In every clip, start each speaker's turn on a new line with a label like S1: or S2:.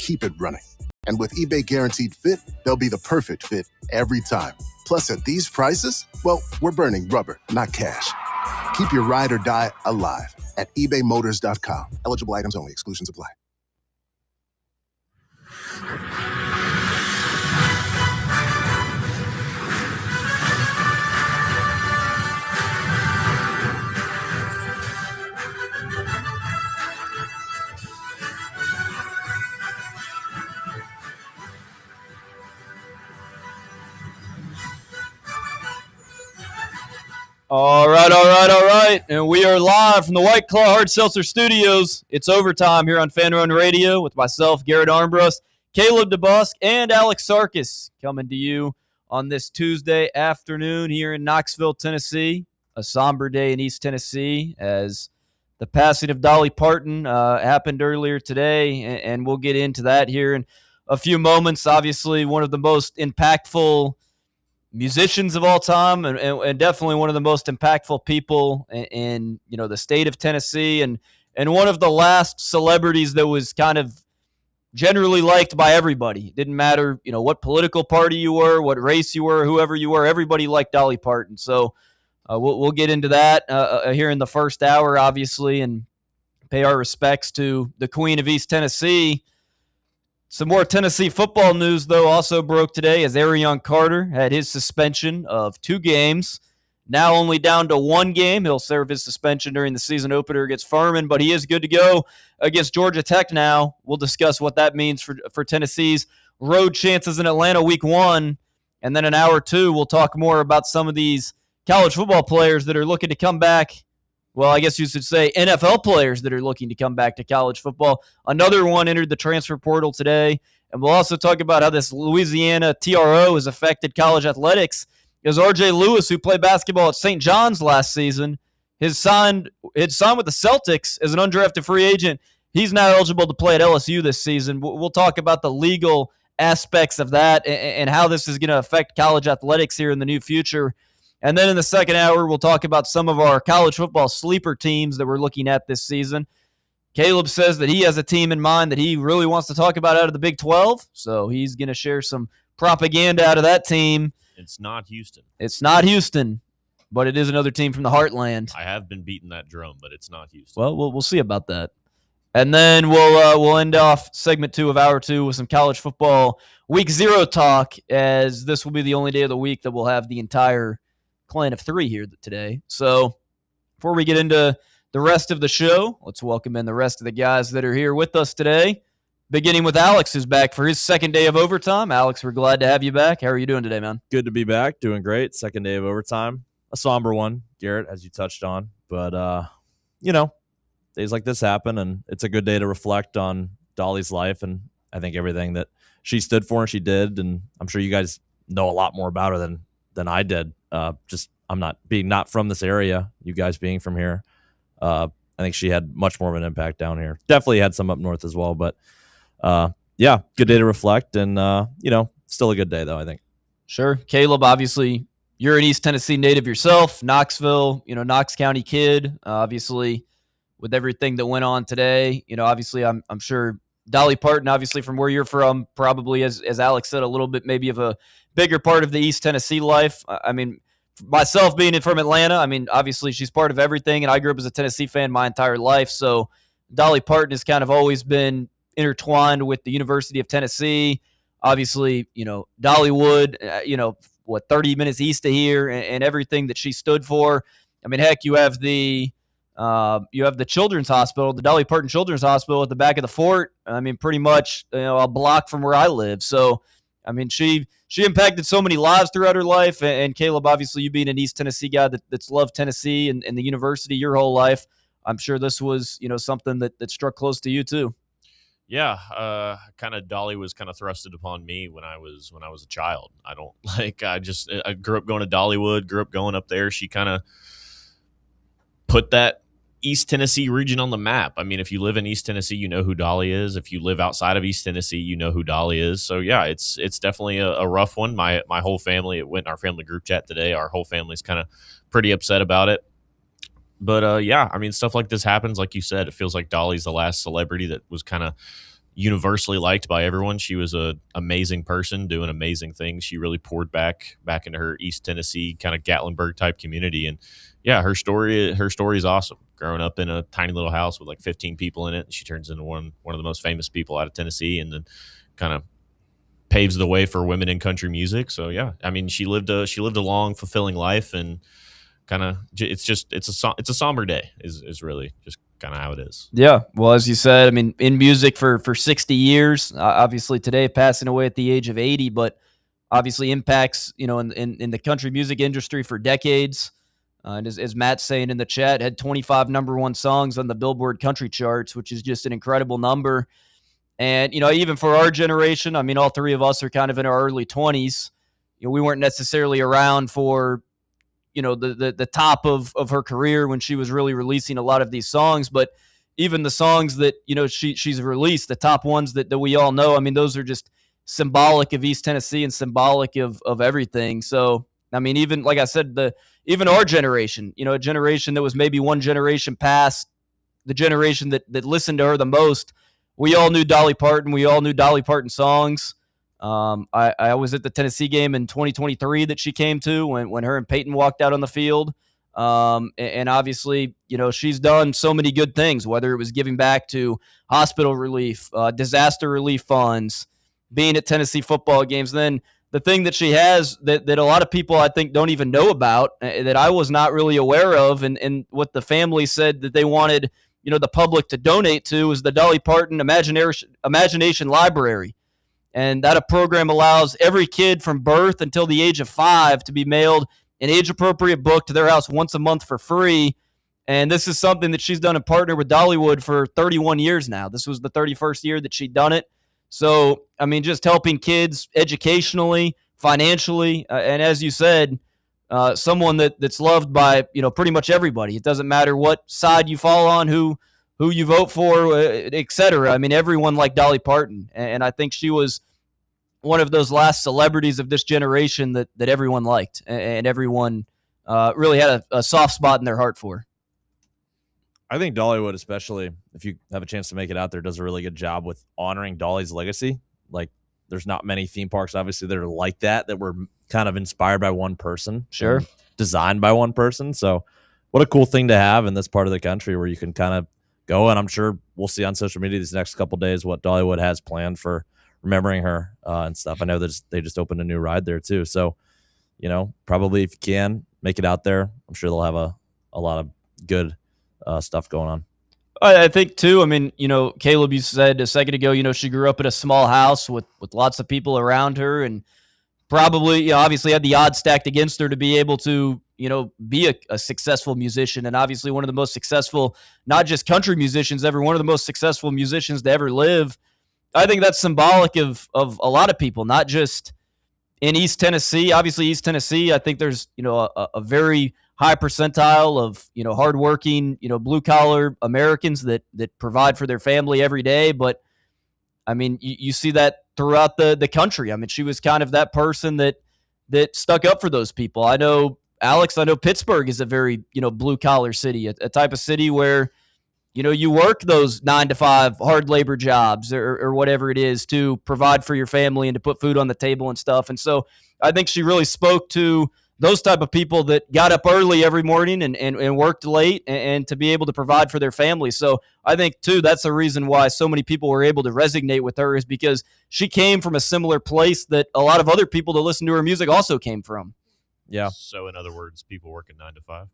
S1: keep it running. And with eBay Guaranteed Fit, they'll be the perfect fit every time. Plus, at these prices, well, we're burning rubber, not cash. Keep your ride or die alive at ebaymotors.com. Eligible items only. Exclusions apply.
S2: All right. And we are live from the White Claw Hard Seltzer Studios. It's overtime here on Fan Run Radio with myself, Garrett Armbrust, Caleb DeBusk, and Alex Sarkis coming to you on this Tuesday afternoon here in Knoxville, Tennessee. A somber day in East Tennessee as the passing of Dolly Parton happened earlier today, and we'll get into that here in a few moments. Obviously, one of the most impactful musicians of all time, and definitely one of the most impactful people in the state of Tennessee, and one of the last celebrities that was kind of generally liked by everybody. It didn't matter what political party you were, what race you were, whoever you were, everybody liked Dolly Parton. So we'll get into that here in the first hour, obviously, and pay our respects to the Queen of East Tennessee. Some more Tennessee football news, though, also broke today as Arion Carter had his suspension of 2 games. Now only down to 1 game. He'll serve his suspension during the season opener against Furman, but he is good to go against Georgia Tech now. We'll discuss what that means for Tennessee's road chances in Atlanta week 1. And then in hour 2, we'll talk more about some of these college football players that are looking to come back. Well, I guess you should say NFL players that are looking to come back to college football. Another one entered the transfer portal today. And we'll also talk about how this Louisiana TRO has affected college athletics. Because R.J. Lewis, who played basketball at St. John's last season, had signed with the Celtics as an undrafted free agent. He's now eligible to play at LSU this season. We'll talk about the legal aspects of that and how this is going to affect college athletics here in the near future. And then in the second hour, we'll talk about some of our college football sleeper teams that we're looking at this season. Caleb says that he has a team in mind that he really wants to talk about out of the Big 12, so he's going to share some propaganda out of that team.
S3: It's not Houston.
S2: It's not Houston, but it is another team from the heartland.
S3: I have been beating that drum, but it's not Houston.
S2: Well, we'll see about that. And then we'll end off segment 2 of hour 2 with some college football week 0 talk, as this will be the only day of the week that we'll have the entire clan of 3 here today. So before we get into the rest of the show, let's welcome in the rest of the guys that are here with us today, beginning with Alex, who's back for his second day of overtime. Alex, we're glad to have you back. How are you doing today, man?
S4: Good to be back. Doing great. Second day of overtime. A somber one, Garrett, as you touched on. But, days like this happen, and it's a good day to reflect on Dolly's life and I think everything that she stood for and she did. And I'm sure you guys know a lot more about her than I did. I'm not from this area, you guys being from here. I think she had much more of an impact down here. Definitely had some up north as well, but good day to reflect, and still a good day though, I think.
S2: Sure. Caleb, obviously you're an East Tennessee native yourself, Knoxville, Knox County kid, obviously with everything that went on today, obviously I'm sure Dolly Parton, obviously from where you're from, probably as Alex said, a little bit maybe of a bigger part of the East Tennessee life. I mean, myself being from Atlanta, I mean, obviously she's part of everything, and I grew up as a Tennessee fan my entire life. So Dolly Parton has kind of always been intertwined with the University of Tennessee. Obviously, Dollywood, 30 minutes east of here, and everything that she stood for. I mean, heck, you have the Children's Hospital, the Dolly Parton Children's Hospital at the back of the fort. I mean, pretty much a block from where I live. So, I mean, she impacted so many lives throughout her life. And Caleb, obviously, you being an East Tennessee guy that's loved Tennessee and the university your whole life, I'm sure this was something that struck close to you too.
S3: Yeah, kind of Dolly was kind of thrusted upon me when I was a child. I grew up going to Dollywood, grew up going up there. She kind of put that East Tennessee region on the map. I mean, if you live in East Tennessee, you know who Dolly is. If you live outside of East Tennessee, you know who Dolly is. So yeah, it's definitely a rough one. My whole family, it went in our family group chat today. Our whole family's kind of pretty upset about it. But I mean, stuff like this happens. Like you said, it feels like Dolly's the last celebrity that was kind of universally liked by everyone. She was a amazing person doing amazing things. She really poured back into her East Tennessee kind of Gatlinburg type community. And yeah, her story is awesome. Growing up in a tiny little house with like 15 people in it, she turns into one of the most famous people out of Tennessee, and then kind of paves the way for women in country music. So yeah, I mean, she lived a long, fulfilling life, and kind of it's a somber day is really just kind of how it is.
S2: Yeah, well, as you said, I mean, in music for 60 years, obviously today passing away at the age of 80, but obviously impacts, in the country music industry for decades. And as Matt's saying in the chat, had 25 number one songs on the Billboard country charts, which is just an incredible number. And, even for our generation, I mean, all three of us are kind of in our early 20s. We weren't necessarily around for, the top of her career when she was really releasing a lot of these songs. But even the songs that, she's released, the top ones that we all know, I mean, those are just symbolic of East Tennessee and symbolic of everything. So, I mean, even like I said, even our generation, a generation that was maybe one generation past the generation that listened to her the most, we all knew Dolly Parton. We all knew Dolly Parton songs. I was at the Tennessee game in 2023 that she came to when her and Peyton walked out on the field. And obviously, she's done so many good things, whether it was giving back to hospital relief, disaster relief funds, being at Tennessee football games. Then the thing that she has that a lot of people, I think, don't even know about, that I was not really aware of, and what the family said that they wanted, the public to donate to, is the Dolly Parton Imagination Library. And that a program allows every kid from birth until the age of 5 to be mailed an age-appropriate book to their house once a month for free. And this is something that she's done in partner with Dollywood for 31 years now. This was the 31st year that she'd done it. So, I mean, just helping kids educationally, financially, and as you said, someone that's loved by, pretty much everybody. It doesn't matter what side you fall on, who you vote for, et cetera. I mean, everyone liked Dolly Parton. And I think she was one of those last celebrities of this generation that everyone liked and everyone really had a soft spot in their heart for.
S4: I think Dollywood, especially if you have a chance to make it out there, does a really good job with honoring Dolly's legacy. Like, there's not many theme parks, obviously, that are like that were kind of inspired by one person.
S2: Sure.
S4: Designed by one person. So what a cool thing to have in this part of the country where you can kind of go, and I'm sure we'll see on social media these next couple of days what Dollywood has planned for remembering her and stuff. I know that they just opened a new ride there too. So, probably if you can make it out there, I'm sure they'll have a lot of good stuff going on.
S2: I think too, I mean, Caleb, you said a second ago, she grew up in a small house with lots of people around her, and probably, obviously had the odds stacked against her to be able to, be a successful musician, and obviously one of the most successful, not just country musicians ever, one of the most successful musicians to ever live. I think that's symbolic of a lot of people, not just in East Tennessee. Obviously, East Tennessee, I think there's, a very high percentile of, hardworking, blue collar Americans that provide for their family every day. But I mean, you see that throughout the country. I mean, she was kind of that person that stuck up for those people. I know, Alex, Pittsburgh is a very, blue collar city, a type of city where, you work those 9-to-5 hard labor jobs or whatever it is to provide for your family and to put food on the table and stuff. And so I think she really spoke to those type of people that got up early every morning and worked late and to be able to provide for their family. So I think, too, that's the reason why so many people were able to resonate with her, is because she came from a similar place that a lot of other people that listen to her music also came from.
S4: Yeah.
S3: So in other words, people working 9 to 5.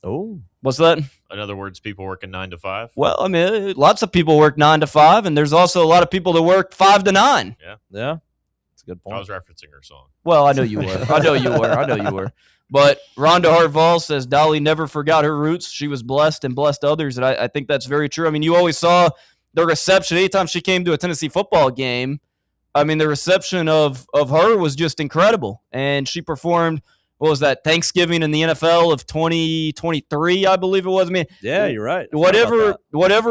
S4: Oh,
S2: what's that?
S3: In other words, people working 9 to 5.
S2: Well, I mean, lots of people work 9 to 5, and there's also a lot of people that work 5 to 9.
S3: Yeah.
S4: That's a good point.
S3: I was referencing her song.
S2: Well, I know you were. I know you were. But Rhonda Hartval says Dolly never forgot her roots. She was blessed and blessed others, and I think that's very true. I mean, you always saw the reception anytime she came to a Tennessee football game. I mean, the reception of her was just incredible, and she performed. What was that, Thanksgiving in the NFL of 2023, I believe it was. I mean,
S4: yeah, you're right.
S2: Whatever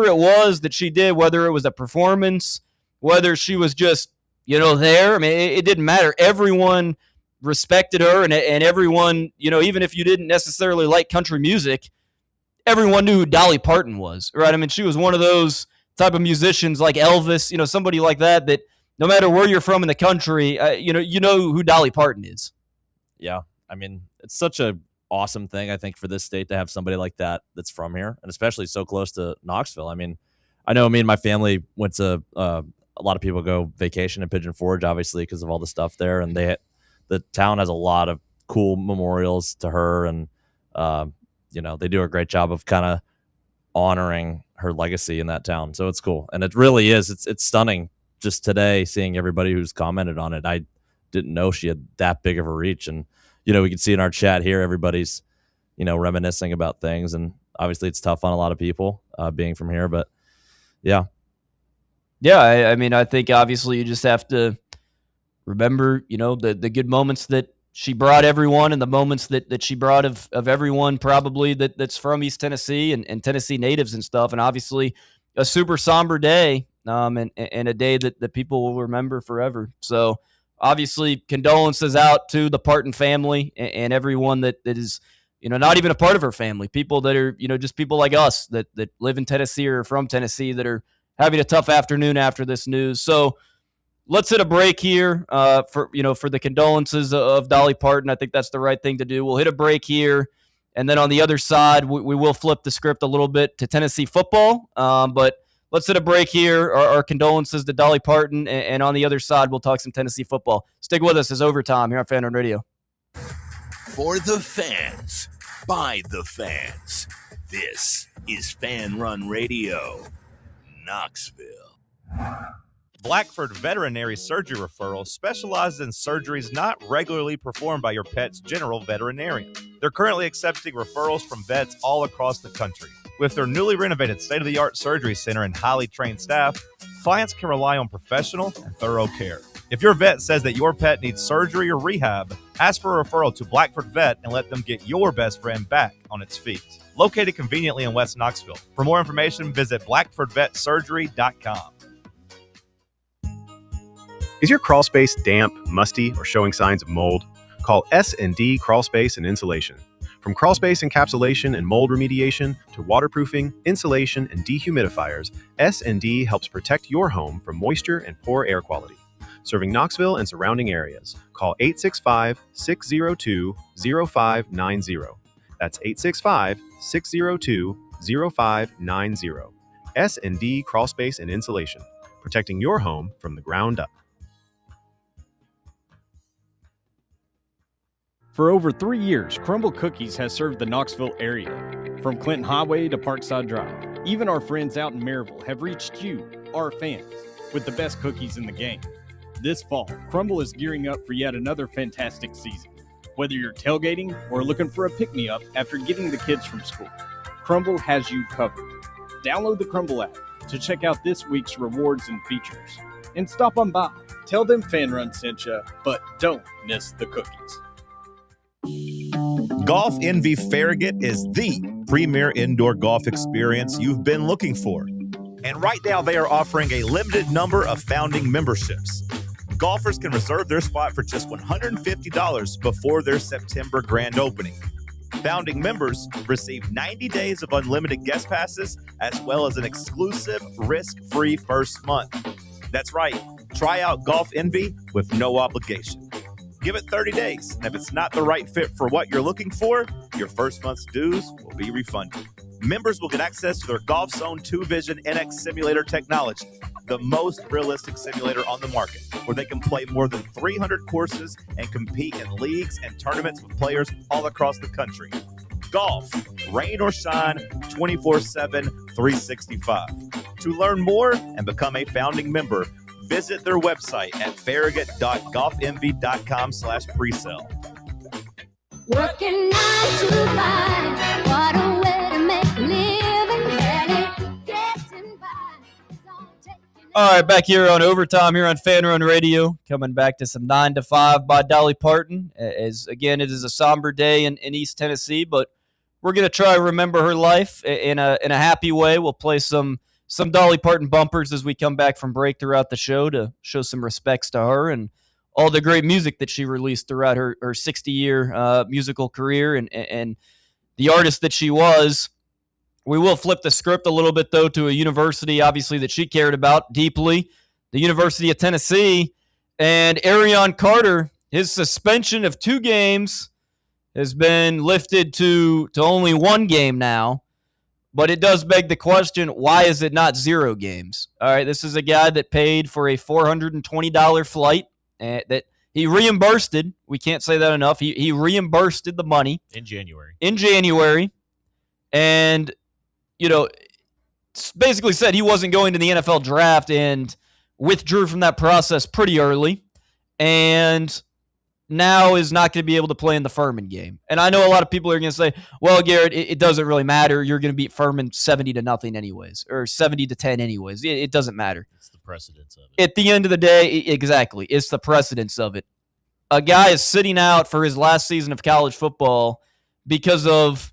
S2: it was that she did, whether it was a performance, whether she was just, there, I mean, it didn't matter. Everyone respected her, and everyone, even if you didn't necessarily like country music, everyone knew who Dolly Parton was, right? I mean, she was one of those type of musicians like Elvis, somebody like that no matter where you're from in the country, you know who Dolly Parton is.
S4: Yeah. I mean, it's such a awesome thing, I think, for this state to have somebody like that that's from here, and especially so close to Knoxville. I mean, I know me and my family went to a lot of people go vacation in Pigeon Forge, obviously, because of all the stuff there, and the town has a lot of cool memorials to her, and they do a great job of kind of honoring her legacy in that town. So it's cool, and it really is. It's stunning just today seeing everybody who's commented on it. I didn't know she had that big of a reach, and we can see in our chat here, everybody's, reminiscing about things. And obviously it's tough on a lot of people being from here, but yeah.
S2: Yeah. I mean, I think obviously you just have to remember, the good moments that she brought everyone, and the moments that she brought of everyone probably that's from East Tennessee and Tennessee natives and stuff. And obviously a super somber day and a day that people will remember forever. So, obviously, condolences out to the Parton family and everyone that is, not even a part of her family. People that are, just people like us that live in Tennessee or from Tennessee that are having a tough afternoon after this news. So let's hit a break here for the condolences of Dolly Parton. I think that's the right thing to do. We'll hit a break here, and then on the other side, we will flip the script a little bit to Tennessee football. But let's hit a break here. Our condolences to Dolly Parton, and on the other side, we'll talk some Tennessee football. Stick with us as Overtime here on Fan Run Radio.
S5: For the fans, by the fans, this is Fan Run Radio, Knoxville.
S6: Blackford Veterinary Surgery Referral specializes in surgeries not regularly performed by your pet's general veterinarian. They're currently accepting referrals from vets all across the country. With their newly renovated state-of-the-art surgery center and highly trained staff, clients can rely on professional and thorough care. If your vet says that your pet needs surgery or rehab, ask for a referral to Blackford Vet and let them get your best friend back on its feet. Located conveniently in West Knoxville. For more information, visit blackfordvetsurgery.com.
S7: Is your crawl space damp, musty, or showing signs of mold? Call S&D Crawl Space and Insulation. From crawl space encapsulation and mold remediation to waterproofing, insulation, and dehumidifiers, S&D helps protect your home from moisture and poor air quality. Serving Knoxville and surrounding areas, call 865-602-0590. That's 865-602-0590. S&D Crawl Space and Insulation, protecting your home from the ground up.
S8: For over 3 years, Crumble Cookies has served the Knoxville area. From Clinton Highway to Parkside Drive, even our friends out in Maryville have reached you, our fans, with the best cookies in the game. This fall, Crumble is gearing up for yet another fantastic season. Whether you're tailgating or looking for a pick-me-up after getting the kids from school, Crumble has you covered. Download the Crumble app to check out this week's rewards and features. And stop on by. Tell them Fan Run sent you, but don't miss the cookies.
S6: Golf Envy Farragut is the premier indoor golf experience you've been looking for. And right now they are offering a limited number of founding memberships. Golfers can reserve their spot for just $150 before their September grand opening. Founding members receive 90 days of unlimited guest passes, as well as an exclusive risk-free first month. That's right. Try out Golf Envy with no obligation. Give it 30 days, and if it's not the right fit for what you're looking for, your first month's dues will be refunded. Members will get access to their Golf Zone 2 Vision NX simulator technology, the most realistic simulator on the market, where they can play more than 300 courses and compete in leagues and tournaments with players all across the country. Golf, rain or shine, 24/7, 365. To learn more and become a founding member, visit their website at farragut.golfenvy.com/presale.
S9: Working 9 to 5, what a way to make a living, barely getting by.
S2: All right, back here on Overtime here on Fan Run Radio, coming back to some 9 to 5 by Dolly Parton. As again, it is a somber day in East Tennessee, but we're going to try to remember her life in a happy way. We'll play some Dolly Parton bumpers as we come back from break throughout the show to show some respects to her and all the great music that she released throughout her 60-year musical career and the artist that she was We will flip the script a little bit, though, to a university, obviously, that she cared about deeply, the University of Tennessee. And Arion Carter, his suspension of 2 games has been lifted to only 1 game now. But it does beg the question, why is it not 0 games? All right, this is a guy that paid for a $420 flight that he reimbursed. We can't say that enough. He reimbursed the money.
S3: In January.
S2: And, basically said he wasn't going to the NFL draft and withdrew from that process pretty early. And now is not going to be able to play in the Furman game. And I know a lot of people are going to say, well, Garrett, it doesn't really matter. You're going to beat Furman 70-0 anyways, or 70-10 anyways. It doesn't matter.
S3: It's the precedence of it.
S2: At the end of the day, exactly. It's the precedence of it. A guy is sitting out for his last season of college football because of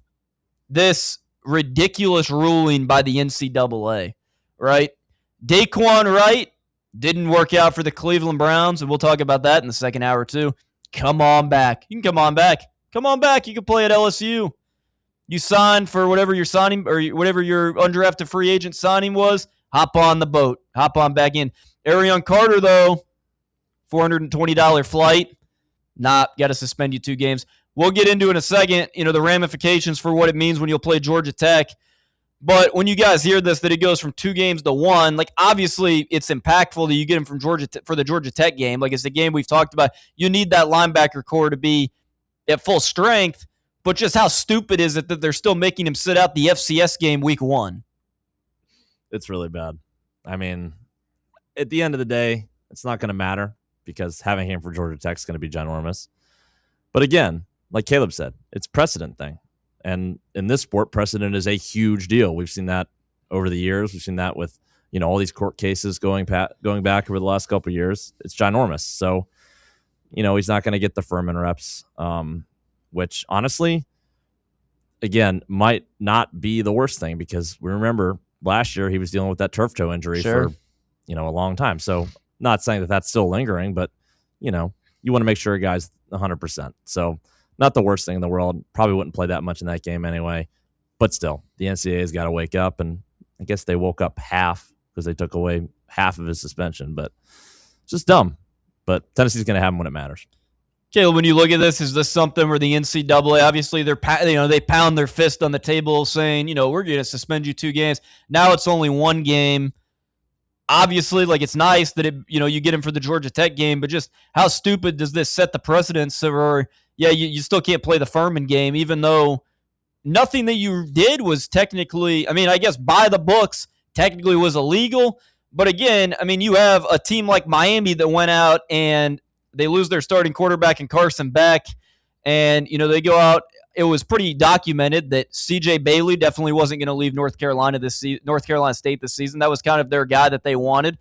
S2: this ridiculous ruling by the NCAA, right? Daquan Wright didn't work out for the Cleveland Browns, and we'll talk about that in the second hour too. Come on back. You can come on back. Come on back. You can play at LSU. You signed for whatever your signing or whatever your undrafted free agent signing was. Hop on the boat. Hop on back in. Arion Carter, though, $420 flight. Got to suspend you 2 games. We'll get into in a second, the ramifications for what it means when you'll play Georgia Tech. But when you guys hear this, that it goes from 2 games to 1, obviously it's impactful that you get him from Georgia for the Georgia Tech game. It's the game we've talked about. You need that linebacker core to be at full strength, but just how stupid is it that they're still making him sit out the FCS game week 1?
S4: It's really bad. I mean, at the end of the day, it's not going to matter because having him for Georgia Tech is going to be ginormous. But again, like Caleb said, it's a precedent thing. And in this sport, precedent is a huge deal. We've seen that over the years. We've seen that with, all these court cases going back over the last couple of years. It's ginormous. So, he's not going to get the Furman reps, which honestly, again, might not be the worst thing because we remember last year he was dealing with that turf toe injury for, a long time. So not saying that that's still lingering, but, you want to make sure a guy's 100%. So not the worst thing in the world. Probably wouldn't play that much in that game anyway. But still, the NCAA's got to wake up, and I guess they woke up half because they took away half of his suspension. But it's just dumb. But Tennessee's going to have him when it matters.
S2: Caleb, when you look at this, is this something where the NCAA, obviously they pound their fist on the table saying, we're going to suspend you 2 games. Now it's only 1 game. Obviously, it's nice that you get him for the Georgia Tech game, but just how stupid does this set the precedence? Or you still can't play the Furman game, even though nothing that you did was technically, I guess by the books, technically was illegal. But again, you have a team like Miami that went out and they lose their starting quarterback in Carson Beck, and they go out. It was pretty documented that C.J. Bailey definitely wasn't going to leave North Carolina State this season. That was kind of their guy that they wanted.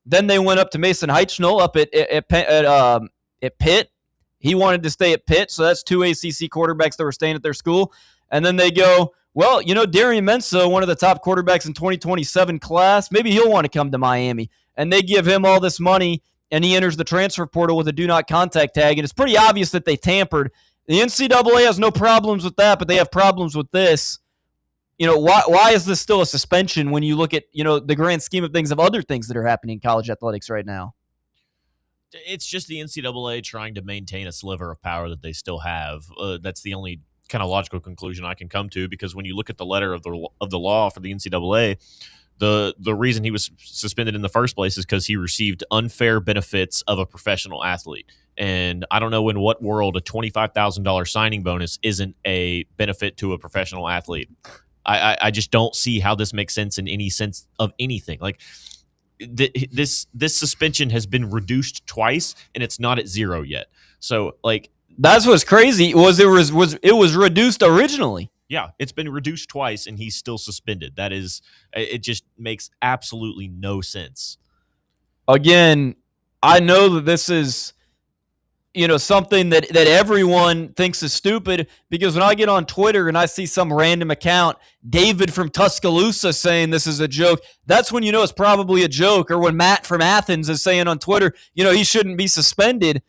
S2: Then they went up to Mason Heitschnell up at Pitt. He wanted to stay at Pitt, so that's 2 ACC quarterbacks that were staying at their school. And then they go, well, Darian Menso, one of the top quarterbacks in 2027 class, maybe he'll want to come to Miami. And they give him all this money, and he enters the transfer portal with a do not contact tag. And it's pretty obvious that they tampered. The NCAA has no problems with that, but they have problems with this. Why is this still a suspension when you look at, the grand scheme of things of other things that are happening in college athletics right now?
S3: It's just the NCAA trying to maintain a sliver of power that they still have. That's the only kind of logical conclusion I can come to, because when you look at the letter of the law for the NCAA, the reason he was suspended in the first place is because he received unfair benefits of a professional athlete. And I don't know in what world a $25,000 signing bonus isn't a benefit to a professional athlete. I just don't see how this makes sense in any sense of anything. This suspension has been reduced twice, and it's not at 0 yet. So
S2: that's what's crazy. It was reduced originally.
S3: Yeah, it's been reduced twice, and he's still suspended. It just makes absolutely no sense.
S2: Again, I know that this is something that everyone thinks is stupid, because when I get on Twitter and I see some random account, David from Tuscaloosa, saying this is a joke, that's when it's probably a joke. Or when Matt from Athens is saying on Twitter, he shouldn't be suspended,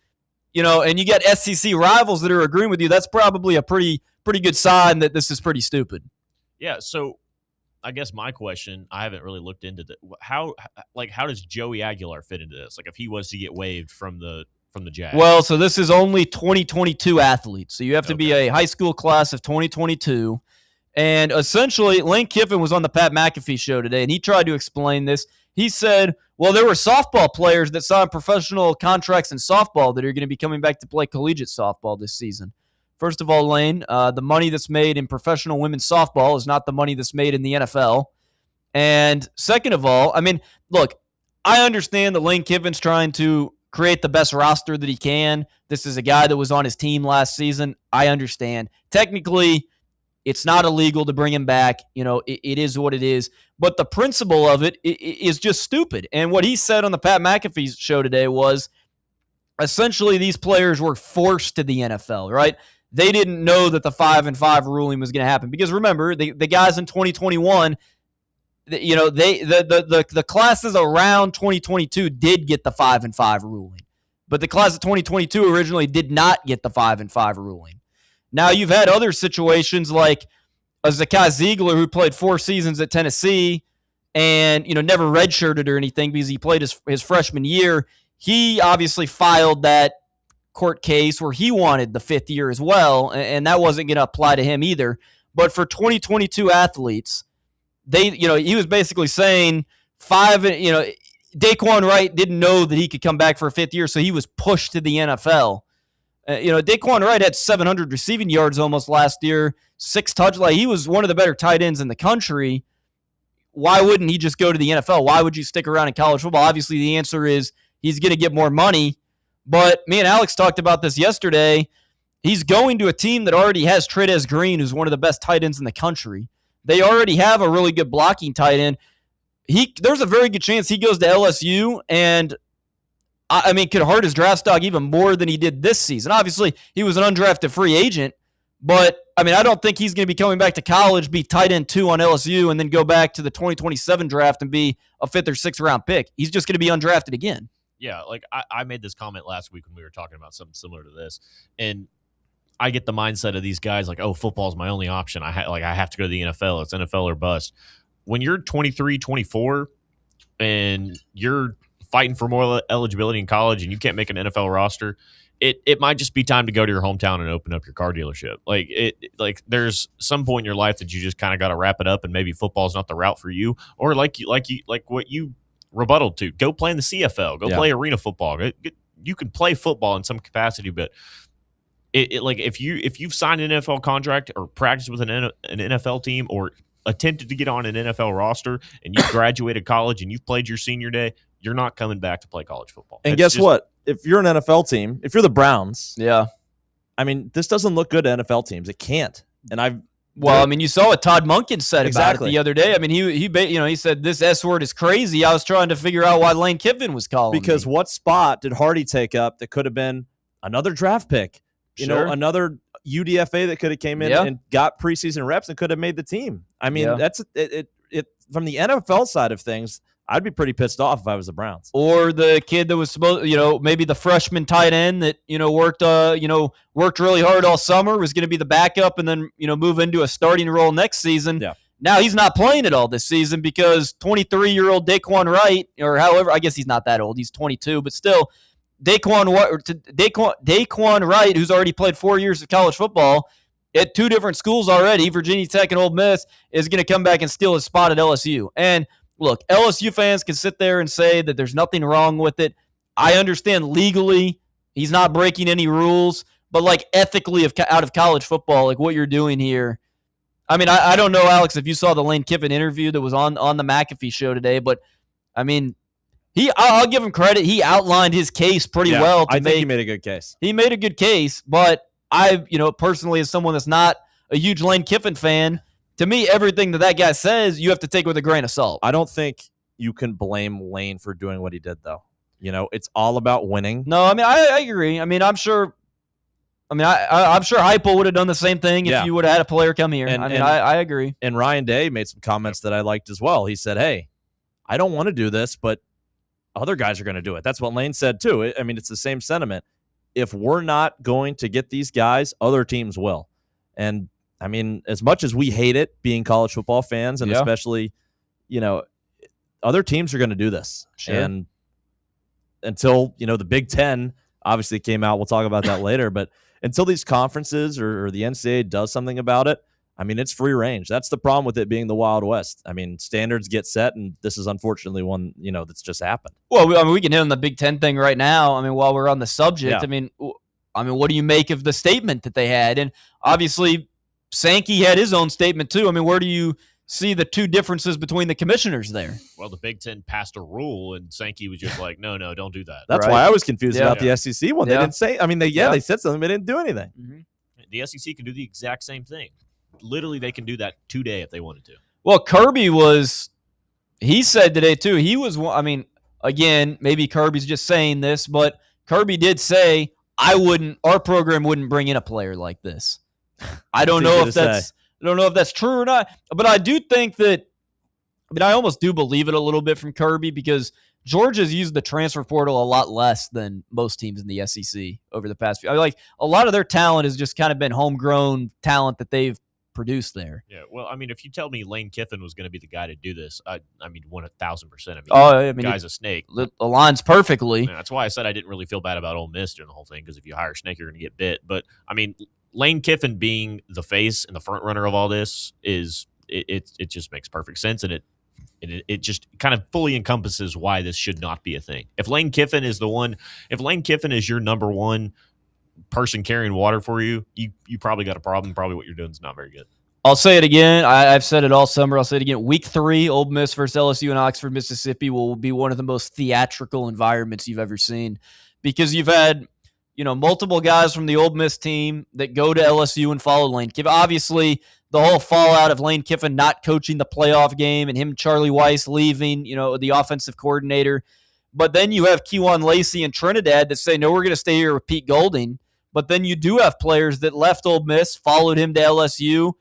S2: and you get SEC rivals that are agreeing with you, that's probably a pretty good sign that this is pretty stupid.
S3: Yeah, so I guess my question, I haven't really looked into how does Joey Aguilar fit into this? Like if he was to get waived from the Jags.
S2: Well, so this is only 2022 athletes. So you have to be a high school class of 2022. And essentially, Lane Kiffin was on the Pat McAfee show today, and he tried to explain this. He said, well, there were softball players that signed professional contracts in softball that are going to be coming back to play collegiate softball this season. First of all, Lane, the money that's made in professional women's softball is not the money that's made in the NFL. And second of all, I mean, look, I understand that Lane Kiffin's trying to create the best roster that he can. This is a guy that was on his team last season. I understand. Technically, it's not illegal to bring him back. You know, it is what it is. But the principle of it is just stupid. And what he said on the Pat McAfee show today was essentially these players were forced to the NFL, right? They didn't know that the 5-5 ruling was going to happen. Because remember, the guys in 2021, you know, the classes around 2022 did get the 5-5 ruling. But the class of 2022 originally did not get the 5-5 ruling. Now you've had other situations like a Zakai Ziegler who played 4 seasons at Tennessee and, you know, never redshirted or anything because he played his freshman year. He obviously filed that court case where he wanted the 5th year as well, and that wasn't going to apply to him either. But for 2022 athletes, he was basically saying Daquan Wright didn't know that he could come back for a 5th year, so he was pushed to the NFL. Daquan Wright had 700 receiving yards almost last year, 6 touchdowns. He was one of the better tight ends in the country. Why wouldn't he just go to the NFL? Why would you stick around in college football? Obviously, the answer is he's going to get more money. But me and Alex talked about this yesterday. He's going to a team that already has Trey'Dez Green, who's one of the best tight ends in the country. They already have a really good blocking tight end. There's a very good chance he goes to LSU and could hurt his draft stock even more than he did this season. Obviously, he was an undrafted free agent, but I don't think he's going to be coming back to college, be tight end 2 on LSU, and then go back to the 2027 draft and be a 5th or 6th round pick. He's just going to be undrafted again.
S3: Yeah, like I made this comment last week when we were talking about something similar to this, and I get the mindset of these guys like, oh, football is my only option. I have to go to the NFL. It's NFL or bust. When you're 23, 24, and you're fighting for more eligibility in college and you can't make an NFL roster, it might just be time to go to your hometown and open up your car dealership. Like there's some point in your life that you just kind of got to wrap it up, and maybe football is not the route for you. Or like what you rebutted to, go play in the CFL, go play arena football. You can play football in some capacity, but if you've signed an NFL contract or practiced with an NFL team or attempted to get on an NFL roster and you graduated college and you've played your senior day, you're not coming back to play college football.
S4: And guess what? If you're an NFL team, if you're the Browns, this doesn't look good to NFL teams. It can't. And
S2: you saw what Todd Monken said about it the other day. He said this S word is crazy. I was trying to figure out why Lane Kiffin was calling
S4: because what spot did Hardy take up that could have been another draft pick? Another UDFA that could have came in and got preseason reps and could have made the team. That's it. From the NFL side of things, I'd be pretty pissed off if I was the Browns.
S2: Or the kid that was supposed, maybe the freshman tight end that, worked really hard all summer, was going to be the backup and then, move into a starting role next season. Yeah. Now he's not playing at all this season because 23-year-old Daquan Wright, or however, I guess he's not that old. He's 22, but still, Daquan Wright, who's already played 4 years of college football at 2 different schools already, Virginia Tech and Ole Miss, is going to come back and steal his spot at LSU. And look, LSU fans can sit there and say that there's nothing wrong with it. I understand legally he's not breaking any rules, but ethically out of college football, what you're doing here. I don't know, Alex, if you saw the Lane Kiffin interview that was on the McAfee show today, but I'll give him credit. He outlined his case pretty well.
S4: I think he made a good case.
S2: He made a good case, but I, personally, as someone that's not a huge Lane Kiffin fan, to me, everything that guy says, you have to take with a grain of salt.
S4: I don't think you can blame Lane for doing what he did, though. It's all about winning.
S2: No, I agree. I'm sure. I'm sure Heupel would have done the same thing if you would have had a player come here. I agree.
S4: And Ryan Day made some comments that I liked as well. He said, "Hey, I don't want to do this, but other guys are going to do it." That's what Lane said too. It's the same sentiment. If we're not going to get these guys, other teams will. And I mean, as much as we hate it being college football fans, and especially, other teams are going to do this.
S2: Sure.
S4: And until, the Big Ten obviously came out, we'll talk about that later, but until these conferences or the NCAA does something about it, I mean, it's free range. That's the problem with it being the Wild West. I mean, standards get set, and this is unfortunately one, that's just happened.
S2: Well, we can hit on the Big Ten thing right now. I mean, while we're on the subject,
S4: Yeah.
S2: I mean, what do you make of the statement that they had? And obviously, Sankey had his own statement too. I mean, where do you see the two differences between the commissioners there?
S3: Well, the Big Ten passed a rule, and Sankey was just like, no, don't do that.
S4: That's
S2: Right.
S4: why I was confused
S2: Yeah.
S4: about the SEC one. They
S2: Yeah.
S4: didn't say. I mean, they said something, but they didn't do anything.
S2: Mm-hmm.
S3: The SEC can do the exact same thing. Literally, they can do that today if they wanted to.
S2: Well, Kirby he said today too, I mean, again, maybe Kirby's just saying this, but Kirby did say, our program wouldn't bring in a player like this. I don't know if that's true or not, but I do think that, I almost do believe it a little bit from Kirby, because Georgia's used the transfer portal a lot less than most teams in the SEC over the past few. Like, a lot of their talent has just kind of been homegrown talent that they've produced there.
S3: Yeah, well, I mean, if you tell me Lane Kiffin was going to be the guy to do this, I mean, 1,000%.
S2: I mean,
S3: guy's a snake.
S2: Aligns perfectly.
S3: Yeah, that's why I said I didn't really feel bad about Ole Miss during the whole thing, because if you hire a snake, you're going to get bit. But I mean, Lane Kiffin being the face and the front runner of all this it just makes perfect sense, and it just kind of fully encompasses why this should not be a thing. If Lane Kiffin is your number one person carrying water for you, you probably got a problem. Probably what you're doing is not very good.
S2: I'll say it again. I've said it all summer. I'll say it again. Week 3, Ole Miss versus LSU in Oxford, Mississippi will be one of the most theatrical environments you've ever seen, because you've had, multiple guys from the Ole Miss team that go to LSU and follow Lane Kiffin. Obviously, the whole fallout of Lane Kiffin not coaching the playoff game and him, Charlie Weiss, leaving, the offensive coordinator. But then you have Kejuan Lacey and Trinidad that say, no, we're going to stay here with Pete Golding. But then you do have players that left Ole Miss, followed him to LSU.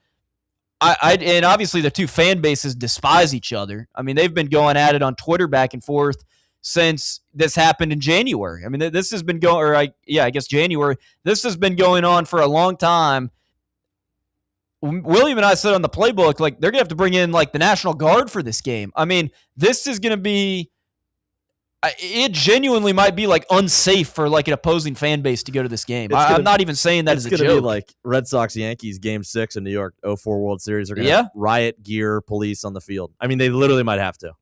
S2: And obviously the two fan bases despise each other. I mean, they've been going at it on Twitter back and forth since this happened in January. I mean, this has been January. This has been going on for a long time. William and I said on the playbook, like, they're going to have to bring in, like, the National Guard for this game. I mean, this is going to be it genuinely might be, like, unsafe for, like, an opposing fan base to go to this game. I'm not even saying that as a joke.
S4: It's going to be like Red Sox-Yankees Game 6 in New York 04 World Series. They're going to have riot gear police on the field. I mean, they literally might have to.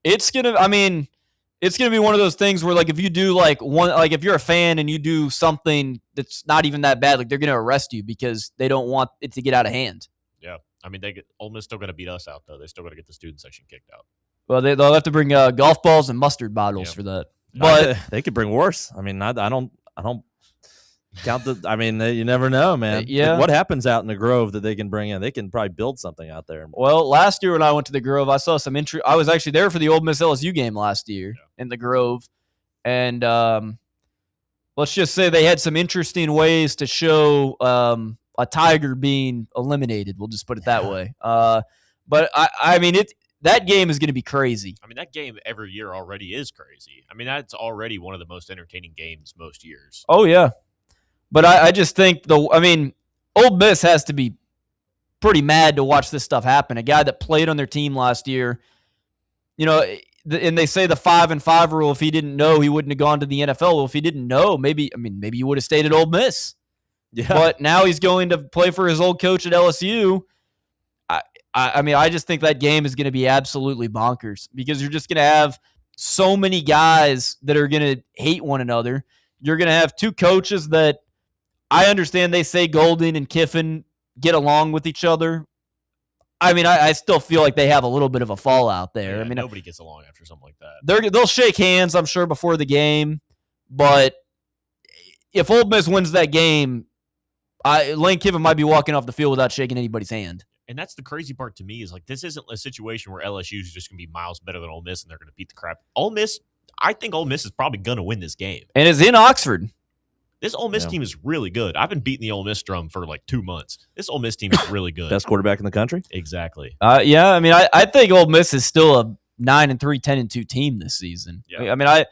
S2: It's going to be one of those things where, like, if you do, if you're a fan and you do something that's not even that bad, like, they're going to arrest you because they don't want it to get out of hand.
S3: Yeah. I mean, Ole Miss still got to beat us out, though. They still got to get the student section kicked out.
S2: Well, they'll have to bring golf balls and mustard bottles for that.
S4: But they could bring worse. I mean, I don't count the. I mean, you never know, man.
S2: Yeah.
S4: Like, what happens out in the Grove that they can bring in? They can probably build something out there.
S2: Well, last year when I went to the Grove, I saw some interest. I was actually there for the Ole Miss LSU game last year in the Grove, and let's just say they had some interesting ways to show a tiger being eliminated. We'll just put it that way. But I mean it. That game is going to be crazy.
S3: I mean, that game every year already is crazy. I mean, that's already one of the most entertaining games most years.
S2: Oh, yeah. But I just think, Ole Miss has to be pretty mad to watch this stuff happen. A guy that played on their team last year, and they say the 5-5 rule, if he didn't know, he wouldn't have gone to the NFL. Well, if he didn't know, maybe he would have stayed at Ole Miss.
S4: Yeah.
S2: But now he's going to play for his old coach at LSU. I just think that game is going to be absolutely bonkers because you're just going to have so many guys that are going to hate one another. You're going to have two coaches that I understand they say Golding and Kiffin get along with each other. I mean, I still feel like they have a little bit of a fallout there.
S3: Yeah,
S2: I mean,
S3: nobody gets along after something like that.
S2: They'll shake hands, I'm sure, before the game. But if Ole Miss wins that game, Lane Kiffin might be walking off the field without shaking anybody's hand.
S3: And that's the crazy part to me is, like, this isn't a situation where LSU is just going to be miles better than Ole Miss and they're going to beat the crap. I think Ole Miss is probably going to win this game.
S2: And it's in Oxford.
S3: This Ole Miss team is really good. I've been beating the Ole Miss drum for like 2 months. This Ole Miss team is really good.
S4: Best quarterback in the country?
S3: Exactly.
S2: Yeah, I mean, I think Ole Miss is still a 9-3, 10-2 team this season. Yeah. I mean,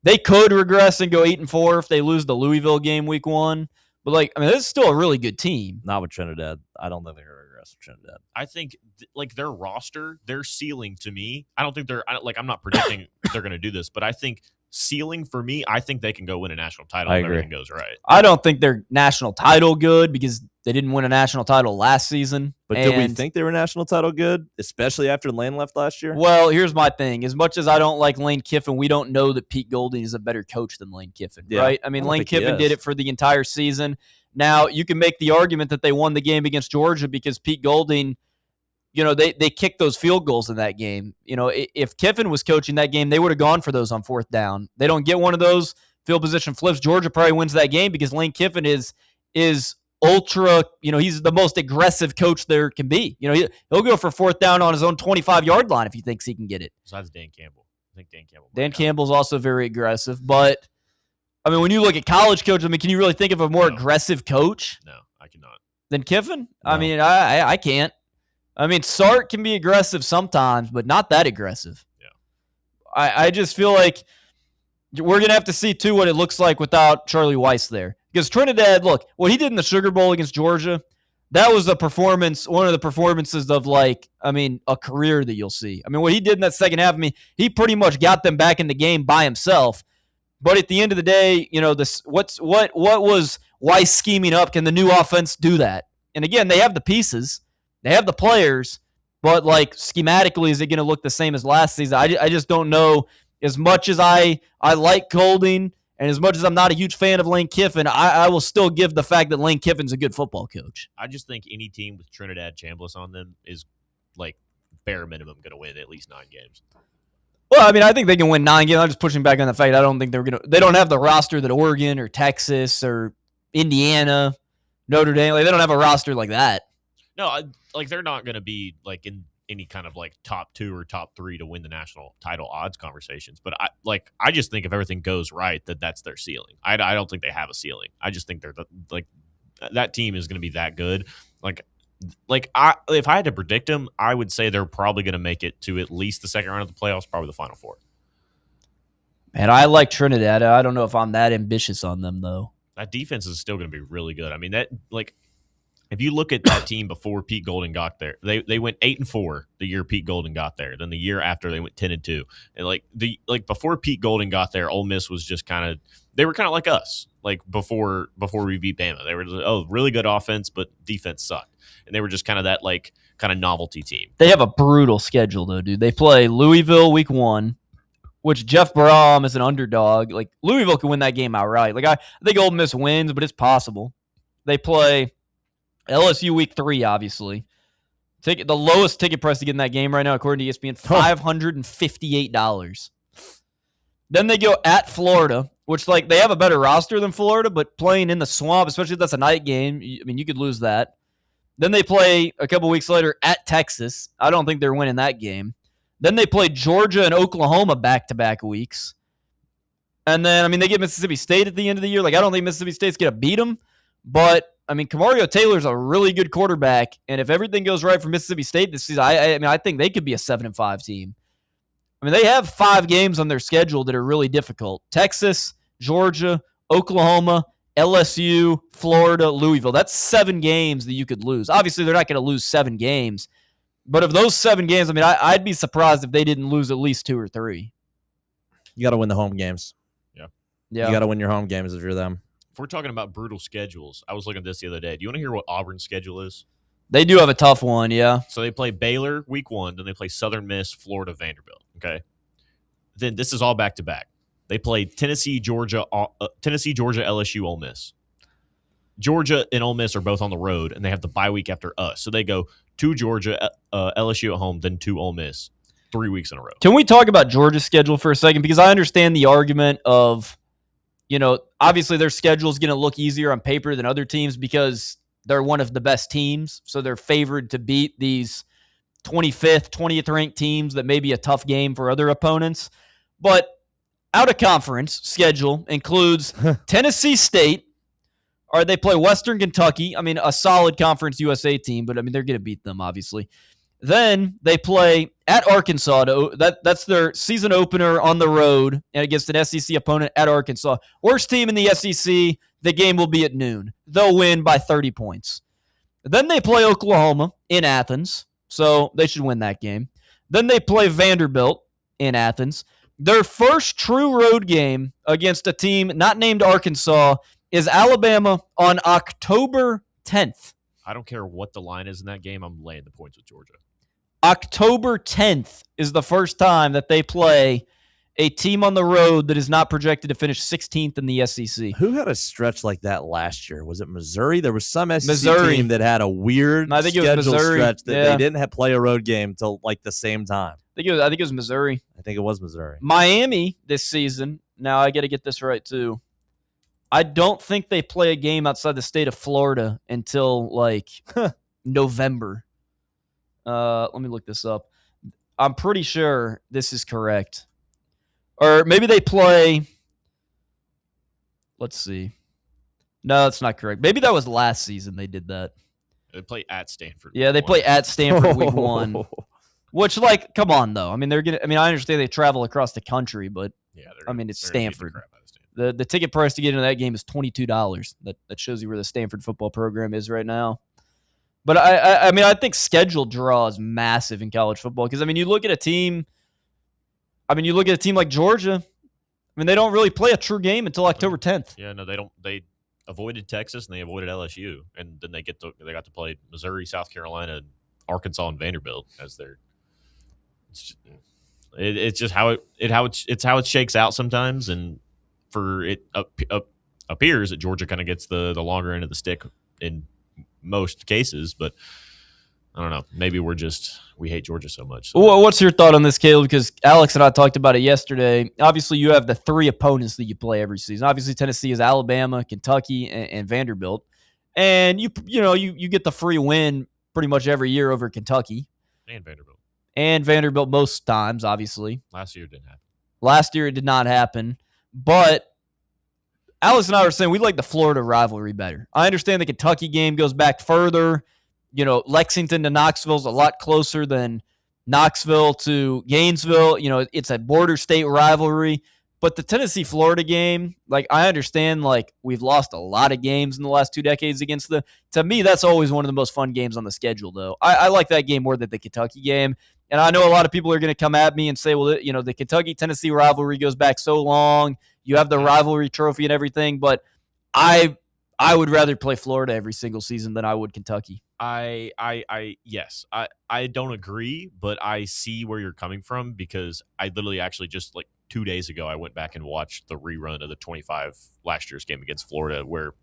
S2: they could regress and go 8-4 if they lose the Louisville game week 1. But, like, I mean, this is still a really good team.
S4: Not with Trinidad. I don't think they're going to regress with Trinidad.
S3: I think like their roster, their ceiling to me, I don't think I'm not predicting they're going to do this, but I think ceiling for me, I think they can go win a national title if everything goes right.
S2: I don't think they're national title good because they didn't win a national title last season.
S4: But did we think they were national title good, especially after Lane left last year?
S2: Well, here's my thing. As much as I don't like Lane Kiffin, we don't know that Pete Golding is a better coach than Lane Kiffin, right? I mean, Lane Kiffin did it for the entire season. Now, you can make the argument that they won the game against Georgia because Pete Golding, they kicked those field goals in that game. If Kiffin was coaching that game, they would have gone for those on fourth down. They don't get one of those field position flips. Georgia probably wins that game because Lane Kiffin is ultra, he's the most aggressive coach there can be. He'll go for fourth down on his own 25-yard line if he thinks he can get it.
S3: Besides Dan Campbell. I think Dan Campbell.
S2: Dan Campbell's also very aggressive, but I mean, when you look at college coaches, can you really think of a more aggressive coach?
S3: No, I cannot.
S2: Than Kiffin?
S4: No.
S2: I mean, I can't. I mean, Sark can be aggressive sometimes, but not that aggressive.
S3: Yeah.
S2: I just feel like we're going to have to see, too, what it looks like without Charlie Weiss there. Because Trinidad, look, what he did in the Sugar Bowl against Georgia, that was one of the performances of, a career that you'll see. I mean, what he did in that second half, he pretty much got them back in the game by himself. But at the end of the day, what was Weiss scheming up? Can the new offense do that? And again, they have the pieces, they have the players, but schematically, is it going to look the same as last season? I just don't know. As much as I like Golding, and as much as I'm not a huge fan of Lane Kiffin, I will still give the fact that Lane Kiffin's a good football coach.
S3: I just think any team with Trinidad Chambliss on them is bare minimum going to win at least 9 games.
S2: Well, I mean, I think they can win 9 games. I'm just pushing back on the fact I don't think they don't have the roster that Oregon or Texas or Indiana, Notre Dame, they don't have a roster like that.
S3: No, they're not going to be in any kind of top 2 or top 3 to win the national title odds conversations. But I just think if everything goes right, that's their ceiling. I don't think they have a ceiling. I just think they're that team is going to be that good. If I had to predict them, I would say they're probably going to make it to at least the second round of the playoffs, probably the Final Four.
S2: Man, I like Trinidad. I don't know if I'm that ambitious on them, though.
S3: That defense is still going to be really good. I mean, if you look at that team before Pete Golding got there, they went 8-4 the year Pete Golding got there. Then the year after they went 10-2. And before Pete Golding got there, Ole Miss was just they were kind of like us. Before we beat Bama, they were really good offense, but defense sucked. And they were just kind of that kind of novelty team.
S2: They have a brutal schedule though, dude. They play Louisville week 1, which Jeff Brom is an underdog. Louisville can win that game outright. I think Ole Miss wins, but it's possible. They play LSU week 3, obviously. The lowest ticket price to get in that game right now, according to ESPN, $558. Then they go at Florida, which they have a better roster than Florida, but playing in the swamp, especially if that's a night game, you could lose that. Then they play a couple weeks later at Texas. I don't think they're winning that game. Then they play Georgia and Oklahoma back-to-back weeks. And then, they get Mississippi State at the end of the year. I don't think Mississippi State's going to beat them, but Camario Taylor's a really good quarterback, and if everything goes right for Mississippi State this season, I think they could be a 7-5 team. They have 5 games on their schedule that are really difficult. Texas, Georgia, Oklahoma, LSU, Florida, Louisville. That's 7 games that you could lose. Obviously, they're not going to lose 7 games, but of those 7 games, I'd be surprised if they didn't lose at least 2 or 3.
S4: You got to win the home games.
S3: Yeah.
S4: You got to win your home games if you're them.
S3: If we're talking about brutal schedules, I was looking at this the other day. Do you want to hear what Auburn's schedule is?
S2: They do have a tough one, yeah.
S3: So they play Baylor week 1, then they play Southern Miss, Florida, Vanderbilt. Okay. Then this is all back to back. They play Tennessee, Georgia, LSU, Ole Miss. Georgia and Ole Miss are both on the road, and they have the bye week after us. So they go to Georgia, LSU at home, then to Ole Miss 3 weeks in a row.
S2: Can we talk about Georgia's schedule for a second? Because I understand the argument of, obviously their schedule is going to look easier on paper than other teams because they're one of the best teams. So they're favored to beat these 25th, 20th ranked teams that may be a tough game for other opponents. But out of conference schedule includes Tennessee State, or they play Western Kentucky. A solid Conference USA team, but they're going to beat them, obviously. Then they play at Arkansas. That's their season opener on the road and against an SEC opponent at Arkansas. Worst team in the SEC. The game will be at noon. They'll win by 30 points. Then they play Oklahoma in Athens, so they should win that game. Then they play Vanderbilt in Athens. Their first true road game against a team not named Arkansas is Alabama on October 10th.
S3: I don't care what the line is in that game. I'm laying the points with Georgia.
S2: October 10th is the first time that they play a team on the road that is not projected to finish 16th in the SEC.
S4: Who had a stretch like that last year? Was it Missouri? There was some SEC
S2: Missouri
S4: team that had a weird
S2: I think it was
S4: schedule
S2: Missouri.
S4: stretch that
S2: Yeah.
S4: they didn't play a road game till like the same time.
S2: I think it was Missouri.
S4: I think it was Missouri.
S2: Miami this season. Now I got to get this right too. I don't think they play a game outside the state of Florida until like November. Let me look this up. I'm pretty sure this is correct. Or maybe they play. Let's see. No, that's not correct. Maybe that was last season they did that.
S3: They play at Stanford.
S2: Yeah, they play at Stanford week 1. Which, like, come on though. I mean, I understand they travel across the country, but
S3: Yeah,
S2: it's
S3: they're gonna beat the
S2: Stanford.
S3: crap out of Stanford.
S2: The ticket price to get into that game is $22. That shows you where the Stanford football program is right now. But I mean, I think schedule draw is massive in college football because I mean, you look at a team like Georgia. I mean, they don't really play a true game until October 10th.
S3: Yeah, no, they don't. They avoided Texas and they avoided LSU, and then they got to play Missouri, South Carolina, Arkansas, and Vanderbilt as their. It's just how it shakes out sometimes, and for it appears that Georgia kind of gets the longer end of the stick in most cases, but I don't know. Maybe we hate Georgia so much. So.
S2: Well, what's your thought on this, Caleb? Because Alex and I talked about it yesterday. Obviously, you have the 3 opponents that you play every season. Obviously, Tennessee is Alabama, Kentucky, and Vanderbilt, and you get the free win pretty much every year over Kentucky
S3: and
S2: Vanderbilt most times. Obviously,
S3: last year it didn't happen.
S2: Last year it did not happen, but Alex and I were saying we like the Florida rivalry better. I understand the Kentucky game goes back further. You know, Lexington to Knoxville is a lot closer than Knoxville to Gainesville. You know, it's a border state rivalry. But the Tennessee-Florida game, like, I understand, like, we've lost a lot of games in the last 2 decades against the – to me, that's always one of the most fun games on the schedule, though. I like that game more than the Kentucky game. And I know a lot of people are going to come at me and say, well, you know, the Kentucky-Tennessee rivalry goes back so long. You have the rivalry trophy and everything. But I would rather play Florida every single season than I would Kentucky.
S3: Yes. I don't agree, but I see where you're coming from because I literally actually just like 2 days ago I went back and watched the rerun of the 25 last year's game against Florida where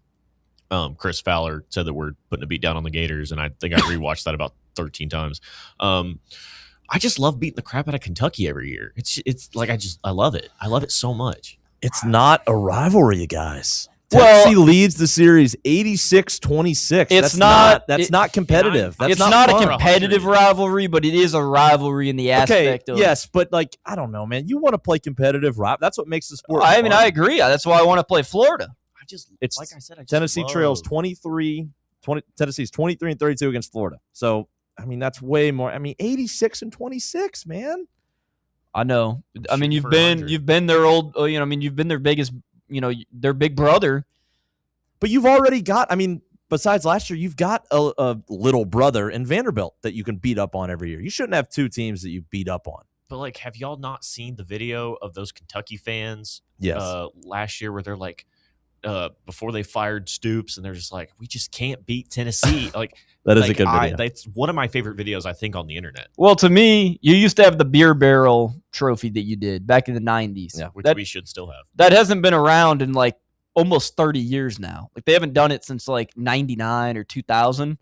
S3: Chris Fowler said that we're putting a beat down on the Gators, and I think I rewatched that about 13 times. I just love beating the crap out of Kentucky every year. It's like I love it. I love it so much.
S4: It's not a rivalry, you guys.
S2: Well,
S4: Tennessee leads the series 86-26. That's not competitive.
S2: It's not a competitive rivalry, but it is a rivalry in the aspect of.
S4: Yes, but like I don't know, man. You want to play competitive, right? That's what makes the sport.
S2: I mean, I agree. That's why I want to play Florida.
S3: Like I said,
S4: Tennessee trails 23. Tennessee's 23-32 against Florida. So I mean, that's way more. I mean, 86-26, man.
S2: I know. I mean, you've been their old. You know, I mean, you've been their biggest. You know, their big brother.
S4: But you've already got, I mean, besides last year, you've got a little brother in Vanderbilt that you can beat up on every year. You shouldn't have 2 teams that you beat up on.
S3: But, like, have y'all not seen the video of those Kentucky fans last year where they're like, before they fired Stoops, and they're just like, we just can't beat Tennessee. Like
S4: that is a good video.
S3: That's one of my favorite videos, I think, on the internet.
S2: Well, to me, you used to have the beer barrel trophy that you did back in the 90s.
S3: Yeah, which we should still have.
S2: That hasn't been around in like almost 30 years now. Like they haven't done it since like 99 or 2000.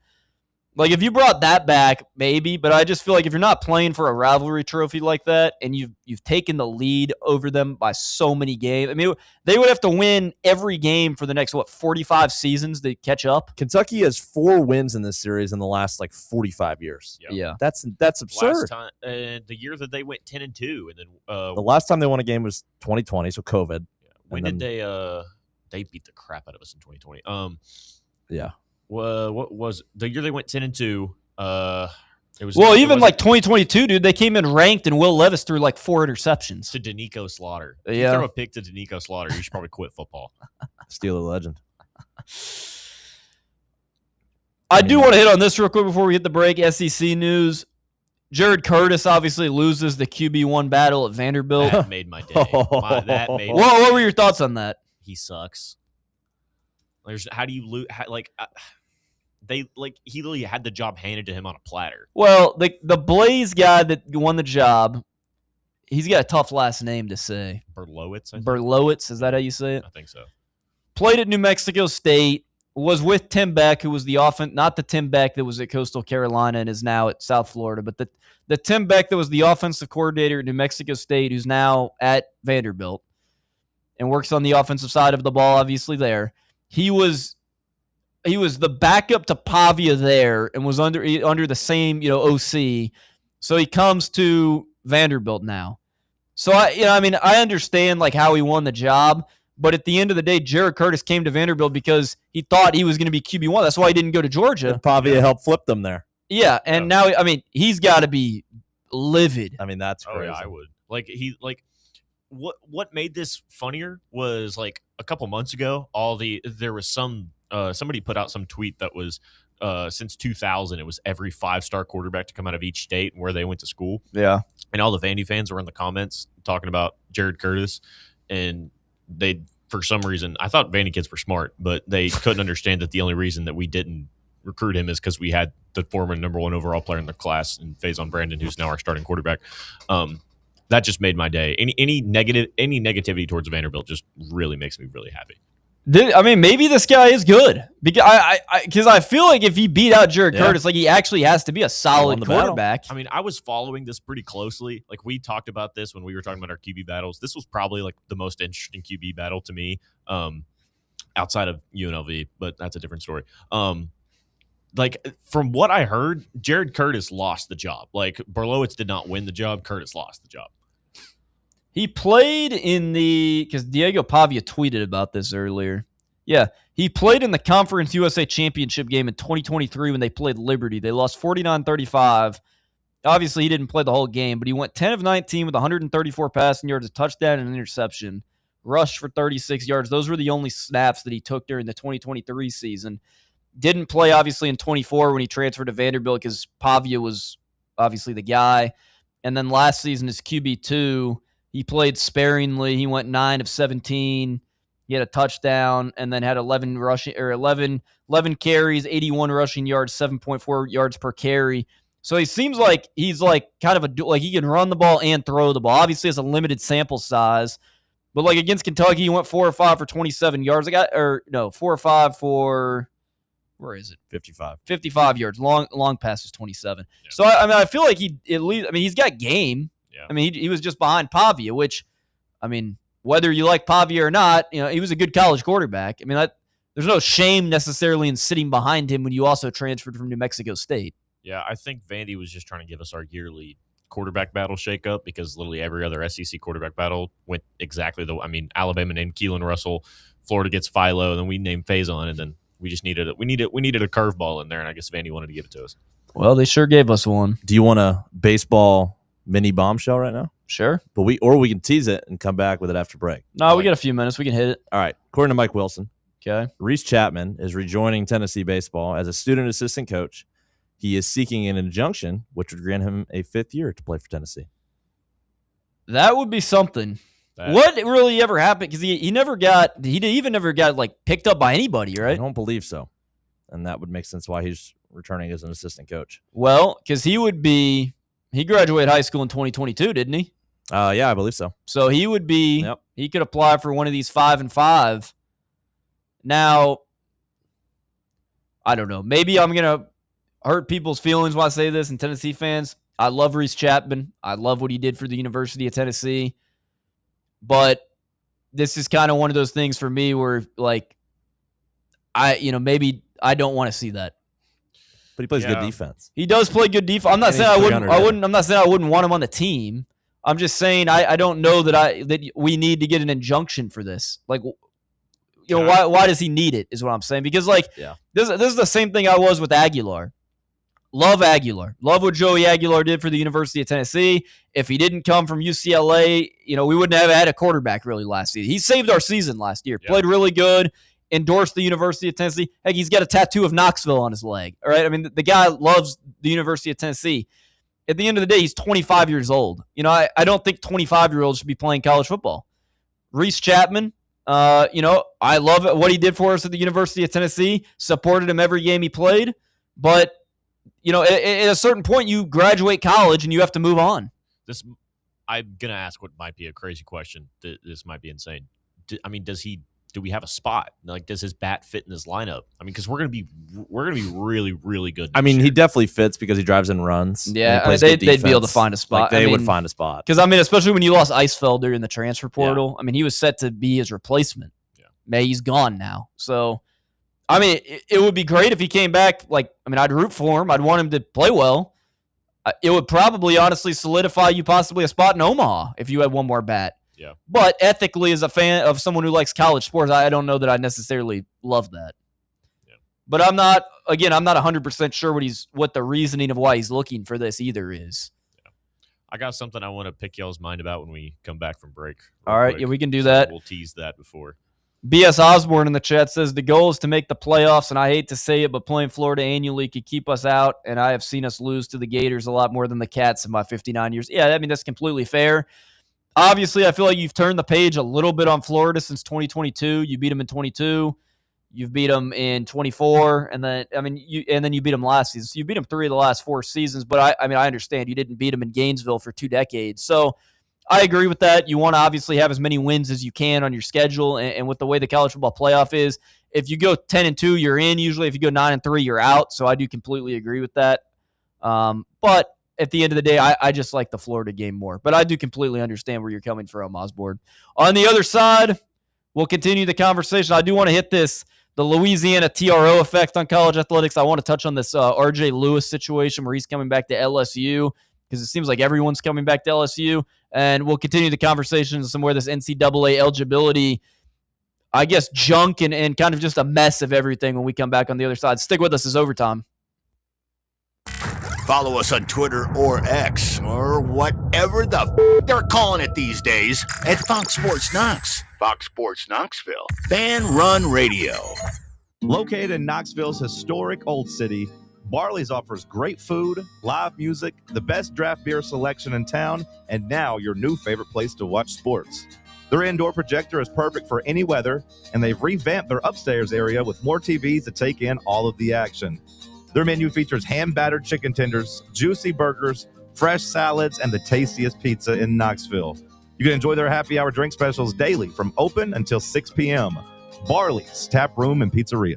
S2: Like if you brought that back, maybe, but I just feel like if you're not playing for a rivalry trophy like that and you've taken the lead over them by so many games, I mean, they would have to win every game for the next 45 seasons to catch up.
S4: Kentucky has 4 wins in this series in the last like 45 years.
S3: Yep.
S2: Yeah,
S4: that's absurd.
S3: Last time, the year that they went 10-2, and then
S4: the last time they won a game was 2020, so COVID.
S3: Yeah. When did they beat the crap out of us in 2020?
S4: Yeah.
S3: What was the year they went 10-2? It was
S2: Well,
S3: it
S2: even
S3: wasn't
S2: like 2022, dude, they came in ranked, and Will Levis threw like 4 interceptions.
S3: to Danico Slaughter. If
S2: Yeah.
S3: you throw a pick to Danico Slaughter, you should probably quit football.
S4: Steeler legend.
S2: I do want to hit on this real quick before we hit the break. SEC news. Jared Curtis obviously loses the QB1 battle at Vanderbilt.
S3: That made my day. That made
S2: What were your thoughts on that?
S3: He sucks. How do you lose? He literally had the job handed to him on a platter.
S2: Well, the Blaze guy that won the job, he's got a tough last name to say.
S3: Berlowitz, I think.
S2: Berlowitz, is that how you say it?
S3: I think so.
S2: Played at New Mexico State, was with Tim Beck, who was the not the Tim Beck that was at Coastal Carolina and is now at South Florida, but the Tim Beck that was the offensive coordinator at New Mexico State, who's now at Vanderbilt and works on the offensive side of the ball, obviously there. He was the backup to Pavia there and was under the same, OC. So he comes to Vanderbilt now. So I understand like how he won the job, but at the end of the day, Jared Curtis came to Vanderbilt because he thought he was going to be QB1. That's why he didn't go to Georgia.
S4: And Pavia helped flip them there.
S2: Yeah, and now he's got to be livid.
S4: That's crazy.
S3: Oh, yeah, I would. What made this funnier was like a couple months ago, there was somebody put out some tweet that was since 2000, it was every 5-star quarterback to come out of each state and where they went to school.
S2: Yeah.
S3: And all the Vandy fans were in the comments talking about Jared Curtis, and they, for some reason, I thought Vandy kids were smart, but they couldn't understand that the only reason that we didn't recruit him is because we had the former number 1 overall player in the class in Faison Brandon, who's now our starting quarterback. That just made my day. Any negativity towards Vanderbilt just really makes me really happy.
S2: Maybe this guy is good because I feel like if he beat out Jared Curtis, like he actually has to be a solid quarterback.
S3: I was following this pretty closely. Like we talked about this when we were talking about our QB battles. This was probably like the most interesting QB battle to me, outside of UNLV, but that's a different story. Like from what I heard, Jared Curtis lost the job. Like Berlowitz did not win the job. Curtis lost the job.
S2: He played because Diego Pavia tweeted about this earlier. Yeah, he played in the Conference USA Championship game in 2023 when they played Liberty. They lost 49-35. Obviously, he didn't play the whole game, but he went 10 of 19 with 134 passing yards, a touchdown, and an interception. Rushed for 36 yards. Those were the only snaps that he took during the 2023 season. Didn't play, obviously, in 24 when he transferred to Vanderbilt because Pavia was obviously the guy. And then last season as QB2, he played sparingly. He went 9 of 17. He had a touchdown and then had 11 carries, 81 rushing yards, 7.4 yards per carry. So he seems like he's like kind of he can run the ball and throw the ball. Obviously, it's a limited sample size, but like against Kentucky, he went 4 or 5 for 27 yards. 4 or 5 for, where is it? 55 yards. Long pass was 27. Yeah. So I feel like he's got game. Yeah. He was just behind Pavia, which, whether you like Pavia or not, he was a good college quarterback. There's no shame necessarily in sitting behind him when you also transferred from New Mexico State.
S3: Yeah, I think Vandy was just trying to give us our yearly quarterback battle shakeup because literally every other SEC quarterback battle went exactly Alabama named Keelan Russell, Florida gets Philo, and then we named Faison, and then we just needed a curveball in there, and I guess Vandy wanted to give it to us.
S2: Well, they sure gave us one.
S4: Do you want a baseball mini bombshell right now?
S2: Sure.
S4: But we can tease it and come back with it after break.
S2: No, we got a few minutes. We can hit it.
S4: All right. According to Mike Wilson,
S2: okay,
S4: Reese Chapman is rejoining Tennessee baseball as a student assistant coach. He is seeking an injunction, which would grant him a 5th year to play for Tennessee.
S2: That would be something. What really ever happened? Because he even never got like picked up by anybody, right?
S4: I don't believe so. And that would make sense why he's returning as an assistant coach.
S2: Well, because he graduated high school in 2022, didn't he?
S4: Yeah, I believe so.
S2: So he would be, He could apply for one of these 5 and 5. Now, I don't know. Maybe I'm going to hurt people's feelings when I say this, and Tennessee fans, I love Reese Chapman. I love what he did for the University of Tennessee. But this is kind of one of those things for me where, like, maybe I don't want to see that.
S4: But he plays good defense.
S2: He does play good defense. I'm not saying I wouldn't. I'm not saying I wouldn't want him on the team. I'm just saying I don't know that we need to get an injunction for this. Like, why does he need it? Is what I'm saying. Because this is the same thing I was with Aguilar. love Aguilar. Love what Joey Aguilar did for the University of Tennessee. If he didn't come from UCLA, we wouldn't have had a quarterback really last season. He saved our season last year. Yeah. Played really good. Endorsed the University of Tennessee. Heck, he's got a tattoo of Knoxville on his leg. All right. I mean, the guy loves the University of Tennessee. At the end of the day, he's 25 years old. I don't think 25-year-olds should be playing college football. Reese Chapman, I love what he did for us at the University of Tennessee. Supported him every game he played. But, at a certain point, you graduate college and you have to move on.
S3: I'm going to ask what might be a crazy question. This might be insane. Do we have a spot? Like, does his bat fit in his lineup? I mean, because we're gonna be really, really good.
S4: I mean, he definitely fits because he drives and runs.
S2: Yeah, they'd be able to find a spot.
S4: They would find a spot.
S2: Because especially when you lost Eisfelder in the transfer portal. Yeah. He was set to be his replacement. Yeah, he's gone now. So, it would be great if he came back. I'd root for him. I'd want him to play well. It would probably honestly solidify you possibly a spot in Omaha if you had one more bat.
S3: Yeah.
S2: But ethically, as a fan of someone who likes college sports, I don't know that I necessarily love that. Yeah. But I'm not 100% sure what the reasoning of why he's looking for this either is.
S3: Yeah. I got something I want to pick y'all's mind about when we come back from break.
S2: All right, yeah, we can do that.
S3: We'll tease that before.
S2: BS Osborne in the chat says the goal is to make the playoffs, and I hate to say it, but playing Florida annually could keep us out, and I have seen us lose to the Gators a lot more than the Cats in my 59 years. Yeah, that's completely fair. Obviously, I feel like you've turned the page a little bit on Florida since 2022. You beat them in 22. You've beat them in 24, and then you beat them last season. So you beat them 3 of the last 4 seasons. But I understand you didn't beat them in Gainesville for 2 decades. So I agree with that. You want to obviously have as many wins as you can on your schedule, and with the way the college football playoff is, if you go 10-2, you're in. Usually, if you go 9-3, you're out. So I do completely agree with that. But at the end of the day, I just like the Florida game more. But I do completely understand where you're coming from, Osborne. On the other side, we'll continue the conversation. I do want to hit the Louisiana TRO effect on college athletics. I want to touch on this R.J. Lewis situation where he's coming back to LSU because it seems like everyone's coming back to LSU. And we'll continue the conversation some more this NCAA eligibility, I guess, junk and kind of just a mess of everything when we come back on the other side. Stick with us as overtime.
S5: Follow us on Twitter or X or whatever they're calling it these days at Fox Sports Knox. Fox Sports Knoxville. Fan Run Radio.
S6: Located in Knoxville's historic Old City, Barley's offers great food, live music, the best draft beer selection in town, and now your new favorite place to watch sports. Their indoor projector is perfect for any weather, and they've revamped their upstairs area with more TVs to take in all of the action. Their menu features hand-battered chicken tenders, juicy burgers, fresh salads, and the tastiest pizza in Knoxville. You can enjoy their happy hour drink specials daily from open until 6 p.m. Barley's Tap Room and Pizzeria.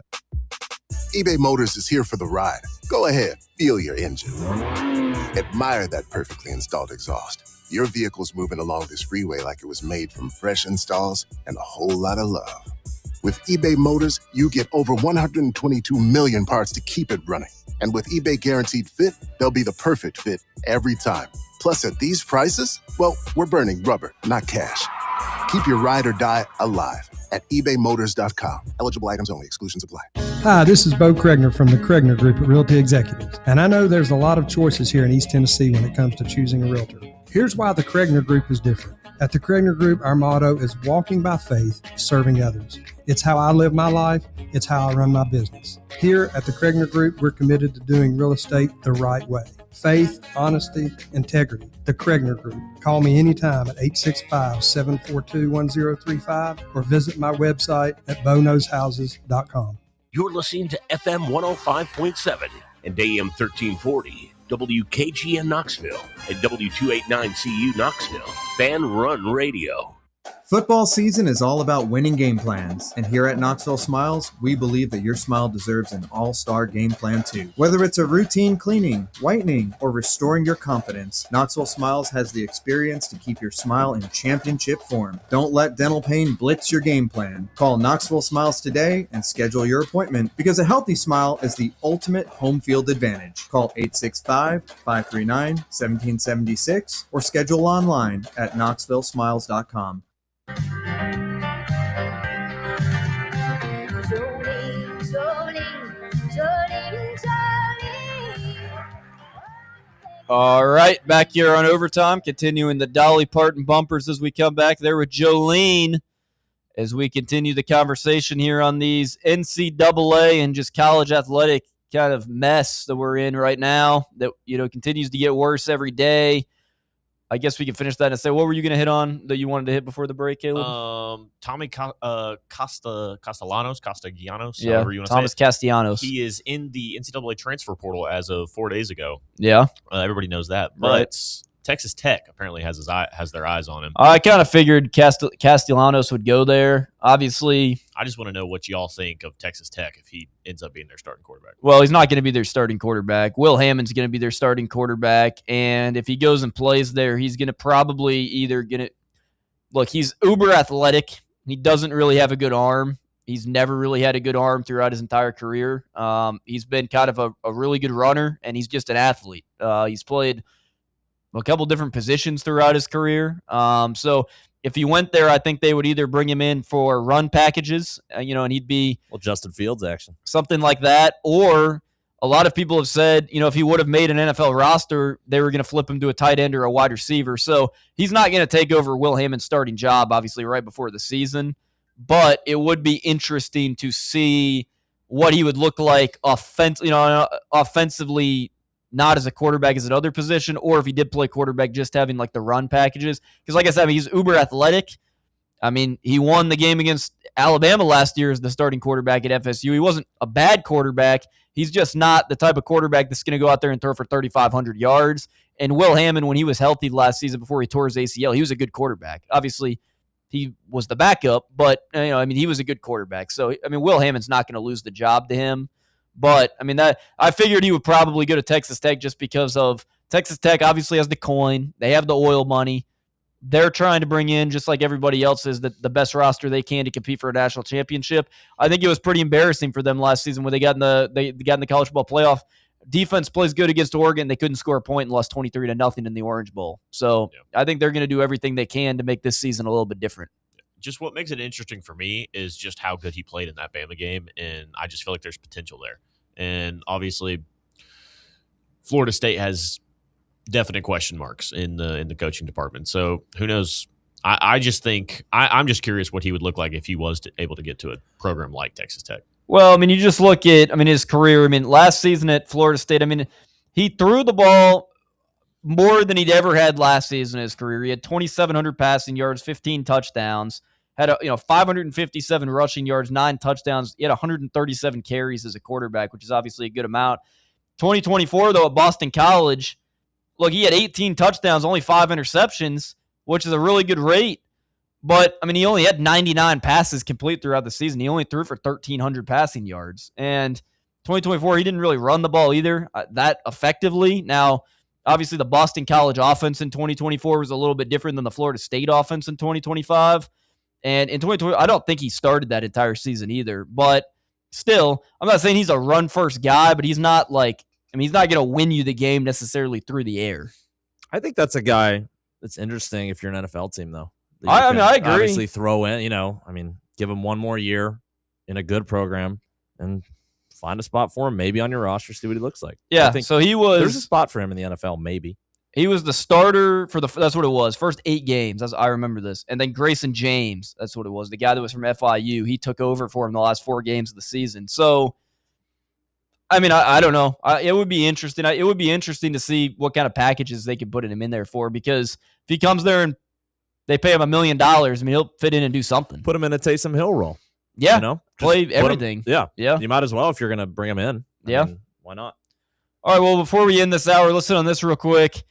S1: eBay Motors is here for the ride. Go ahead, feel your engine. Admire that perfectly installed exhaust. Your vehicle's moving along this freeway like it was made from fresh installs and a whole lot of love. With eBay Motors, you get over 122 million parts to keep it running. And with eBay Guaranteed Fit, they'll be the perfect fit every time. Plus, at these prices, well, we're burning rubber, not cash. Keep your ride or die alive at ebaymotors.com. Eligible items only. Exclusions apply.
S10: Hi, this is Bo Kregner from the Kregner Group at Realty Executives. And I know there's a lot of choices here in East Tennessee when it comes to choosing a realtor. Here's why the Kregner Group is different. At the Kregner Group, our motto is walking by faith, serving others. It's how I live my life. It's how I run my business. Here at the Kregner Group, we're committed to doing real estate the right way. Faith, honesty, integrity. The Kregner Group. Call me anytime at 865-742-1035 or visit my website at boknowshouses.com.
S5: You're listening to FM 105.7 and AM 1340. WKGN Knoxville and W289CU Knoxville. Fan Run Radio.
S11: Football season is all about winning game plans, and here at Knoxville Smiles, we believe that your smile deserves an all-star game plan too. Whether it's a routine cleaning, whitening, or restoring your confidence, Knoxville Smiles has the experience to keep your smile in championship form. Don't let dental pain blitz your game plan. Call Knoxville Smiles today and schedule your appointment, because a healthy smile is the ultimate home field advantage. Call 865-539-1776 or schedule online at knoxvillesmiles.com.
S2: All right, back here on Overtime, continuing the Dolly Parton bumpers as we come back there with Jolene as we continue the conversation here on these NCAA and just college athletic kind of mess that we're in right now that, continues to get worse every day. I guess we can finish that and say, what were you going to hit on that you wanted to hit before the break, Caleb?
S3: Tommy Castellanos,
S2: yeah,
S3: however you want to
S2: Thomas
S3: say it.
S2: Castellanos.
S3: He is in the NCAA transfer portal as of 4 days ago.
S2: Yeah.
S3: Everybody knows that. But
S2: Right.
S3: Texas Tech apparently has their eyes on him.
S2: I kind of figured Castellanos would go there. Obviously,
S3: I just want to know what y'all think of Texas Tech if he ends up being their starting quarterback.
S2: well, he's not going to be their starting quarterback. Will Hammond's going to be their starting quarterback, and if he goes and plays there, he's going to probably look, he's uber athletic. He doesn't really have a good arm. He's never really had a good arm throughout his entire career. He's been kind of a really good runner, and he's just an athlete. He's played a couple different positions throughout his career. So if he went there, I think they would either bring him in for run packages, and he'd be
S4: Justin Fields action,
S2: something like that. Or a lot of people have said, if he would have made an NFL roster, they were going to flip him to a tight end or a wide receiver. So he's not going to take over Will Hammond's starting job, obviously, right before the season. But it would be interesting to see what he would look like offensively, not as a quarterback as another position, or if he did play quarterback, just having like the run packages. Because like I said, he's uber athletic. He won the game against Alabama last year as the starting quarterback at FSU. He wasn't a bad quarterback. He's just not the type of quarterback that's going to go out there and throw for 3,500 yards. And Will Hammond, when he was healthy last season before he tore his ACL, he was a good quarterback. Obviously, he was the backup, but he was a good quarterback. So Will Hammond's not going to lose the job to him. But I figured he would probably go to Texas Tech just because of Texas Tech obviously has the coin. They have the oil money. They're trying to bring in, just like everybody else is, the best roster they can to compete for a national championship. I think it was pretty embarrassing for them last season when they got in the college football playoff. Defense plays good against Oregon. They couldn't score a point and lost 23-0 in the Orange Bowl. So I think they're going to do everything they can to make this season a little bit different.
S3: Just what makes it interesting for me is just how good he played in that Bama game, and I just feel like there's potential there. And obviously, Florida State has definite question marks in the coaching department. So who knows? I just think I'm just curious what he would look like if he was able to get to a program like Texas Tech.
S2: Well, you just look at his career. Last season at Florida State, he threw the ball more than he'd ever had last season in his career. He had 2,700 passing yards, 15 touchdowns. Had 557 rushing yards, 9 touchdowns. He had 137 carries as a quarterback, which is obviously a good amount. 2024, though, at Boston College, look, he had 18 touchdowns, only 5 interceptions, which is a really good rate. But, he only had 99 passes complete throughout the season. He only threw for 1,300 passing yards. And 2024, he didn't really run the ball either that effectively. Now, obviously, the Boston College offense in 2024 was a little bit different than the Florida State offense in 2025. And in 2020, I don't think he started that entire season either. But still, I'm not saying he's a run-first guy, but he's not he's not going to win you the game necessarily through the air.
S4: I think that's a guy that's interesting if you're an NFL team, though.
S2: I agree.
S4: Obviously, throw in, give him one more year in a good program and find a spot for him, maybe on your roster, see what he looks like.
S2: Yeah,
S4: I think
S2: so there's
S4: a spot for him in the NFL, maybe.
S2: He was the starter for that's what it was. First 8 games. I remember this. And then Grayson James, that's what it was. The guy that was from FIU, he took over for him the last 4 games of the season. So, I don't know. It would be interesting. It would be interesting to see what kind of packages they could put him in there for, because if he comes there and they pay him $1 million, he'll fit in and do something.
S4: Put him in a Taysom Hill role.
S2: Yeah. Play everything.
S4: Yeah.
S2: Yeah.
S4: You might as well if you're going to bring him in. Why not?
S2: All right, well, before we end this hour, listen on this real quick.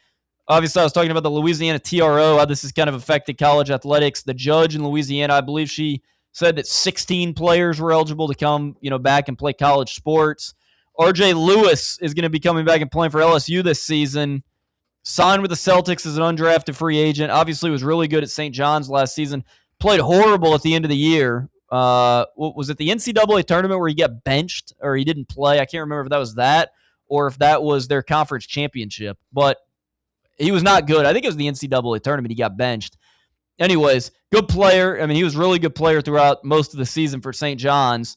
S2: Obviously, I was talking about the Louisiana TRO, how this has kind of affected college athletics. The judge in Louisiana, I believe she said that 16 players were eligible to come, back and play college sports. RJ Lewis is going to be coming back and playing for LSU this season. Signed with the Celtics as an undrafted free agent. Obviously, was really good at St. John's last season. Played horrible at the end of the year. Was it the NCAA tournament where he got benched or he didn't play? I can't remember if that was that or if that was their conference championship. But he was not good. I think it was the NCAA tournament. He got benched. Anyways, good player. He was a really good player throughout most of the season for St. John's.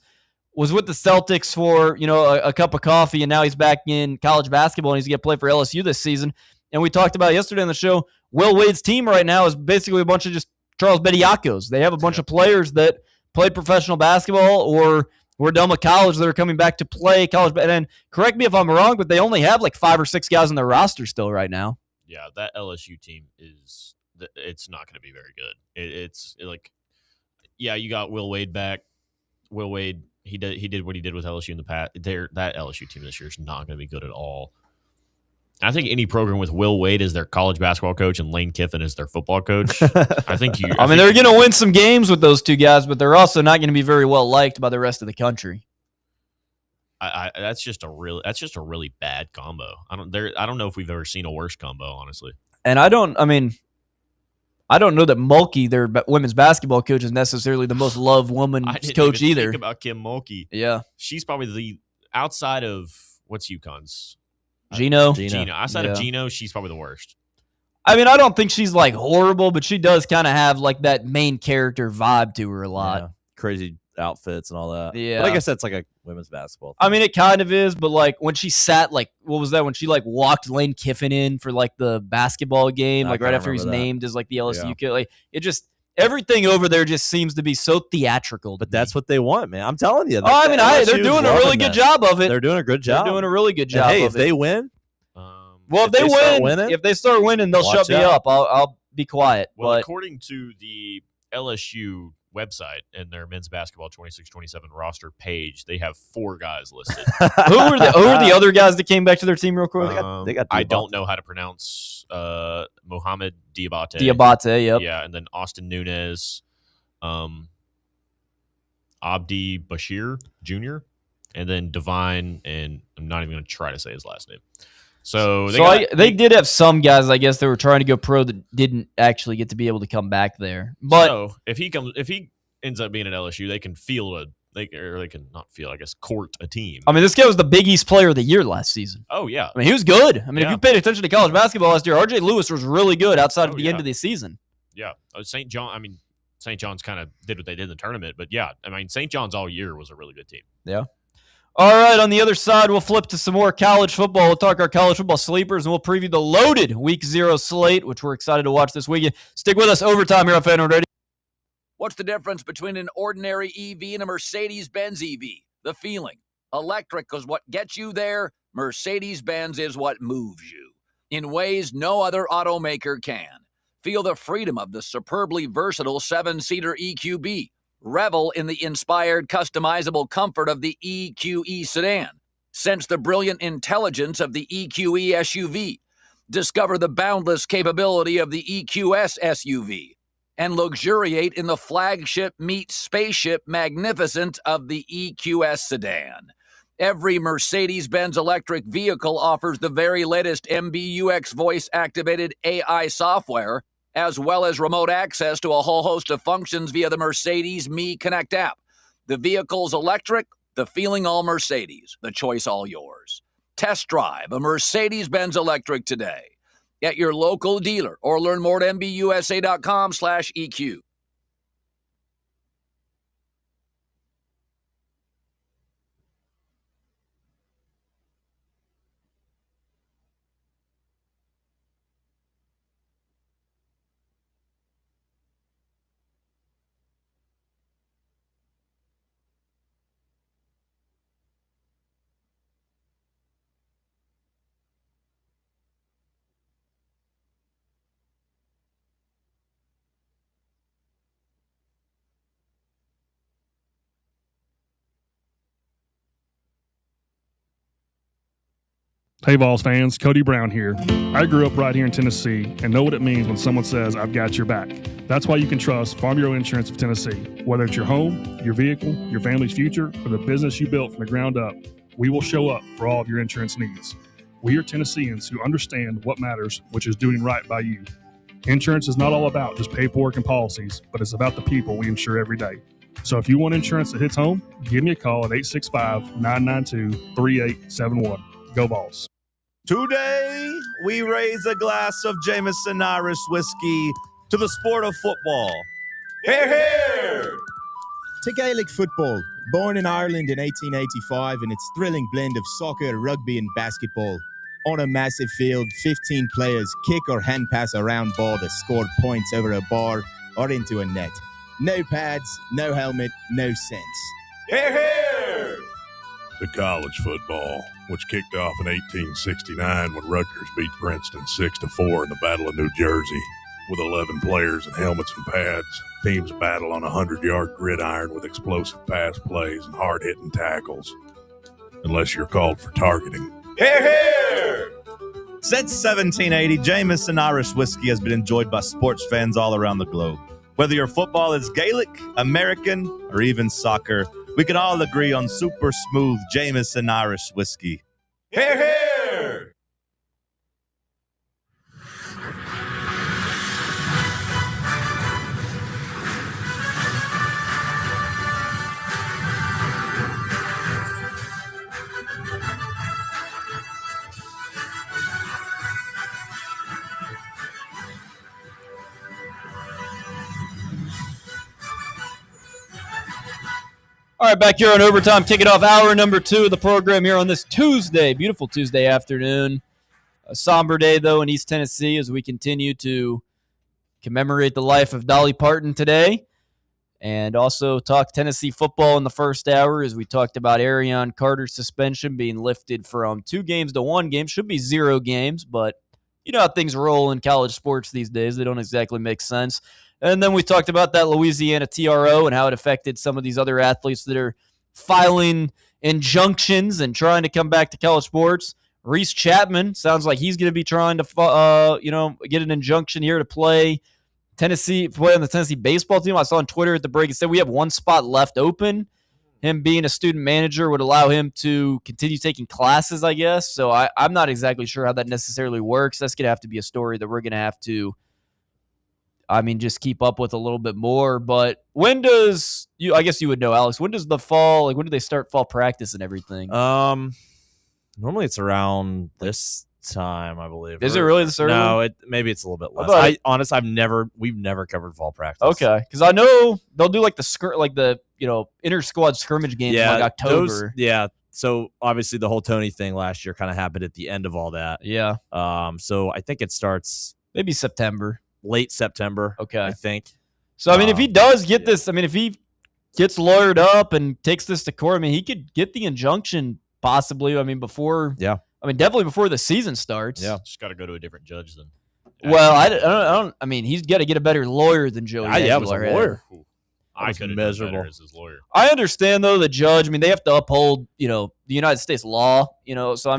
S2: was with the Celtics for, a cup of coffee, and now he's back in college basketball, and he's going to play for LSU this season. And we talked about yesterday on the show, Will Wade's team right now is basically a bunch of just Charles Bediacos. They have a bunch of players that played professional basketball or were done with college that are coming back to play college. And correct me if I'm wrong, but they only have like 5 or 6 guys on their roster still right now.
S3: Yeah, that LSU team it's not going to be very good. It's like, yeah, you got Will Wade back. Will Wade, he did what he did with LSU in the past. That LSU team this year is not going to be good at all. I think any program with Will Wade as their college basketball coach and Lane Kiffin as their football coach, I think they're
S2: going to win some games with those two guys, but they're also not going to be very well liked by the rest of the country.
S3: That's just a really bad combo. I don't know if we've ever seen a worse combo, honestly.
S2: And I don't know that Mulkey, their women's basketball coach, is necessarily the most loved woman's coach either.
S3: Think about Kim Mulkey.
S2: Yeah,
S3: she's probably outside of what's UConn's.
S2: Gino.
S3: Outside of Gino, she's probably the worst.
S2: I mean, I don't think she's like horrible, but she does kind of have like that main character vibe to her a lot.
S4: Yeah. Crazy outfits and all that.
S2: Yeah.
S4: But like I said, it's like a women's basketball thing.
S2: I mean, it kind of is, but like when she sat, like, what was that? When she like walked Lane Kiffin in for like the basketball game, like right after he's named as like the LSU kid, like it just. Everything over there just seems to be so theatrical.
S4: But that's what they want, man. I'm telling you.
S2: They're doing a really good job of it.
S4: They're doing a good job.
S2: They're doing a really good job.
S4: Hey, if they win,
S2: if they start winning, they'll shut me up. I'll be quiet.
S3: Well, according to the LSU website and their men's basketball 26-27 roster page, they have 4 guys listed.
S2: Who are the other guys that came back to their team real quick?
S4: They got
S3: I don't know how to pronounce Mohamed Diabate.
S2: Yep.
S3: Yeah, and then Austin Nunez, Abdi Bashir Jr., and then Divine, and I'm not even going to try to say his last name. So
S2: they did have some guys, I guess, that were trying to go pro that didn't actually get to be able to come back there. But
S3: so if he ends up being at LSU, they can court a team.
S2: I mean, this guy was the Big East Player of the Year last season.
S3: Oh yeah,
S2: I mean, he was good. I mean, if you paid attention to college basketball last year, RJ Lewis was really good outside of the end of the season.
S3: Yeah, St. John's kind of did what they did in the tournament, but yeah, I mean, St. John's all year was a really good team.
S2: Yeah. All right, on the other side, we'll flip to some more college football. We'll talk our college football sleepers, and we'll preview the loaded Week 0 slate, which we're excited to watch this weekend. Stick with us. Overtime here on Fan Radio.
S12: What's the difference between an ordinary EV and a Mercedes-Benz EV? The feeling. Electric is what gets you there. Mercedes-Benz is what moves you in ways no other automaker can. Feel the freedom of the superbly versatile 7-seater EQB. Revel in the inspired, customizable comfort of the EQE sedan. Sense the brilliant intelligence of the EQE SUV. Discover the boundless capability of the EQS SUV. And luxuriate in the flagship meets spaceship magnificence of the EQS sedan. Every Mercedes-Benz electric vehicle offers the very latest MBUX voice-activated AI software, as well as remote access to a whole host of functions via the Mercedes Me Connect app. The vehicle's electric, the feeling all Mercedes, the choice all yours. Test drive a Mercedes-Benz electric today at your local dealer or learn more at mbusa.com/EQ.
S13: Hey Vols fans, Cody Brown here. I grew up right here in Tennessee and know what it means when someone says, I've got your back. That's why you can trust Farm Bureau Insurance of Tennessee. Whether it's your home, your vehicle, your family's future, or the business you built from the ground up, we will show up for all of your insurance needs. We are Tennesseans who understand what matters, which is doing right by you. Insurance is not all about just paperwork and policies, but it's about the people we insure every day. So if you want insurance that hits home, give me a call at 865-992-3871. Go Vols.
S6: Today, we raise a glass of Jameson Irish whiskey to the sport of football. Hear, hear!
S14: To Gaelic football, Born in Ireland in 1885 in its thrilling blend of soccer, rugby, and basketball. On a massive field, 15 players kick or hand pass a round ball that scored points over a bar or into a net. No pads, no helmet, no sense.
S15: Hear, hear! To college football, which kicked off in 1869 when Rutgers beat Princeton 6-4 in the Battle of New Jersey. With 11 players and helmets and pads, teams battle on a 100-yard gridiron with explosive pass plays and hard-hitting tackles. Unless you're called for targeting.
S6: Hear, hear! Since 1780, Jameson Irish whiskey has been enjoyed by sports fans all around the globe. Whether your football is Gaelic, American, or even soccer, we can all agree on super smooth Jameson Irish whiskey.
S15: Hear, hear!
S2: All right, back here on Overtime, kicking off hour number 2 of the program here on this Tuesday, beautiful Tuesday afternoon. A somber day, though, in East Tennessee as we continue to commemorate the life of Dolly Parton today and also talk Tennessee football in the first hour as we talked about Arion Carter's suspension being lifted from 2 games to 1 game. Should be 0 games, but you know how things roll in college sports these days. They don't exactly make sense. And then we talked about that Louisiana TRO and how it affected some of these other athletes that are filing injunctions and trying to come back to college sports. Reese Chapman sounds like he's going to be trying to, get an injunction here to play on the Tennessee baseball team. I saw on Twitter at the break, it said we have 1 spot left open. Him being a student manager would allow him to continue taking classes, I guess. So I'm not exactly sure how that necessarily works. That's going to have to be a story that we're going to have to just keep up with a little bit more. But when does I guess you would know, Alex, when does the fall, when do they start fall practice and everything?
S4: Normally it's around this time, I believe.
S2: Is it really this early?
S4: No, maybe it's a little bit less. We've never covered fall practice.
S2: Okay. Because I know they'll do like the inter squad scrimmage games in like October.
S4: So obviously the whole Tony thing last year kind of happened at the end of all that.
S2: Yeah.
S4: So I think it starts
S2: maybe September.
S4: Late September,
S2: okay,
S4: I think.
S2: So, if he does get this, if he gets lawyered up and takes this to court, he could get the injunction possibly, before, definitely before the season starts.
S4: Yeah.
S3: Just got to go to a different judge then.
S2: Well, I don't, he's got to get a better lawyer than Joey Aguilar.
S4: Yeah, was a lawyer.
S3: I could have done better as his lawyer.
S2: I understand, though, the judge, they have to uphold, the United States law, so,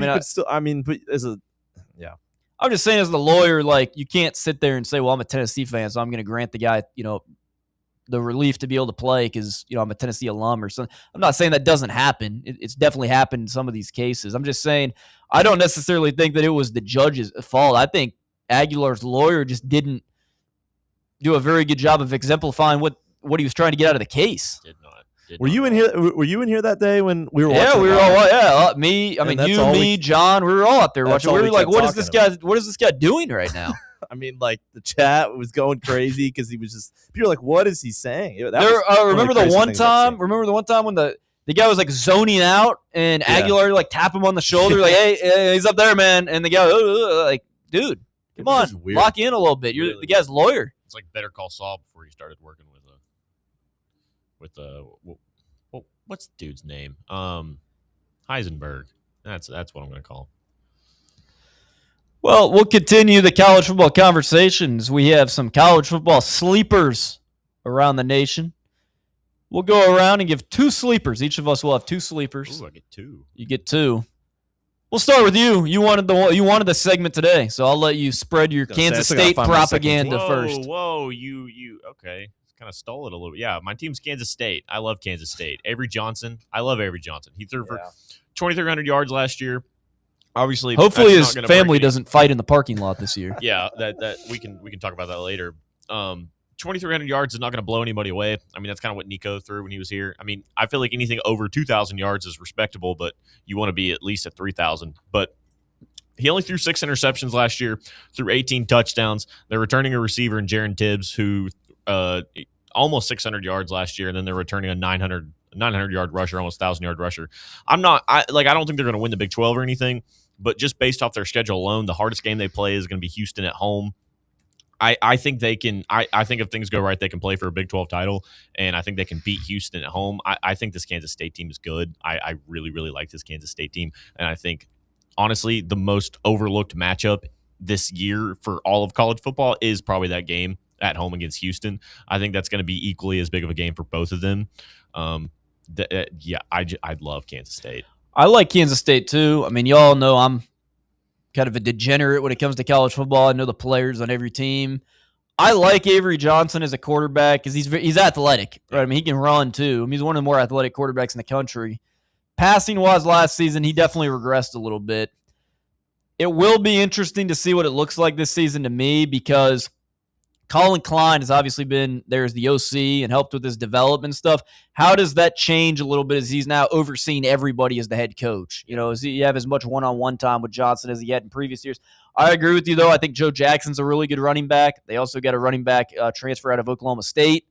S2: I'm just saying as the lawyer, you can't sit there and say, well, I'm a Tennessee fan, so I'm going to grant the guy, the relief to be able to play because, I'm a Tennessee alum or something. I'm not saying that doesn't happen. It's definitely happened in some of these cases. I'm just saying I don't necessarily think that it was the judge's fault. I think Aguilar's lawyer just didn't do a very good job of exemplifying what he was trying to get out of the case.
S3: Did not.
S4: Were you in here that day when we were watching?
S2: Yeah, we were all. Me, John, we were all out there watching. We were like, what is this guy doing right now?
S4: The chat was going crazy because he was just. People were like, what is he saying?
S2: Remember the one time when the guy was zoning out and Aguilar tap him on the shoulder like, hey, he's up there, man, and the guy dude, come on, lock in a little bit. You're the guy's lawyer.
S3: It's like Better Call Saul before he started working with what's the dude's name? Heisenberg. That's what I'm going to call him.
S2: Well, we'll continue the college football conversations. We have some college football sleepers around the nation. We'll go around and give 2 sleepers. Each of us will have 2 sleepers.
S3: Ooh, I get 2.
S2: You get 2. We'll start with you. You wanted the segment today, so I'll let you spread your Kansas State propaganda first.
S3: Whoa, you okay? Kind of stole it a little bit. Yeah, my team's Kansas State. I love Kansas State. Avery Johnson. I love Avery Johnson. He threw for 2,300 yards last year. Obviously,
S2: hopefully his family doesn't fight in the parking lot this year.
S3: Yeah, that we can talk about that later. 2,300 yards is not going to blow anybody away. That's kind of what Nico threw when he was here. I feel like anything over 2,000 yards is respectable, but you want to be at least at 3,000. But he only threw 6 interceptions last year, threw 18 touchdowns. They're returning a receiver in Jaron Tibbs who almost 600 yards last year, and then they're returning a 900 900-yard rusher, almost 1,000-yard rusher. I don't think they're going to win the Big 12 or anything, but just based off their schedule alone, the hardest game they play is going to be Houston at home. I think they can. I think if things go right, they can play for a Big 12 title, and I think they can beat Houston at home. I think this Kansas State team is good. I really, really like this Kansas State team, and I think, honestly, the most overlooked matchup this year for all of college football is probably that game at home against Houston. I think that's going to be equally as big of a game for both of them. I love Kansas State.
S2: I like Kansas State too. I mean, y'all know I'm kind of a degenerate when it comes to college football. I know the players on every team. I like Avery Johnson as a quarterback because he's athletic, right? I mean, he can run too. I mean, he's one of the more athletic quarterbacks in the country. Passing-wise, last season, he definitely regressed a little bit. It will be interesting to see what it looks like this season to me because Colin Klein has obviously been there as the OC and helped with his development stuff. How does that change a little bit as he's now overseeing everybody as the head coach? You know, does he have as much one-on-one time with Johnson as he had in previous years? I agree with you, though. I think Joe Jackson's a really good running back. They also got a running back transfer out of Oklahoma State.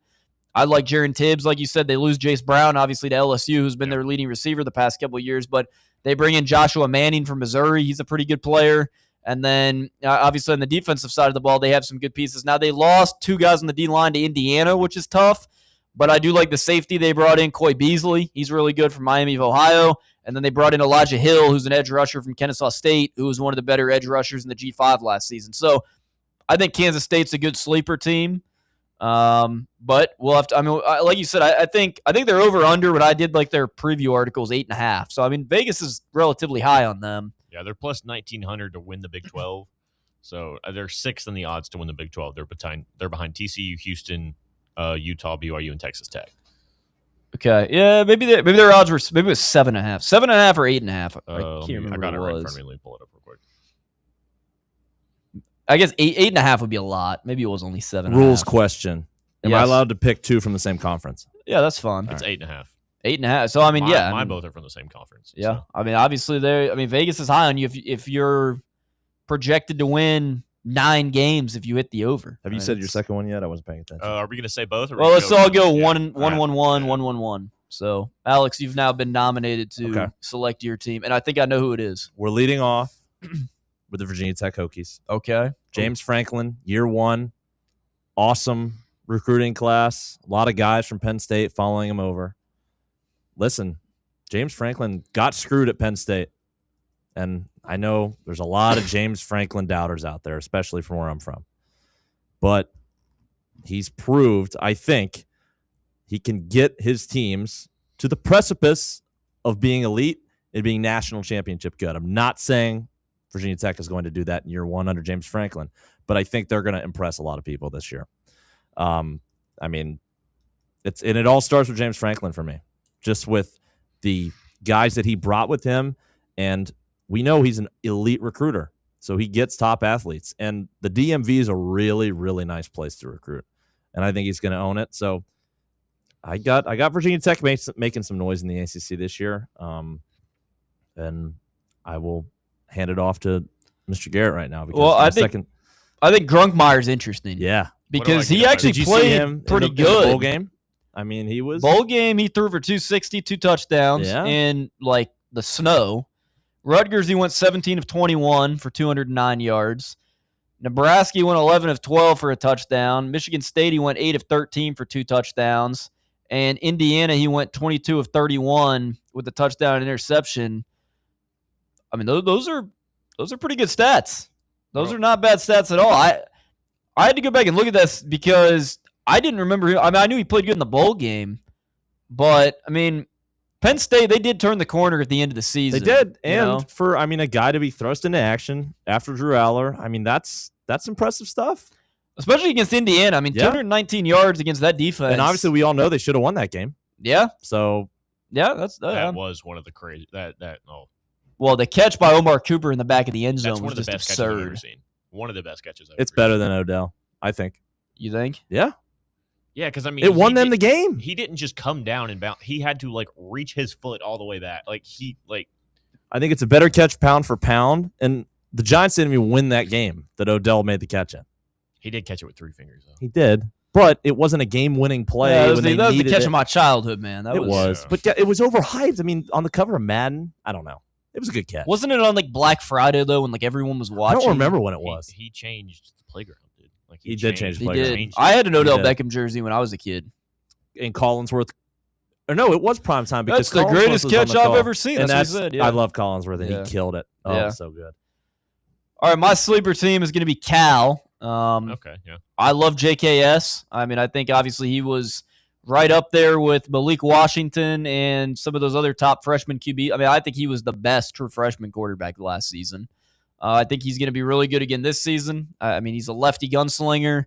S2: I like Jaron Tibbs. Like you said, they lose Jace Brown, obviously, to LSU, who's been their leading receiver the past couple of years. But they bring in Joshua Manning from Missouri. He's a pretty good player. And then, obviously, on the defensive side of the ball, they have some good pieces. Now, they lost two guys on the D-line to Indiana, which is tough. But I do like the safety they brought in, Coy Beasley. He's really good from Miami of Ohio. And then they brought in Elijah Hill, who's an edge rusher from Kennesaw State, who was one of the better edge rushers in the G5 last season. So I think Kansas State's a good sleeper team. But we'll have to, I mean, like you said, I think they're over under when I did like their preview articles 8.5. So, I mean, Vegas is relatively high on them.
S3: Yeah, they're plus 1,900 to win the Big 12. So they're sixth in the odds to win the Big 12. They're behind TCU, Houston, Utah, BYU, and Texas Tech.
S2: Okay, yeah, maybe their odds were maybe it was 7.5, 7.5 or 8.5. I can't remember.
S3: I got it
S2: what
S3: right
S2: it
S3: in
S2: was.
S3: front of me. Let me pull it up real quick.
S2: I guess 8.5 would be a lot. Maybe it was only 7.
S4: Rules question: Am I
S2: Yes.
S4: allowed to pick two from the same conference?
S2: Yeah, that's fun.
S3: It's 8.5.
S2: 8.5. So I mean, yeah,
S3: mine both are from the same conference.
S2: Yeah,
S3: so.
S2: I mean, obviously, Vegas is high on you if you're projected to win 9 games if you hit the over.
S4: Have you said your second one yet? I wasn't paying attention.
S3: Are we going to say both? Or
S2: Well, let's all go
S3: yeah.
S2: 1-1-1. So, Alex, you've now been nominated to select your team, and I think I know who it is.
S4: We're leading off with the Virginia Tech Hokies.
S2: Okay.
S4: James Franklin, year 1, awesome recruiting class. A lot of guys from Penn State following him over. Listen, James Franklin got screwed at Penn State. And I know there's a lot of James Franklin doubters out there, especially from where I'm from. But he's proved, I think, he can get his teams to the precipice of being elite and being national championship good. I'm not saying Virginia Tech is going to do that in year 1 under James Franklin, but I think they're going to impress a lot of people this year. I mean, it all starts with James Franklin for me, just with the guys that he brought with him, and we know he's an elite recruiter, so he gets top athletes, and the DMV is a really, really nice place to recruit, and I think he's going to own it. So I got Virginia Tech making some noise in the ACC this year, and I will hand it off to Mr. Garrett right now. Because
S2: I think Grunkmeyer's interesting.
S4: Yeah,
S2: because he actually played pretty good.
S4: In the bowl game. I mean, he was
S2: bowl game. He threw for 260, 2 touchdowns in like the snow. Rutgers, he went 17 of 21 for 209 yards. Nebraska, he went 11 of 12 for a touchdown. Michigan State, he went 8 of 13 for 2 touchdowns. And Indiana, he went 22 of 31 with a touchdown and interception. I mean, those are pretty good stats. Those are not bad stats at all. I had to go back and look at this because I didn't remember him. I mean, I knew he played good in the bowl game, but I mean, Penn State, they did turn the corner at the end of the season.
S4: They did. And for, I mean, a guy to be thrust into action after Drew Aller, I mean, that's impressive stuff.
S2: Especially against Indiana. I mean, 219 yards against that defense.
S4: And obviously, we all know they should have won that game.
S2: Yeah.
S4: So,
S2: yeah,
S3: that was one of the crazy
S2: Well, the catch by Omar Cooper in the back of the end zone was
S3: one of the
S2: just
S3: best catches I've
S2: absurd.
S3: ever seen. One of the best catches I've
S4: it's
S3: ever
S4: better
S3: seen.
S4: than Odell, I think.
S2: You think?
S4: Yeah.
S3: Yeah, because I mean,
S4: it won them the game.
S3: He didn't just come down and bounce. He had to reach his foot all the way back.
S4: I think it's a better catch pound for pound, and the Giants didn't even win that game that Odell made the catch in.
S3: He did catch it with 3 fingers, though.
S4: He did, but it wasn't a game-winning play.
S2: Yeah, that was
S4: when
S2: the catch of my childhood, man. That
S4: was. But it was overhyped. I mean, on the cover of Madden, I don't know. It was a good catch.
S2: Wasn't it on like Black Friday though, when like everyone was watching?
S4: I don't remember when it was.
S3: He changed the playground, dude. Like
S4: he did change the playground.
S2: He did. I had an Odell Beckham jersey when I was a kid.
S4: In Collinsworth. Or no, it was primetime because
S2: that's the greatest catch I've ever seen.
S4: And
S2: that's what he said. Yeah.
S4: I love Collinsworth, and he killed it. Oh,
S2: yeah.
S4: So good.
S2: All right, my sleeper team is going to be Cal.
S3: Okay, yeah.
S2: I love JKS. I mean, I think obviously he was right up there with Malik Washington and some of those other top freshman QB. I mean, I think he was the best true freshman quarterback last season. I think he's going to be really good again this season. I mean, he's a lefty gunslinger.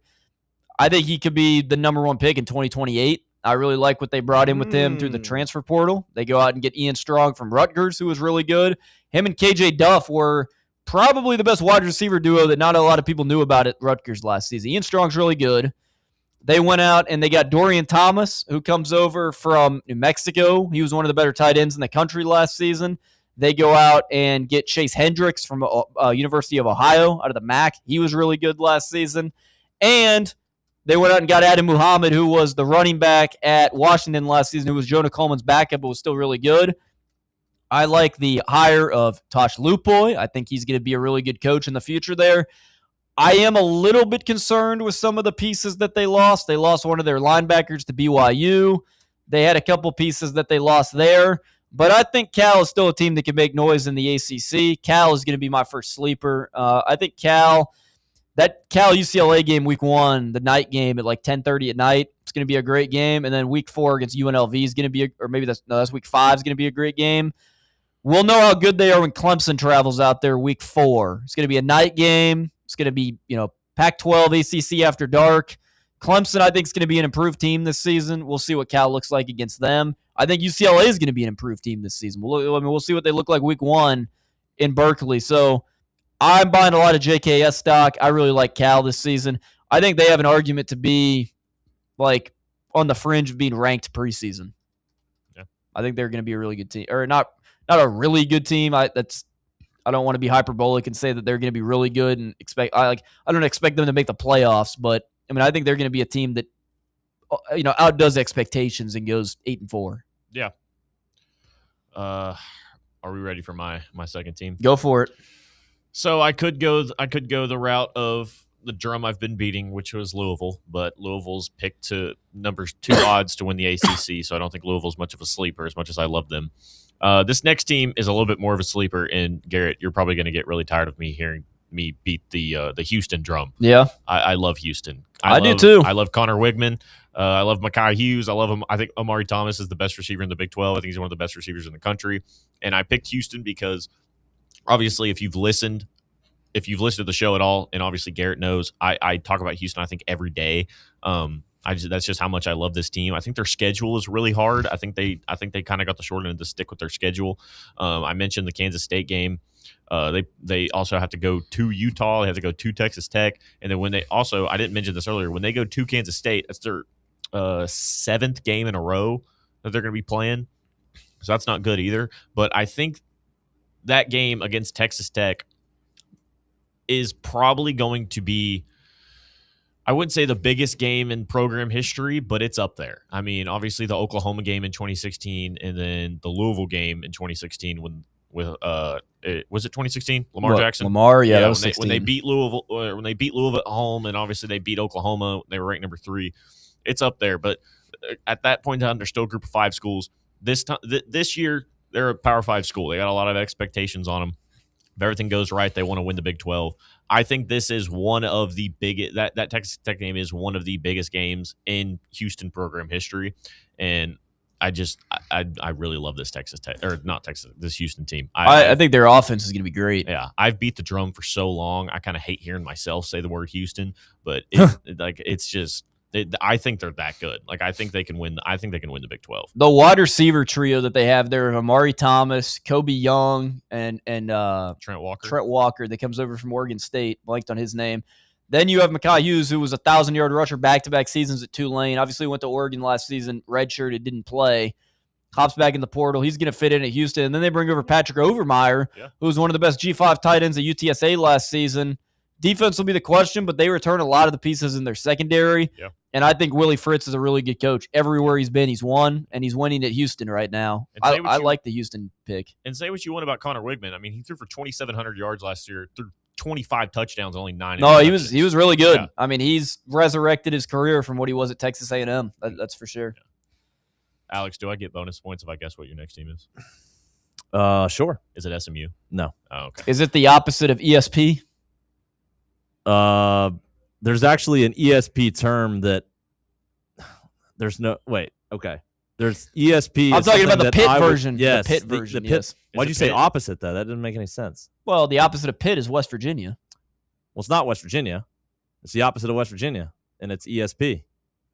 S2: I think he could be the number one pick in 2028. I really like what they brought in with him through the transfer portal. They go out and get Ian Strong from Rutgers, who was really good. Him and KJ Duff were probably the best wide receiver duo that not a lot of people knew about at Rutgers last season. Ian Strong's really good. They went out and they got Dorian Thomas, who comes over from New Mexico. He was one of the better tight ends in the country last season. They go out and get Chase Hendricks from University of Ohio out of the MAC. He was really good last season. And they went out and got Adam Muhammad, who was the running back at Washington last season, who was Jonah Coleman's backup, but was still really good. I like the hire of Tosh Lupoy. I think he's going to be a really good coach in the future there. I am a little bit concerned with some of the pieces that they lost. They lost one of their linebackers to BYU. They had a couple pieces that they lost there. But I think Cal is still a team that can make noise in the ACC. Cal is going to be my first sleeper. I think that Cal UCLA game week 1, the night game at like 10:30 at night, it's going to be a great game. And then week 4 against UNLV is going to be, or maybe that's week 5 is going to be a great game. We'll know how good they are when Clemson travels out there week 4. It's going to be a night game. It's going to be, Pac-12, ACC after dark. Clemson, I think, is going to be an improved team this season. We'll see what Cal looks like against them. I think UCLA is going to be an improved team this season. We'll see what they look like week 1 in Berkeley. So I'm buying a lot of JKS stock. I really like Cal this season. I think they have an argument to be like on the fringe of being ranked preseason.
S3: Yeah.
S2: I think they're going to be a really good team, or not a really good team. I don't want to be hyperbolic and say that they're going to be really good and I don't expect them to make the playoffs, but I mean, I think they're going to be a team that outdoes expectations and goes 8-4.
S3: Yeah. Are we ready for my second team?
S2: Go for it.
S3: So I could go the route of the drum I've been beating, which was Louisville, but Louisville's picked to number 2 odds to win the ACC, so I don't think Louisville's much of a sleeper as much as I love them. This next team is a little bit more of a sleeper, and Garrett, you're probably going to get really tired of me hearing me beat the Houston drum.
S2: Yeah.
S3: I love Houston.
S2: I do too.
S3: I love Connor Wigman. I love Mekhi Hughes. I love him. I think Amari Thomas is the best receiver in the Big 12. I think he's one of the best receivers in the country. And I picked Houston because obviously if you've listened to the show at all, and obviously Garrett knows, I talk about Houston, I think, every day. That's just how much I love this team. I think their schedule is really hard. I think they kind of got the short end of the stick with their schedule. I mentioned the Kansas State game. They also have to go to Utah. They have to go to Texas Tech. And then I didn't mention this earlier, when they go to Kansas State, that's their 7th game in a row that they're going to be playing. So that's not good either. But I think that game against Texas Tech is probably going to be, I wouldn't say the biggest game in program history, but it's up there. I mean, obviously the Oklahoma game in 2016 and then the Louisville game in 2016 was it 2016? Lamar Jackson?
S2: Lamar, yeah, that was 16.
S3: When they beat Louisville at home, and obviously they beat Oklahoma, they were ranked number 3. It's up there, but at that point in time, they're still a group of 5 schools. This year, they're a Power 5 school. They got a lot of expectations on them. If everything goes right, they want to win the Big 12. I think this is one of the biggest. That Texas Tech game is one of the biggest games in Houston program history, and I really love this this Houston team.
S2: I think their offense is going to be great.
S3: Yeah, I've beat the drum for so long. I kind of hate hearing myself say the word Houston, but it's just. I think they're that good. Like, I think they can win. I think they can win the Big 12.
S2: The wide receiver trio that they have there: Amari Thomas, Kobe Young, and
S3: Trent Walker.
S2: Trent Walker that comes over from Oregon State. Blanked on his name. Then you have Mekhi Hughes, who was a 1,000-yard rusher back-to-back seasons at Tulane. Obviously went to Oregon last season, redshirted, didn't play. Hops back in the portal. He's going to fit in at Houston. And then they bring over Patrick Overmeyer, who was one of the best G5 tight ends at UTSA last season. Defense will be the question, but they return a lot of the pieces in their secondary.
S3: Yeah.
S2: And I think Willie Fritz is a really good coach. Everywhere he's been, he's won, and he's winning at Houston right now. I like the Houston pick.
S3: And say what you want about Connor Wigman. I mean, he threw for 2,700 yards last year, threw 25 touchdowns, only 9.
S2: No, he was really good. Yeah. I mean, he's resurrected his career from what he was at Texas A&M. That's for sure.
S3: Yeah. Alex, do I get bonus points if I guess what your next team is?
S4: Sure.
S3: Is it SMU?
S4: No.
S3: Oh, okay.
S2: Is it the opposite of ESP?
S4: There's actually an ESP term that there's no wait. Okay, there's ESP.
S2: I'm talking about the Pitt version.
S4: Yes,
S2: the Pitt version.
S4: The Pitt.
S2: Yes.
S4: Why'd you say opposite though? That didn't make any sense.
S2: Well, the opposite of Pitt is West Virginia.
S4: Well, it's not West Virginia. It's the opposite of West Virginia, and it's ESP.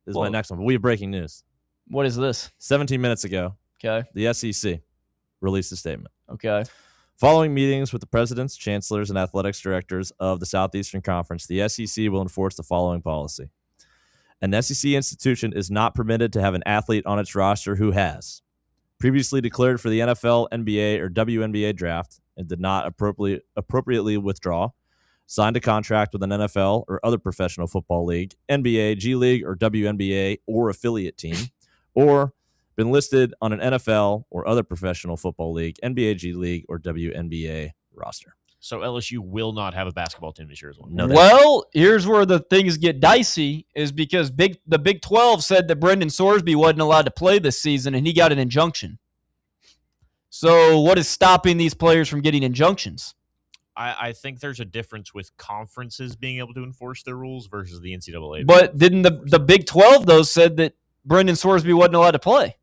S4: This is my next one. But we have breaking news.
S2: What is this?
S4: 17 minutes ago.
S2: Okay.
S4: The SEC released a statement.
S2: Okay.
S4: Following meetings with the presidents, chancellors, and athletics directors of the Southeastern Conference, the SEC will enforce the following policy. An SEC institution is not permitted to have an athlete on its roster who has previously declared for the NFL, NBA, or WNBA draft and did not appropriately withdraw, signed a contract with an NFL or other professional football league, NBA, G League, or WNBA or affiliate team, or been listed on an NFL or other professional football league, NBA, G League, or WNBA roster.
S3: So LSU will not have a basketball team this year as well.
S4: No,
S2: well, here's where the things get dicey is because the Big 12 said that Brendan Sorsby wasn't allowed to play this season, and he got an injunction. So what is stopping these players from getting injunctions?
S3: I think there's a difference with conferences being able to enforce their rules versus the NCAA.
S2: But didn't the Big 12, though, said that Brendan Sorsby wasn't allowed to play?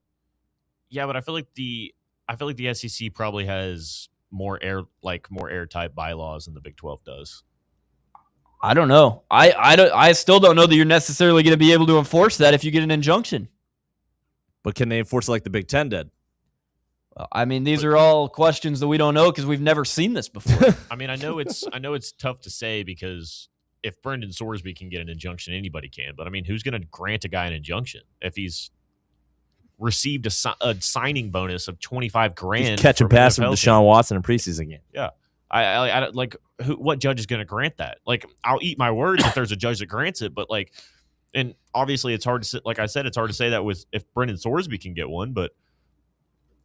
S3: Yeah, but I feel like the SEC probably has more airtight bylaws than the Big 12 does.
S2: I don't know. I still don't know that you're necessarily going to be able to enforce that if you get an injunction.
S4: But can they enforce it like the Big 10 did?
S2: I mean, these are all questions that we don't know because we've never seen this before.
S3: I mean, I know it's tough to say because if Brendan Sorsby can get an injunction, anybody can. But I mean, who's going to grant a guy an injunction if he's received a signing bonus of $25,000?
S4: He's catching passes with Deshaun Watson in preseason game.
S3: Yeah, I like what judge is going to grant that? Like, I'll eat my words if there's a judge that grants it, but like, and obviously it's hard to like I said, it's hard to say that with if Brendan Sorsby can get one, but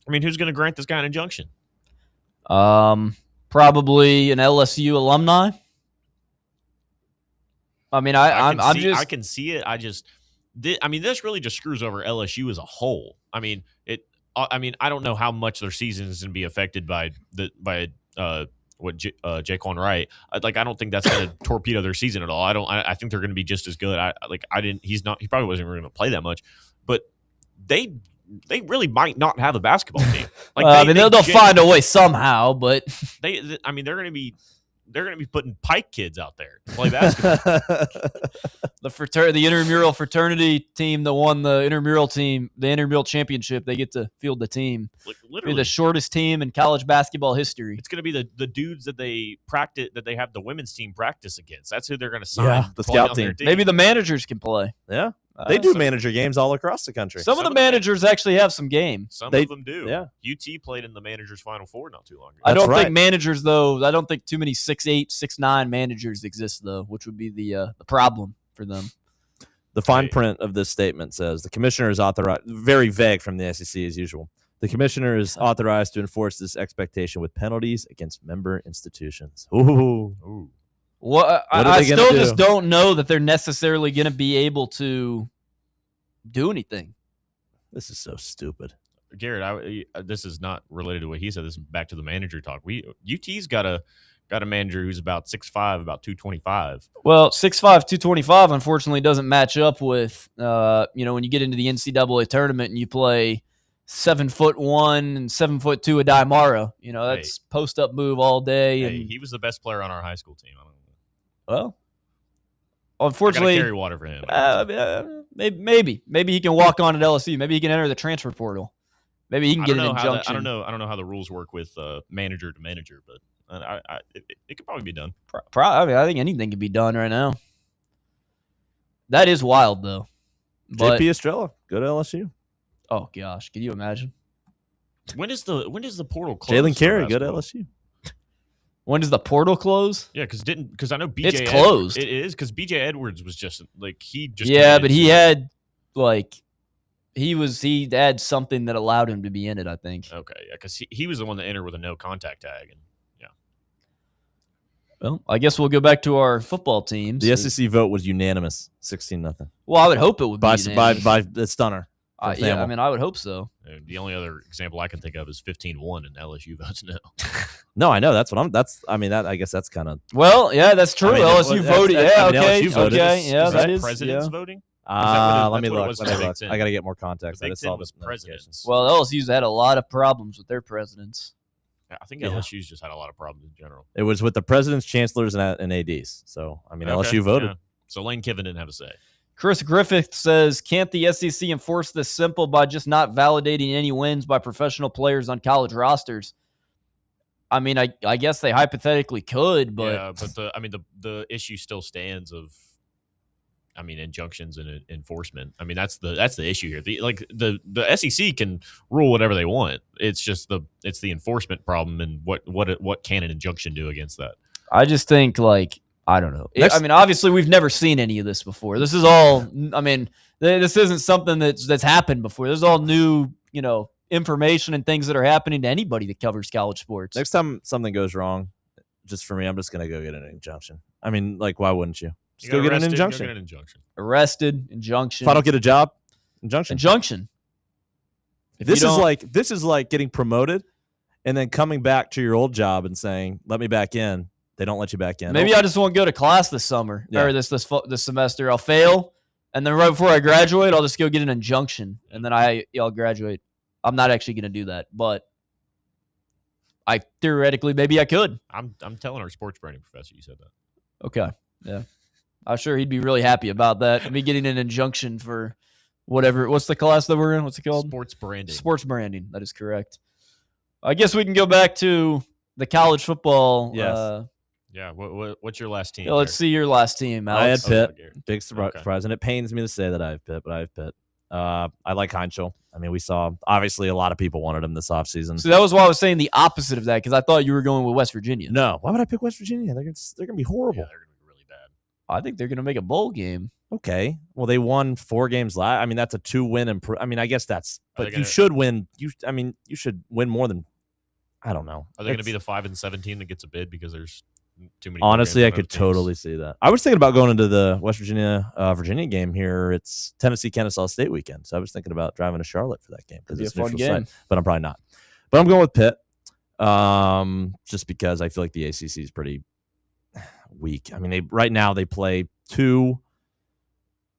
S3: I mean, who's going to grant this guy an injunction?
S2: Probably an LSU alumni. I mean,
S3: I can see it. This really just screws over LSU as a whole. I mean, I don't know how much their season is going to be affected by Jaquan Wright. I don't think that's going to torpedo their season at all. I think they're going to be just as good. He probably wasn't going to play that much, but they really might not have a basketball team.
S2: They'll find a way somehow, but
S3: they're going to be putting Pike kids out there to play basketball.
S2: The intramural fraternity team that won the intramural championship, they get to field the team.
S3: Literally,
S2: be the shortest team in college basketball history.
S3: It's going to be the dudes that they practice, that they have the women's team practice against. That's who they're going to sign.
S4: Yeah, the scout team.
S2: Maybe the managers can play.
S4: Yeah. They do manager games all across the country.
S2: Some of the managers actually have some game.
S3: Some of them do.
S4: Yeah.
S3: UT played in the managers Final Four not too long ago.
S2: I don't think managers, though. I don't think too many 6'8", 6'9" managers exist, though, which would be the problem for them.
S4: The fine print of this statement says the commissioner is authorized. Very vague from the SEC as usual. The commissioner is authorized to enforce this expectation with penalties against member institutions. Ooh.
S2: Well, I still just don't know that they're necessarily going to be able to do anything.
S4: This is so stupid.
S3: Garrett, this is not related to what he said. This is back to the manager talk. UT's got a manager who's about 6'5", about 225.
S2: Well, 6'5", 225, unfortunately, doesn't match up with when you get into the NCAA tournament and you play 7'1" and 7'2" a Daimara. That's post up move all day.
S3: Hey,
S2: and
S3: he was the best player on our high school team.
S2: Well, unfortunately,
S3: I gotta carry water for him.
S2: Maybe he can walk on at LSU. Maybe he can enter the transfer portal. Maybe he can get an injunction.
S3: I don't know how the rules work with manager to manager, but it could probably be done.
S2: I think anything can be done right now. That is wild, though.
S4: But JP Estrella, go to LSU.
S2: Oh gosh, can you imagine?
S3: When does the portal close?
S4: Jalen Carey, go to LSU.
S2: When does the portal close?
S3: Yeah, because I know BJ.
S2: It's closed.
S3: It is because BJ Edwards was just
S2: Yeah, but he had he had something that allowed him to be in it. I think.
S3: Okay, yeah, because he was the one that entered with a no contact tag, and yeah.
S2: Well, I guess we'll go back to our football teams.
S4: The SEC vote was unanimous, 16-0.
S2: Well, I would hope it would be unanimous.
S4: by the stunner.
S2: Yeah, I mean, I would hope so.
S3: The only other example I can think of is 15-1, and LSU votes no.
S4: No, I know. I guess that's kind of.
S2: Well, yeah, that's true. LSU voted. Yeah, okay.
S4: LSU voted.
S2: Okay, yeah, that is.
S3: Presidents
S2: Yeah.
S3: voting?
S4: Let me look. I got to get more context.
S3: The
S4: I
S3: Big
S4: just
S3: Ten
S4: saw
S3: was
S4: this
S3: presidents.
S2: Well, LSU's had a lot of problems with their presidents.
S3: I think LSU's just had a lot of problems in general.
S4: It was with the presidents, chancellors, and ADs. So, I mean, LSU voted.
S3: Yeah. So Lane Kiffin didn't have a say.
S2: Chris Griffith says, can't the SEC enforce this simple by just not validating any wins by professional players on college rosters? I mean, I guess they hypothetically could, but
S3: yeah, but the issue still stands of, injunctions and enforcement. I mean, that's the issue here. The SEC can rule whatever they want. It's just the enforcement problem, and what can an injunction do against that?
S2: I just think I don't know. Obviously, we've never seen any of this before. This is all. I mean, this isn't something that's happened before. This is all new, information and things that are happening to anybody that covers college sports.
S4: Next time something goes wrong, just for me, I'm just gonna go get an injunction. I mean, why wouldn't you? Just go get an injunction.
S2: Arrested, injunction.
S4: If I don't get a job, injunction.
S2: Injunction.
S4: This is like getting promoted and then coming back to your old job and saying, "Let me back in." They don't let you back in.
S2: Maybe I just won't go to class this summer or this semester. I'll fail, and then right before I graduate, I'll just go get an injunction, and then I'll graduate. I'm not actually going to do that, but I theoretically maybe I could.
S3: I'm telling our sports branding professor you said that.
S2: Okay, yeah, I'm sure he'd be really happy about that. Me getting an injunction for whatever. What's the class that we're in? What's it called?
S3: Sports branding.
S2: Sports branding. That is correct. I guess we can go back to the college football.
S4: Yes.
S3: Yeah, what's your last team?
S2: Yeah, let's see your last team, Alex.
S4: I had Pitt. Big surprise, and it pains me to say that I have Pitt, but I have Pitt. I like Heinzel. I mean, we saw, obviously, a lot of people wanted him this offseason.
S2: So that was why I was saying the opposite of that, because I thought you were going with West Virginia.
S4: No. Why would I pick West Virginia? They're going to be horrible.
S3: Yeah, they're going to be really bad.
S2: I think they're going to make a bowl game.
S4: Okay. Well, they won 4 games last. I mean, that's a 2-win. I guess that's – but you should win. You should win more than – I don't know.
S3: Are they going to be the 5-7 team that gets a bid because there's – too many?
S4: Honestly, I could totally see that. I was thinking about going into the West Virginia Virginia game here. It's Tennessee Kennesaw State weekend, so I was thinking about driving to Charlotte for that game because it's a fun game. But I'm probably not. But I'm going with Pitt, just because I feel like the ACC is pretty weak. I mean, right now they play 2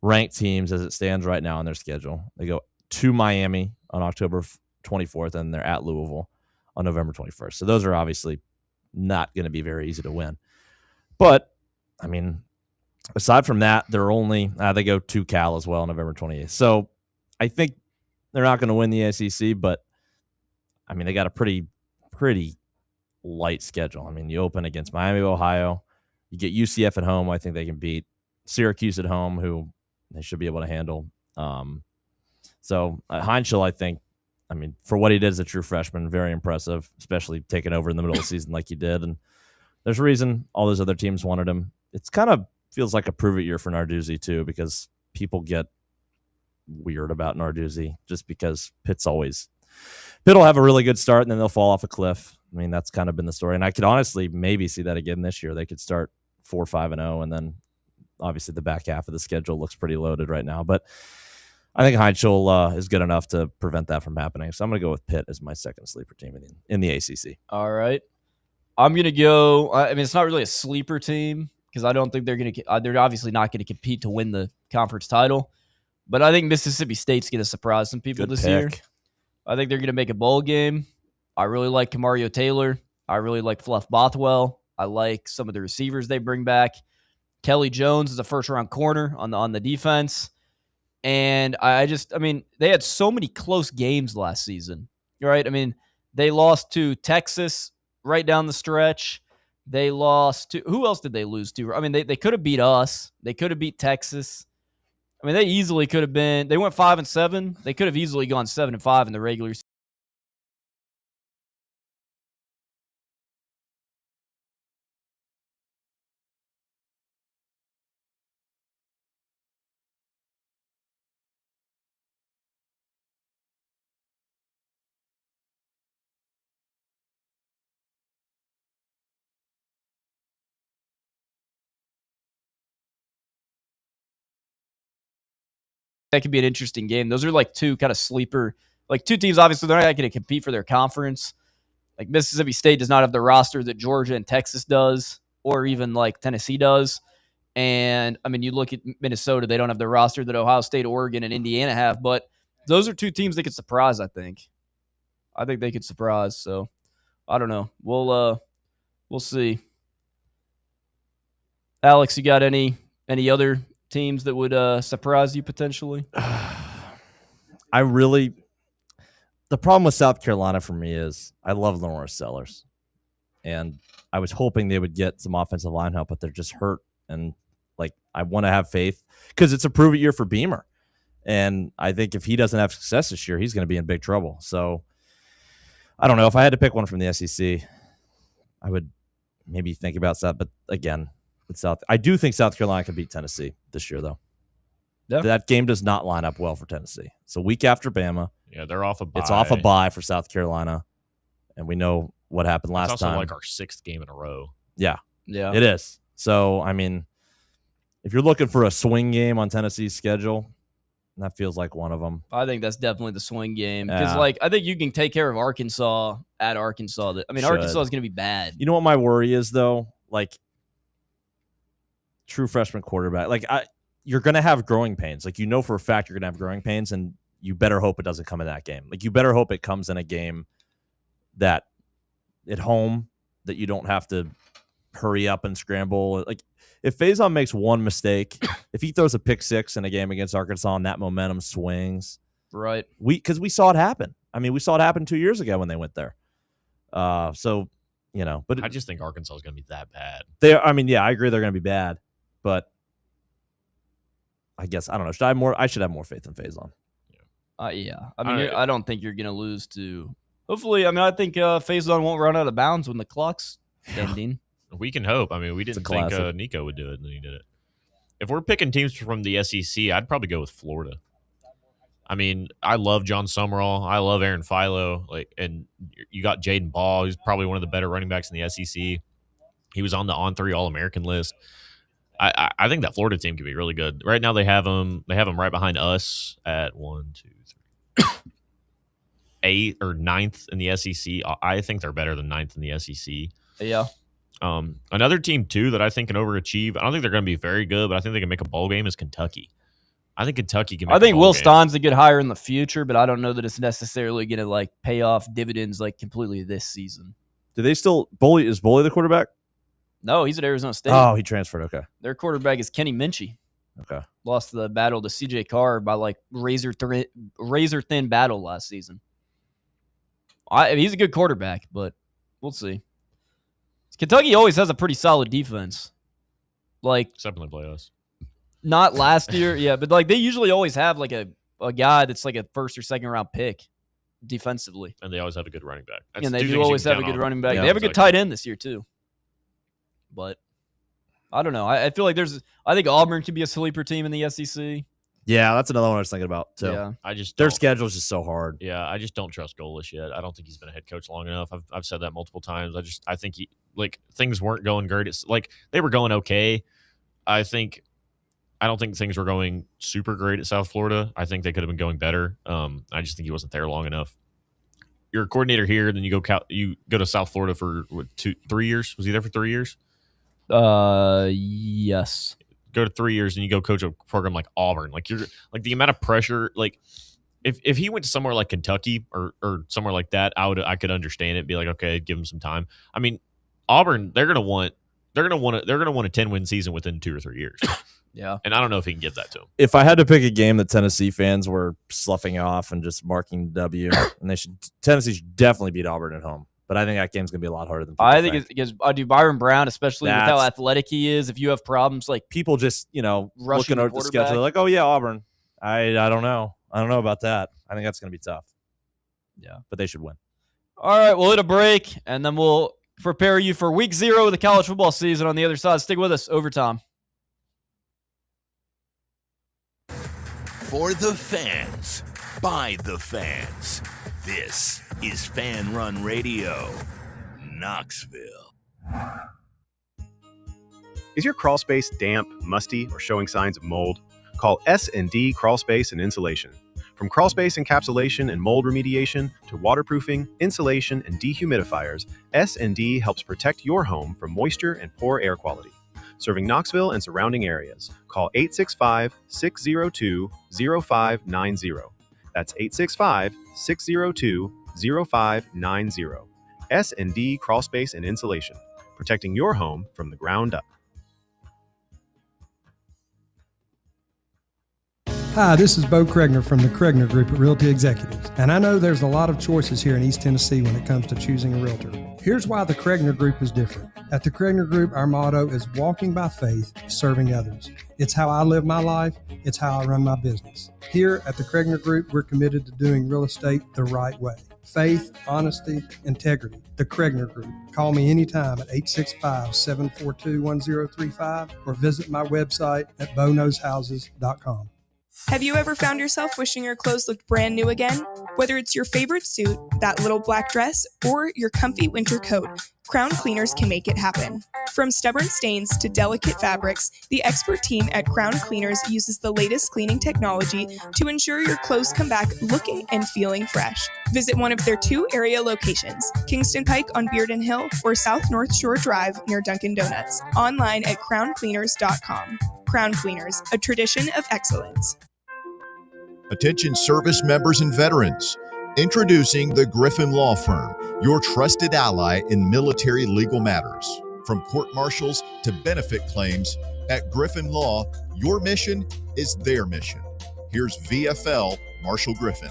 S4: ranked teams as it stands right now on their schedule. They go to Miami on October 24th, and they're at Louisville on November 21st. So those are obviously not going to be very easy to win. But, I mean, aside from that, they're only they go to Cal as well November 28th. So I think they're not going to win the ACC, but, I mean, they got a pretty light schedule. I mean, you open against Miami, Ohio. You get UCF at home. I think they can beat Syracuse at home, who they should be able to handle. So Heinzel, I think, I mean, for what he did as a true freshman, very impressive, especially taking over in the middle of the season like he did. And there's a reason all those other teams wanted him. It's kind of feels like a prove-it year for Narduzzi, too, because people get weird about Narduzzi just because Pitt'll have a really good start, and then they'll fall off a cliff. I mean, that's kind of been the story. And I could honestly maybe see that again this year. They could start 4-5-0, and then obviously the back half of the schedule looks pretty loaded right now. But I think Heinzel is good enough to prevent that from happening. So I'm going to go with Pitt as my second sleeper team in the ACC.
S2: All right. I'm going to go. I mean, it's not really a sleeper team because I don't think they're obviously not going to compete to win the conference title. But I think Mississippi State's going to surprise some people this year. I think they're going to make a bowl game. I really like Kamario Taylor. I really like Fluff Bothwell. I like some of the receivers they bring back. Kelly Jones is a first-round corner on the defense. And they had so many close games last season, right? I mean, they lost to Texas right down the stretch. They lost to – who else did they lose to? I mean, they could have beat us. They could have beat Texas. I mean, they easily could have been – they went 5-7. They could have easily gone 7-5 in the regular season. that could be an interesting game. Those are like two kind of sleeper, like two teams. Obviously, they're not going to compete for their conference. Like Mississippi State does not have the roster that Georgia and Texas does, or even like Tennessee does. And I mean, you look at Minnesota; they don't have the roster that Ohio State, Oregon, and Indiana have. But those are two teams that could surprise. I think they could surprise. So I don't know. We'll see. Alex, you got any other teams that would surprise you potentially?
S4: The problem with South Carolina for me is I love Lenore Sellers, and I was hoping they would get some offensive line help, but they're just hurt. And like, I want to have faith because it's a prove it year for Beamer. And I think if he doesn't have success this year, he's going to be in big trouble. So I don't know. If I had to pick one from the SEC, I would maybe think about that. But again, I do think South Carolina can beat Tennessee this year, though. Yeah. That game does not line up well for Tennessee. So week after Bama.
S3: Yeah, they're off a bye.
S4: It's off a bye for South Carolina. And we know what happened last time.
S3: It's also like our 6th game in a row.
S4: Yeah. It is. So, I mean, if you're looking for a swing game on Tennessee's schedule, that feels like one of them.
S2: I think that's definitely the swing game. Because, I think you can take care of Arkansas at Arkansas. Arkansas is going to be bad.
S4: You know what my worry is, though? Like, true freshman quarterback. You're going to have growing pains. Like, you know for a fact you're going to have growing pains, and you better hope it doesn't come in that game. Like, you better hope it comes in a game that at home that you don't have to hurry up and scramble. Like, if Faison makes one mistake, if he throws a pick six in a game against Arkansas and that momentum swings,
S2: right?
S4: Because we saw it happen. I mean, we saw it happen 2 years ago when they went there. So, but
S3: I just think Arkansas is going to be that bad.
S4: I agree they're going to be bad, but I guess I don't know. I should have more faith in Faison.
S2: Yeah. I don't think you're going to lose to. Hopefully, I think Faison won't run out of bounds when the clock's ending.
S3: We can hope. I mean, we didn't think Nico would do it, and then he did it. If we're picking teams from the SEC, I'd probably go with Florida. I mean, I love John Summerall. I love Aaron Philo. And you got Jaden Ball, who's probably one of the better running backs in the SEC. He was on the On-3 All-American list. I think that Florida team could be really good. Right now, they have them right behind us at 1, 2, 3, 8th or 9th in the SEC. I think they're better than 9th in the SEC.
S2: Yeah.
S3: Another team, too, that I think can overachieve. I don't think they're going to be very good, but I think they can make a bowl game is Kentucky. I think Kentucky can make a bowl game.
S2: Will Stein's a good hire in the future, but I don't know that it's necessarily going to pay off dividends completely this season.
S4: Do they still – is Bully the quarterback?
S2: No, he's at Arizona State.
S4: Oh, he transferred. Okay.
S2: Their quarterback is Kenny Minchie.
S4: Okay.
S2: Lost the battle to CJ Carr by razor thin battle last season. He's a good quarterback, but we'll see. Kentucky always has a pretty solid defense.
S3: Except in the playoffs.
S2: Not last year, yeah, but they usually always have a guy that's a first or second round pick defensively.
S3: And they always have a good running back.
S2: And they do always have a good running back. Yeah, they have a good tight end this year too. But I don't know. I feel like I think Auburn could be a sleeper team in the SEC.
S4: Yeah, that's another one I was thinking about too.
S2: Yeah.
S4: Their schedule is just so hard.
S3: Yeah, I just don't trust Golish yet. I don't think he's been a head coach long enough. I've said that multiple times. I think things weren't going great. It's they were going okay. I don't think things were going super great at South Florida. I think they could have been going better. I just think he wasn't there long enough. You're a coordinator here, then you go to South Florida for 3 years. Was he there for 3 years?
S2: Yes.
S3: Go to 3 years and you go coach a program like Auburn. You're the amount of pressure. If he went to somewhere like Kentucky or somewhere like that, I could understand it. Be like, okay, give him some time. I mean, Auburn, they're gonna want a 10-win season within 2 or 3 years.
S2: Yeah,
S3: and I don't know if he can give that to him.
S4: If I had to pick a game that Tennessee fans were sloughing off and just marking W, and Tennessee should definitely beat Auburn at home. But I think that game's gonna be a lot harder than people think.
S2: It's because I do Byron Brown, especially with how athletic he is. If you have problems,
S4: people just looking at the schedule, like, oh yeah, Auburn. I don't know. I don't know about that. I think that's gonna be tough.
S2: Yeah,
S4: but they should win.
S2: All right, we'll hit a break and then we'll prepare you for week 0 of the college football season. On the other side, stick with us. Overtime.
S5: For the fans, by the fans. This is Fan Run Radio, Knoxville.
S7: Is your crawl space damp, musty, or showing signs of mold? Call S&D Crawlspace and Insulation. From crawlspace encapsulation and mold remediation to waterproofing, insulation, and dehumidifiers, S&D helps protect your home from moisture and poor air quality. Serving Knoxville and surrounding areas. Call 865-602-0590. That's 865-602-0590. S&D Crawlspace and Insulation, protecting your home from the ground up.
S10: Hi, this is Bo Kregner from the Kregner Group at Realty Executives, and I know there's a lot of choices here in East Tennessee when it comes to choosing a realtor. Here's why the Kregner Group is different. At the Kregner Group, our motto is walking by faith, serving others. It's how I live my life. It's how I run my business. Here at the Kregner Group, we're committed to doing real estate the right way. Faith, honesty, integrity. The Kregner Group. Call me anytime at 865-742-1035 or visit my website at boknowshouses.com.
S16: Have you ever found yourself wishing your clothes looked brand new again? Whether it's your favorite suit, that little black dress, or your comfy winter coat, Crown Cleaners can make it happen. From stubborn stains to delicate fabrics, the expert team at Crown Cleaners uses the latest cleaning technology to ensure your clothes come back looking and feeling fresh. Visit one of their 2 area locations, Kingston Pike on Bearden Hill or South North Shore Drive near Dunkin' Donuts. Online at crowncleaners.com. Crown Cleaners, a tradition of excellence.
S17: Attention service members and veterans. Introducing the Griffin Law Firm, your trusted ally in military legal matters. From court martials to benefit claims, at Griffin Law, your mission is their mission. Here's VFL Marshall Griffin.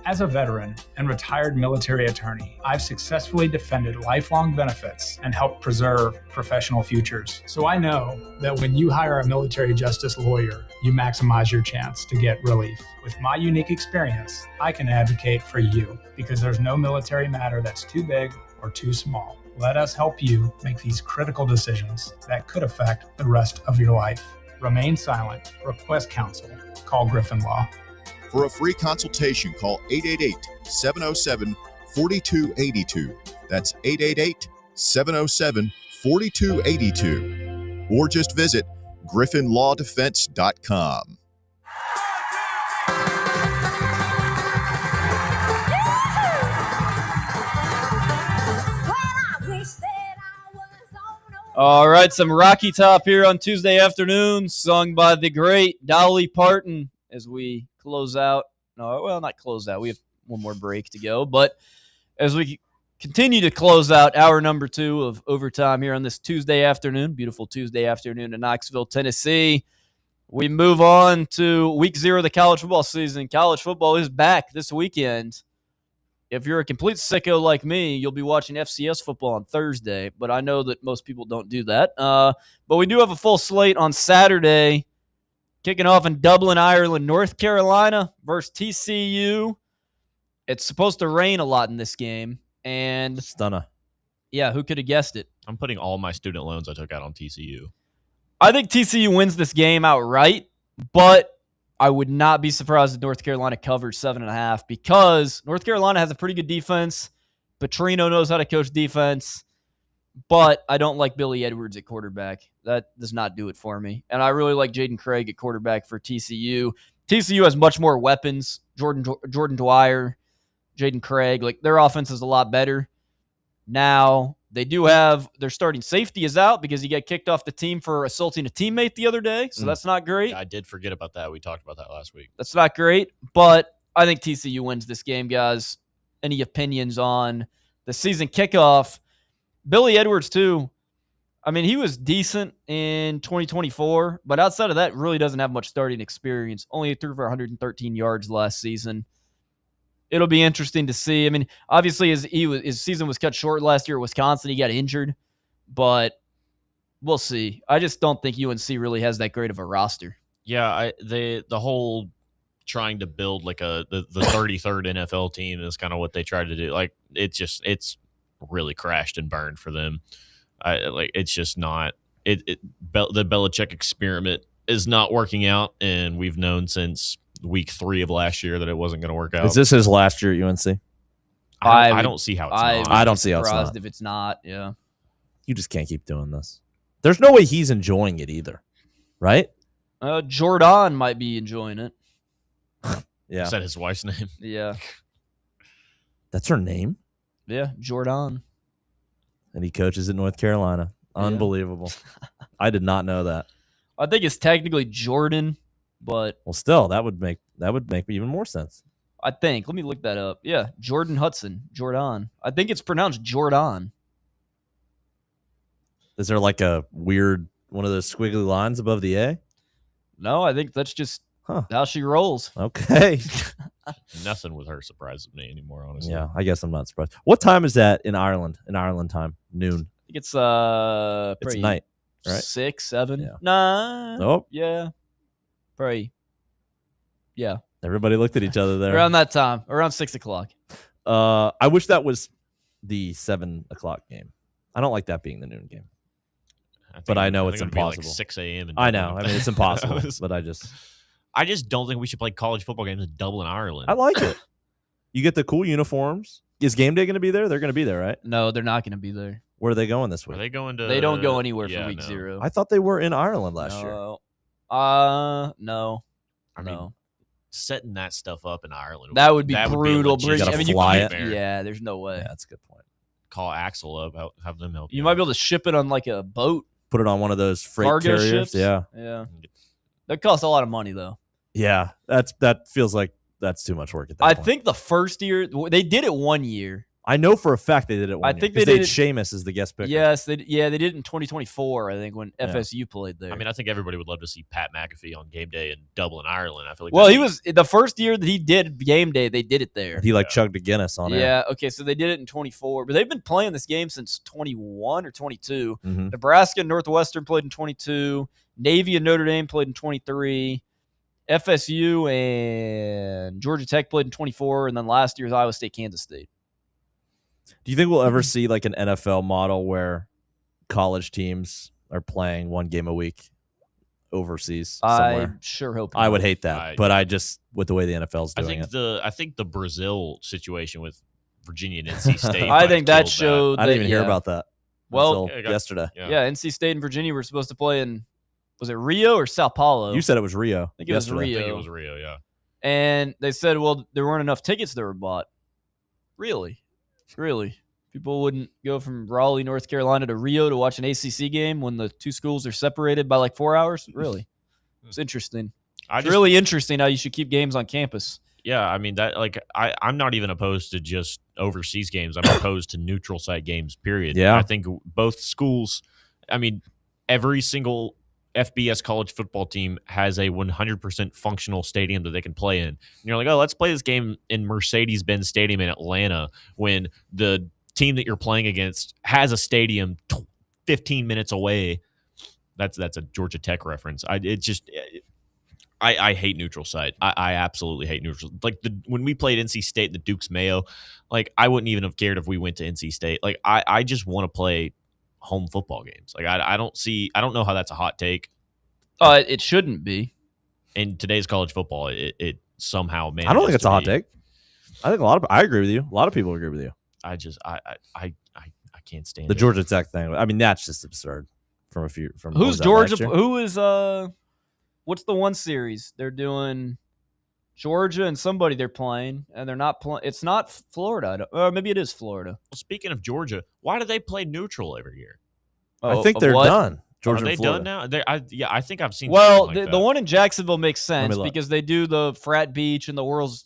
S18: As a veteran and retired military attorney, I've successfully defended lifelong benefits and helped preserve professional futures. So I know that when you hire a military justice lawyer, you maximize your chance to get relief. With my unique experience, I can advocate for you because there's no military matter that's too big or too small. Let us help you make these critical decisions that could affect the rest of your life. Remain silent. Request counsel. Call Griffin Law.
S17: For a free consultation, call 888-707-4282. That's 888-707-4282. Or just visit griffinlawdefense.com.
S2: All right, some Rocky Top here on Tuesday afternoon, sung by the great Dolly Parton as we close out. No, well, not close out. We have one more break to go. But as we continue to close out hour number 2 of Overtime here on this Tuesday afternoon, beautiful Tuesday afternoon in Knoxville, Tennessee, we move on to week 0 of the college football season. College football is back this weekend. If you're a complete sicko like me, you'll be watching FCS football on Thursday, but I know that most people don't do that. But we do have a full slate on Saturday, kicking off in Dublin, Ireland, North Carolina versus TCU. It's supposed to rain a lot in this game, and
S4: Stunner.
S2: Yeah, who could have guessed it?
S3: I'm putting all my student loans I took out on TCU.
S2: I think TCU wins this game outright, but I would not be surprised if North Carolina covers 7.5 because North Carolina has a pretty good defense. Petrino knows how to coach defense, but I don't like Billy Edwards at quarterback. That does not do it for me. And I really like Jaden Craig at quarterback for TCU. TCU has much more weapons. Jordan Dwyer, Jaden Craig, like their offense is a lot better. Now, they do have their starting safety is out because he got kicked off the team for assaulting a teammate the other day, so that's not great.
S3: Yeah, I did forget about that. We talked about that last week.
S2: That's not great, but I think TCU wins this game, guys. Any opinions on the season kickoff? Billy Edwards, too. I mean, he was decent in 2024, but outside of that, really doesn't have much starting experience. Only threw for 113 yards last season. It'll be interesting to see. I mean, obviously, his season was cut short last year at Wisconsin. He got injured, but we'll see. I just don't think UNC really has that great of a roster.
S3: Yeah, the whole trying to build like the 33rd NFL team is kind of what they tried to do. Like it's really crashed and burned for them. It's just not the Belichick experiment is not working out, and we've known since week 3 of last year that it wasn't going to work out.
S4: Is this his last year at UNC?
S3: I don't see how it's not.
S4: I don't see how it's not.
S2: If it's not, yeah.
S4: You just can't keep doing this. There's no way he's enjoying it either, right?
S2: Jordan might be enjoying it.
S4: Yeah.
S3: Is that his wife's name?
S2: Yeah.
S4: That's her name?
S2: Yeah, Jordan.
S4: And he coaches at North Carolina. Unbelievable. I did not know that.
S2: I think it's technically Jordan, but
S4: Well, still, that would make even more sense.
S2: I think. Let me look that up. Yeah, Jordan Hudson. Jordan. I think it's pronounced Jordan.
S4: Is there like a weird one of those squiggly lines above the A?
S2: No, I think that's just how she rolls.
S4: Okay.
S3: Nothing with her surprises me anymore, honestly.
S4: Yeah, I guess I'm not surprised. What time is that in Ireland? In Ireland time? Noon.
S2: I think it's
S4: It's
S2: probably
S4: night, right?
S2: 6, 7.
S4: Yeah.
S2: Nah.
S4: Nope.
S2: Yeah. Probably. Yeah.
S4: Everybody looked at each other there.
S2: Around that time. Around 6 o'clock.
S4: I wish that was the 7 o'clock game. I don't like that being the noon game. But I know it's impossible.
S3: Like 6 a.m.
S4: I know. I mean, it's impossible. But I just
S3: don't think we should play college football games in Dublin, Ireland.
S4: I like it. You get the cool uniforms. Is game day going to be there? They're going to be there, right?
S2: No, they're not going to be there.
S4: Where are they going this week?
S3: Are they going to?
S2: They don't go anywhere for week 0.
S4: I thought they were in Ireland last year.
S2: No.
S3: I mean, setting that stuff up in Ireland.
S2: That would be brutal.
S3: You
S4: gotta
S2: you
S4: fly it.
S2: Yeah, there's no way.
S4: Yeah, that's a good point.
S3: Call Axel up, have them help.
S2: You might be able to ship it on like a boat.
S4: Put it on one of those freight
S2: Cargo
S4: carriers.
S2: ships.
S4: Yeah.
S2: Yeah. That costs a lot of money though.
S4: Yeah. That feels like that's too much work at that
S2: I
S4: point.
S2: think the first year they did it 1 year.
S4: I know for a fact they did it one
S2: I
S4: year,
S2: think
S4: 'cause
S2: they
S4: had
S2: did it-
S4: Seamus as the guest picker.
S2: Yes, they did it in 2024. I think when FSU played there.
S3: I mean, I think everybody would love to see Pat McAfee on game day in Dublin, Ireland. I feel like.
S2: Well, he was the first year that he did game day. They did it there.
S4: He chugged a Guinness on it.
S2: Yeah. Okay. So they did it in 24, but they've been playing this game since 21 or 22.
S4: Mhm.
S2: Nebraska and Northwestern played in 22. Navy and Notre Dame played in 23. FSU and Georgia Tech played in 24, and then last year's Iowa State, Kansas State.
S4: Do you think we'll ever see like an NFL model where college teams are playing one game a week overseas somewhere?
S2: I sure hope.
S4: I would
S2: not.
S4: hate that, but I just with the way the NFL's doing it.
S3: I think the Brazil situation with Virginia and NC State.
S2: I think that showed.
S4: I didn't even hear
S2: yeah.
S4: about that.
S2: Well,
S4: until yesterday.
S2: Yeah, NC State and Virginia were supposed to play in. Was it Rio or Sao Paulo?
S4: You said it was Rio.
S2: I think it was Rio.
S3: I think it was Rio. Yeah.
S2: And they said, well, there weren't enough tickets that were bought. Really? People wouldn't go from Raleigh, North Carolina to Rio to watch an ACC game when the two schools are separated by like 4 hours? Really? It's interesting. It's really interesting how you should keep games on campus.
S3: Yeah, I mean that. Like, I'm not even opposed to just overseas games. I'm opposed to neutral site games. Period.
S4: Yeah.
S3: I think both schools. I mean, every single FBS college football team has a 100% functional stadium that they can play in. And you're like, oh, let's play this game in Mercedes-Benz Stadium in Atlanta when the team that you're playing against has a stadium 15 minutes away. That's a Georgia Tech reference. I hate neutral site. I absolutely hate neutral. Like when we played NC State in the Duke's Mayo, like I wouldn't even have cared if we went to NC State. Like I just want to play home football games. Like I don't know how that's a hot take.
S2: It shouldn't be.
S3: In today's college football, it somehow manages.
S4: I don't think it's
S3: to
S4: a hot
S3: be.
S4: take. I think I agree with you. A lot of people agree with you.
S3: I can't stand
S4: The
S3: it.
S4: Georgia Tech thing. I mean, that's just absurd. From what
S2: Who's
S4: was that,
S2: Georgia?
S4: last year?
S2: Who is what's the one series they're doing? Georgia and somebody they're playing, and they're not playing. It's not Florida. Maybe it is Florida.
S3: Well, speaking of Georgia, why do they play neutral every year?
S4: I think they're done. Georgia
S3: Are they
S4: and Florida.
S3: done now? I think I've seen.
S2: Well,
S3: something like
S2: the
S3: that.
S2: one in Jacksonville makes sense
S4: look.
S2: because they do the frat beach and the world's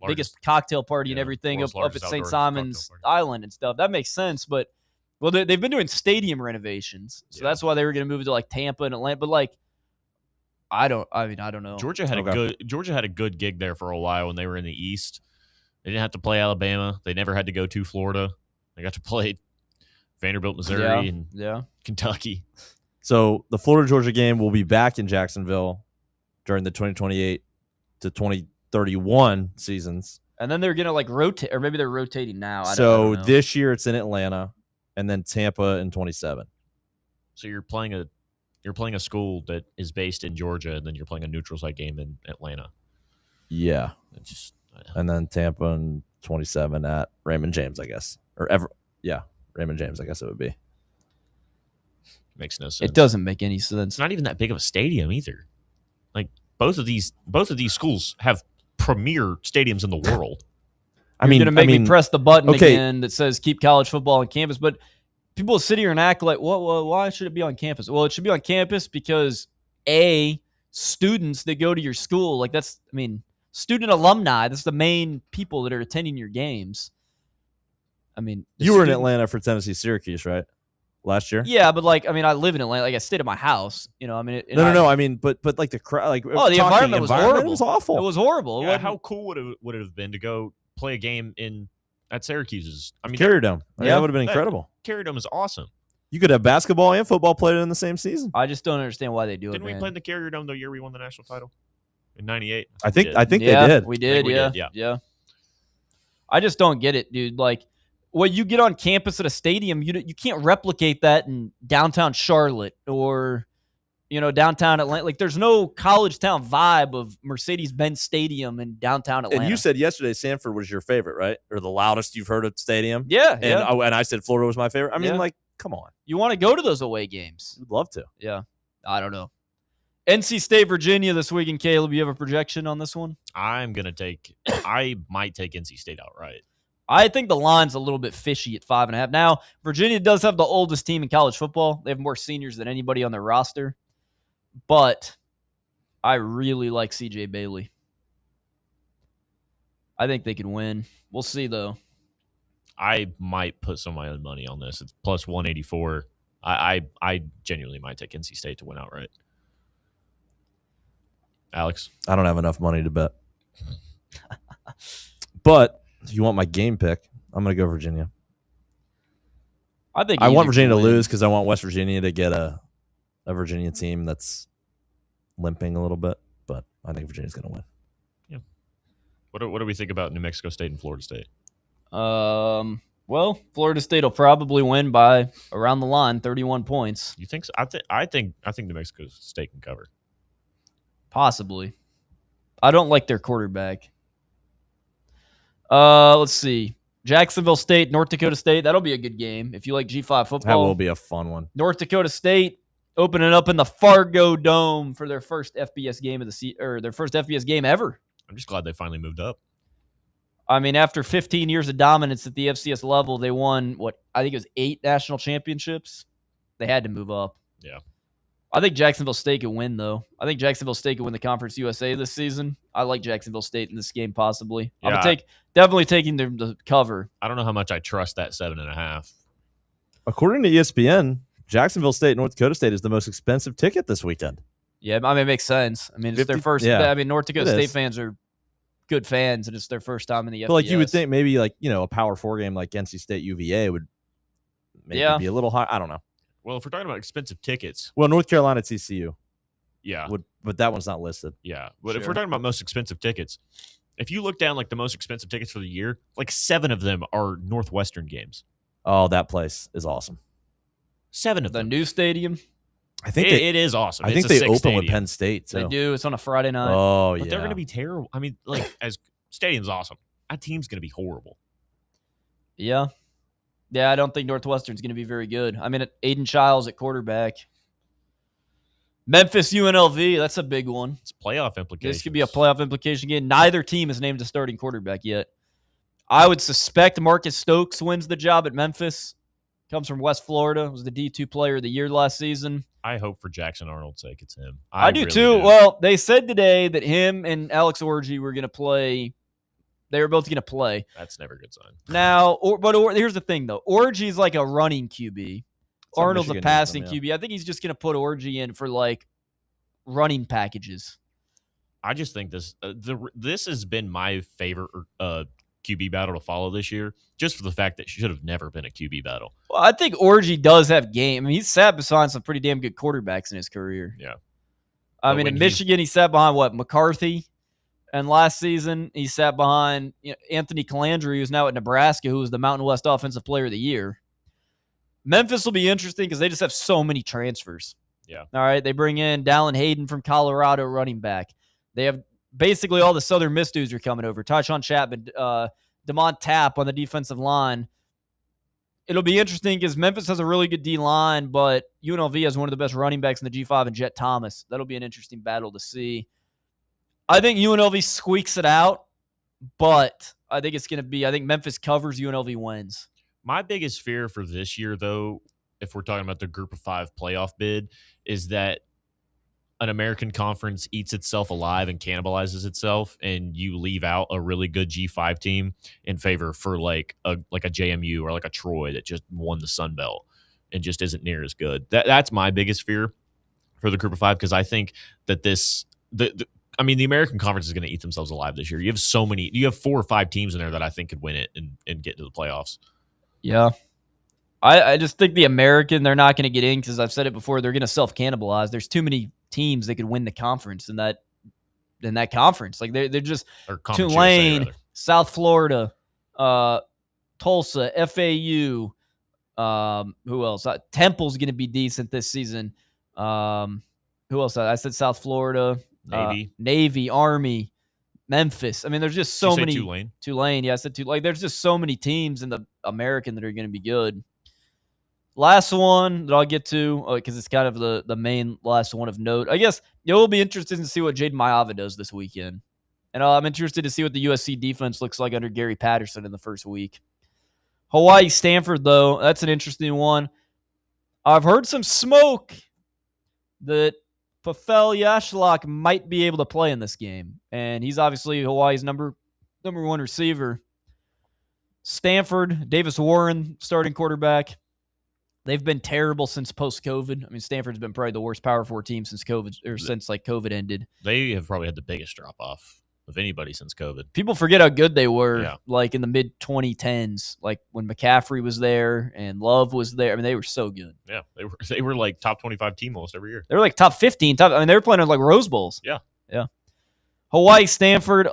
S2: biggest cocktail party and
S3: yeah,
S2: everything up
S3: world's
S2: at
S3: largest
S2: St.
S3: outdoor
S2: Simon's
S3: cocktail party.
S2: Island and stuff. That makes sense, but they've been doing stadium renovations, so that's why they were going to move to like Tampa and Atlanta. But like, I don't know.
S3: Georgia had a good gig there for a while when they were in the East. They didn't have to play Alabama. They never had to go to Florida. They got to play Vanderbilt, Missouri, and Kentucky.
S4: So the Florida-Georgia game will be back in Jacksonville during the 2028 to 2031 seasons.
S2: And then they're going to like rotate, or maybe they're rotating now. I
S4: So
S2: don't know.
S4: this year it's in Atlanta, and then Tampa in 27.
S3: So you're playing a school that is based in Georgia, and then you're playing a neutral site game in Atlanta.
S4: Yeah.
S3: It's just
S4: And then Tampa in 27 at Raymond James, I guess. Raymond James, I guess it would be.
S3: makes no sense.
S2: It doesn't make any sense.
S3: It's not even that big of a stadium either. Like both of these schools have premier stadiums in the world.
S2: You're going to make me press the button again that says keep college football on campus. But people sit here and act like, well, why should it be on campus? Well, it should be on campus because, students that go to your school, student alumni, that's the main people that are attending your games.
S4: You were in Atlanta for Tennessee Syracuse, right? Last year?
S2: Yeah, but I live in Atlanta. Like, I stayed at my house. But
S4: like the crowd, like
S2: the environment was horrible.
S4: It was awful.
S2: It was horrible.
S3: Yeah, how cool would it have been to go play a game at Syracuse's?
S4: Carrier Dome. That would have been incredible.
S3: Carrier Dome is awesome.
S4: You could have basketball and football played in the same season.
S2: I just don't understand why they do
S3: Didn't
S2: it.
S3: we play in the Carrier Dome the year we won the national title in '98?
S4: I think they did.
S2: We did. Yeah. I just don't get it, dude. Like, what you get on campus at a stadium, you can't replicate that in downtown Charlotte or downtown Atlanta. Like, there's no college town vibe of Mercedes-Benz Stadium in downtown Atlanta.
S4: And you said yesterday Sanford was your favorite, right? Or the loudest you've heard at stadium.
S2: Yeah.
S4: And I said Florida was my favorite. I mean, come on.
S2: You want to go to those away games?
S4: I'd love to.
S2: Yeah. I don't know. NC State, Virginia this weekend. Caleb, you have a projection on this one?
S3: I might take NC State outright.
S2: I think the line's a little bit fishy at 5.5. Now, Virginia does have the oldest team in college football. They have more seniors than anybody on their roster. But I really like CJ Bailey. I think they could win. We'll see, though.
S3: I might put some of my own money on this. It's plus 184. I genuinely might take NC State to win outright. Alex?
S4: I don't have enough money to bet. But if you want my game pick, I'm going to go Virginia. I want Virginia to lose because I want West Virginia to get a Virginia team that's limping a little bit. But I think Virginia's going to win.
S3: Yeah. What do we think about New Mexico State and Florida State?
S2: Well, Florida State will probably win by around the line, 31 points.
S3: You think so? I think New Mexico State can cover.
S2: Possibly. I don't like their quarterback. Let's see. Jacksonville State, North Dakota State. That'll be a good game if you like G5 football.
S4: That will be a fun one.
S2: North Dakota State opening up in the Fargo Dome for their first FBS game of their first FBS game ever.
S3: I'm just glad they finally moved up.
S2: I mean, after 15 years of dominance at the FCS level, they won, I think it was 8 national championships. They had to move up.
S3: Yeah.
S2: I think Jacksonville State could win, though. I think Jacksonville State could win the Conference USA this season. I like Jacksonville State in this game, possibly.
S3: Yeah,
S2: I'm definitely taking them to cover.
S3: I don't know how much I trust that 7.5.
S4: According to ESPN, Jacksonville State, North Dakota State is the most expensive ticket this weekend.
S2: Yeah, I mean, it makes sense. I mean, it's their first.
S4: Yeah,
S2: I mean, North Dakota State fans are good fans, and it's their first time in the FBS.
S4: But you would think maybe a Power 4 game like NC State UVA would maybe be a little high. I don't know.
S3: Well, if we're talking about expensive tickets.
S4: Well, North Carolina TCU.
S3: Yeah.
S4: But that one's not listed.
S3: Yeah. But if we're talking about most expensive tickets, if you look down the most expensive tickets for the year, 7 of them are Northwestern games.
S4: Oh, that place is awesome.
S3: 7 of them.
S2: The new stadium.
S4: I think
S3: it is awesome.
S4: I think they open with Penn State. So.
S2: They do. It's on a Friday night.
S4: Oh, yeah.
S3: But they're going to be terrible. I mean, as stadium's awesome. That team's going to be horrible.
S2: Yeah. Yeah, I don't think Northwestern's going to be very good. I mean, Aiden Childs at quarterback. Memphis UNLV, that's a big one.
S3: It's playoff implications.
S2: This could be a playoff implication game. Neither team has named a starting quarterback yet. I would suspect Marcus Stokes wins the job at Memphis. Comes from West Florida. Was the D2 player of the year last season.
S3: I hope for Jackson Arnold's sake it's him.
S2: I do
S3: really
S2: too. Well, they said today that him and Alex Orji were going to play. They were both going to play.
S3: That's never a good sign.
S2: Now, here's the thing, though. Orgy's like a running QB. Arnold's a passing QB. I think he's just going to put Orgy in for, running packages.
S3: I just think this has been my favorite QB battle to follow this year, just for the fact that it should have never been a QB battle.
S2: Well, I think Orgy does have game. I mean, he's sat beside some pretty damn good quarterbacks in his career.
S3: Yeah.
S2: I mean, in Michigan, he sat behind, McCarthy? And last season, he sat behind Anthony Calandry, who's now at Nebraska, who was the Mountain West Offensive Player of the Year. Memphis will be interesting because they just have so many transfers.
S3: Yeah.
S2: All right. They bring in Dallin Hayden from Colorado, running back. They have basically all the Southern Miss dudes are coming over. Tyshawn Chapman, Demont Tapp on the defensive line. it'll be interesting because Memphis has a really good D-line, but UNLV has one of the best running backs in the G5 and Jet Thomas. That'll be an interesting battle to see. I think UNLV squeaks it out, but I think Memphis covers, UNLV wins.
S3: My biggest fear for this year, though, if we're talking about the Group of 5 playoff bid, is that an American conference eats itself alive and cannibalizes itself, and you leave out a really good G5 team in favor for like a JMU or like a Troy that just won the Sun Belt and just isn't near as good. That's my biggest fear for the Group of 5, because I think that the American Conference is going to eat themselves alive this year. You have 4 or 5 teams in there that I think could win it and get into the playoffs.
S2: Yeah. I just think the American, they're not going to get in because I've said it before, they're going to self-cannibalize. There's too many teams that could win the conference in that conference. Like they're just Tulane, South Florida, Tulsa, FAU, who else? Temple's going to be decent this season. Who else? I said South Florida, Navy, Army, Memphis. I mean, there's just so many. Tulane. Yeah, I said Tulane. Like, there's just so many teams in the American that are going to be good. Last one that I'll get to, because it's kind of the main last one of note. I guess it will be interesting to see what Jaden Mayava does this weekend. And I'm interested to see what the USC defense looks like under Gary Patterson in the first week. Hawaii Stanford, though, that's an interesting one. I've heard some smoke that Pavel Yashlak might be able to play in this game. And he's obviously Hawaii's number one receiver. Stanford, Davis Warren, starting quarterback. They've been terrible since post-COVID. I mean, Stanford's been probably the worst Power 4 team since COVID ended.
S3: They have probably had the biggest drop-off of anybody since COVID.
S2: People forget how good they were, like in the mid-2010s, like when McCaffrey was there and Love was there. I mean, they were so good.
S3: Yeah, they were like top 25 team almost every year.
S2: They were like top 15. They were playing in like Rose Bowls.
S3: Yeah.
S2: Hawaii, Stanford.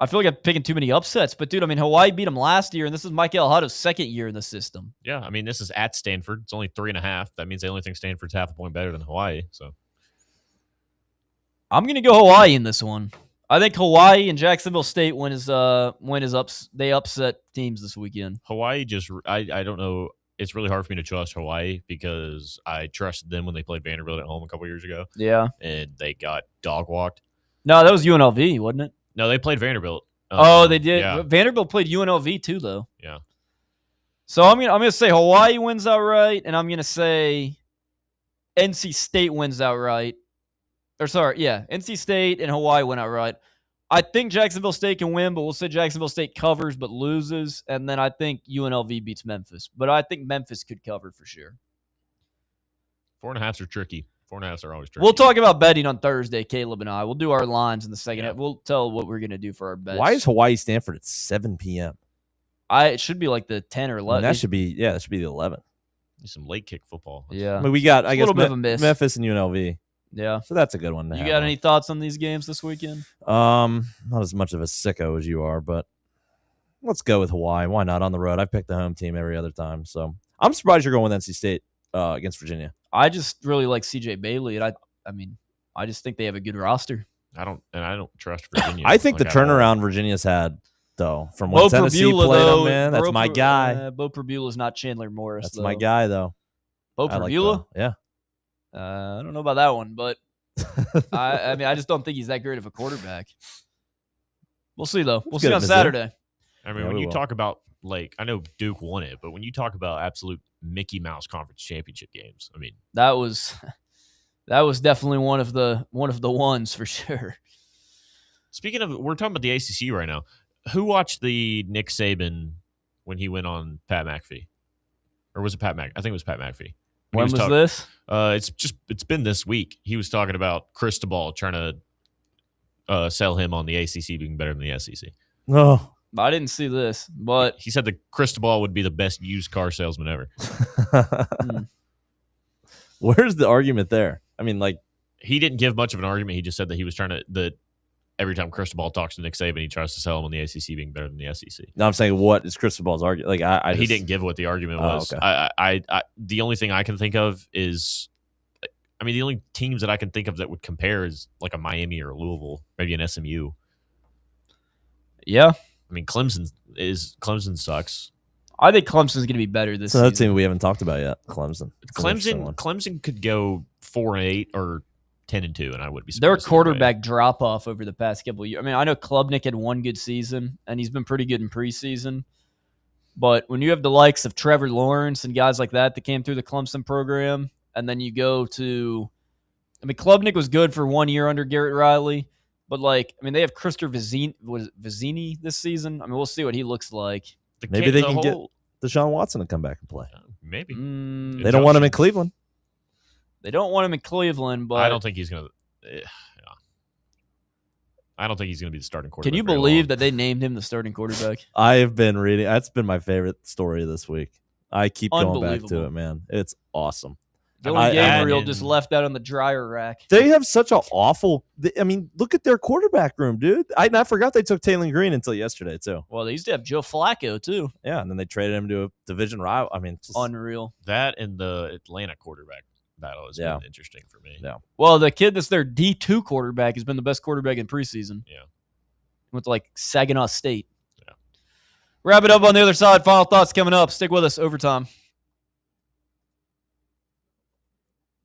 S2: I feel like I'm picking too many upsets, but dude, I mean, Hawaii beat them last year, and this is Mike Alhato's second year in the system.
S3: Yeah, I mean, this is at Stanford. It's only 3.5. That means they only think Stanford's half a point better than Hawaii. So
S2: I'm gonna go Hawaii in this one. I think Hawaii and Jacksonville State they upset teams this weekend.
S3: Hawaii I don't know. It's really hard for me to trust Hawaii because I trusted them when they played Vanderbilt at home a couple years ago.
S2: Yeah,
S3: and they got dog walked.
S2: No, that was UNLV, wasn't it?
S3: No, they played Vanderbilt.
S2: They did.
S3: Yeah.
S2: Vanderbilt played UNLV too, though.
S3: Yeah.
S2: So I'm gonna say Hawaii wins outright, and I'm gonna say NC State wins outright. NC State and Hawaii win outright. I think Jacksonville State can win, but we'll say Jacksonville State covers but loses, and then I think UNLV beats Memphis. But I think Memphis could cover for sure.
S3: 4.5s are tricky. 4.5s are always tricky.
S2: We'll talk about betting on Thursday, Caleb and I. We'll do our lines in the second half. We'll tell what we're going to do for our bets.
S4: Why is Hawaii Stanford at 7 p.m.?
S2: It should be like the 10 or 11.
S4: That should be the 11.
S3: Some late kick football.
S2: Yeah.
S4: I mean, we got, I guess,
S2: a little bit of a miss.
S4: Memphis and UNLV.
S2: Yeah.
S4: So that's a good one to have.
S2: You got any thoughts on these games this weekend?
S4: Not as much of a sicko as you are, but let's go with Hawaii. Why not? On the road. I've picked the home team every other time. So I'm surprised you're going with NC State against Virginia.
S2: I just really like CJ Bailey, and I just think they have a good roster.
S3: I don't trust Virginia.
S4: I think the turnaround Virginia's had, though, from when Tennessee played them, man. That's my guy.
S2: Bo Perbula's not Chandler Morris.
S4: That's my guy, though.
S2: Bo Perbula?
S4: Like yeah.
S2: I don't know about that one, but I just don't think he's that great of a quarterback. We'll see, though. We'll see on Saturday.
S3: I mean, when you talk about, like, I know Duke won it, but when you talk about absolute Mickey Mouse Conference Championship games, I mean,
S2: that was definitely one of the ones for sure.
S3: Speaking of, we're talking about the ACC right now. Who watched the Nick Saban when he went on Pat McAfee? Or was it Pat McAfee? I think it was Pat McAfee.
S2: When was this?
S3: It's been this week. He was talking about Cristobal trying to sell him on the ACC being better than the SEC.
S4: Oh,
S2: I didn't see this, but
S3: he said the Cristobal would be the best used car salesman ever.
S4: Where's the argument there? I mean, like,
S3: he didn't give much of an argument. He just said that he was trying to every time Cristobal talks to Nick Saban, he tries to sell him on the ACC being better than the SEC.
S4: No, I'm saying, what is Cristobal's argument? Like,
S3: he didn't give what the argument was. Okay. The only thing I can think of is, I mean, the only teams that I can think of that would compare is like a Miami or a Louisville, maybe an SMU.
S2: Yeah,
S3: I mean, Clemson sucks.
S2: I think Clemson's going to be better this
S4: So
S2: season.
S4: that's a team we haven't talked about yet. Clemson. It's an interesting one.
S3: Clemson could go 4-8 or 10-2, and I would be
S2: Their
S3: surprised.
S2: quarterback drop off over the past couple of years. I mean, I know Klubnik had one good season, and he's been pretty good in preseason. But when you have the likes of Trevor Lawrence and guys like that came through the Clemson program, and then you go to, I mean, Klubnik was good for 1 year under Garrett Riley, but they have Christopher Vizzini this season. I mean, we'll see what he looks like.
S4: Maybe they can get Deshaun Watson to come back and play.
S3: Maybe.
S4: They don't want him in Cleveland.
S2: They don't want him in Cleveland, but
S3: I don't think he's going to. I don't think he's going to be the starting quarterback.
S2: Can you believe that they named him the starting quarterback?
S4: I have been reading. That's been my favorite story this week. I keep going back to
S2: Unbelievable.
S4: it, man. It's awesome.
S2: Dylan Gabriel just left out on the dryer rack.
S4: They have such an awful. I mean, look at their quarterback room, dude. I forgot they took Taylor Green until yesterday too.
S2: Well, they used to have Joe Flacco too.
S4: Yeah, and then they traded him to a division rival. I mean, just
S2: Unreal.
S3: That and the Atlanta quarterback battle has been interesting for me.
S4: Yeah.
S2: Well, the kid that's their D2 quarterback has been the best quarterback in preseason.
S3: Yeah.
S2: Went to like Saginaw State. Yeah. Wrap it up on the other side. Final thoughts coming up. Stick with us. Overtime.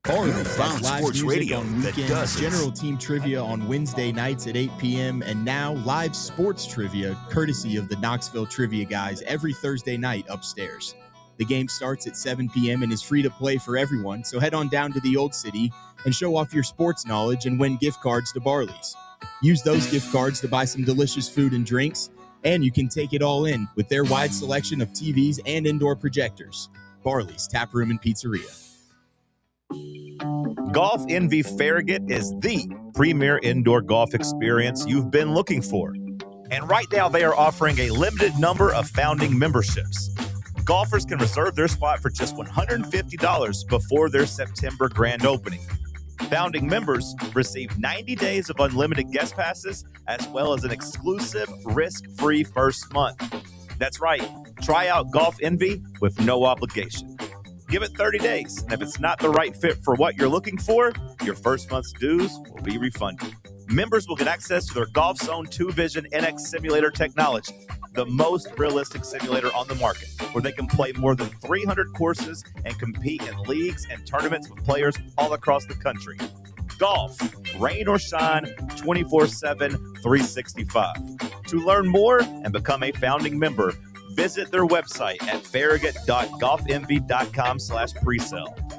S14: Barley's
S5: Found
S14: live
S5: sports
S14: music
S5: radio
S14: on
S5: that
S14: weekends,
S5: doesn't.
S14: general team trivia on Wednesday nights at 8 p.m., and now live sports trivia courtesy of the Knoxville Trivia Guys every Thursday night upstairs. The game starts at 7 p.m. and is free to play for everyone, so head on down to the Old City and show off your sports knowledge and win gift cards to Barley's. Use those gift cards to buy some delicious food and drinks, and you can take it all in with their wide selection of TVs and indoor projectors. Barley's Tap Room and Pizzeria.
S6: Golf Envy Farragut is the premier indoor golf experience you've been looking for. And right now they are offering a limited number of founding memberships. Golfers can reserve their spot for just $150 before their September grand opening. Founding members receive 90 days of unlimited guest passes as well as an exclusive risk-free first month. That's right. Try out Golf Envy with no obligation. Give it 30 days, and if it's not the right fit for what you're looking for, your first month's dues will be refunded. Members will get access to their Golf Zone 2 Vision NX simulator technology, the most realistic simulator on the market, where they can play more than 300 courses and compete in leagues and tournaments with players all across the country. Golf, rain or shine, 24/7, 365. To learn more and become a founding member, visit their website at farragut.golfenvy.com/presale.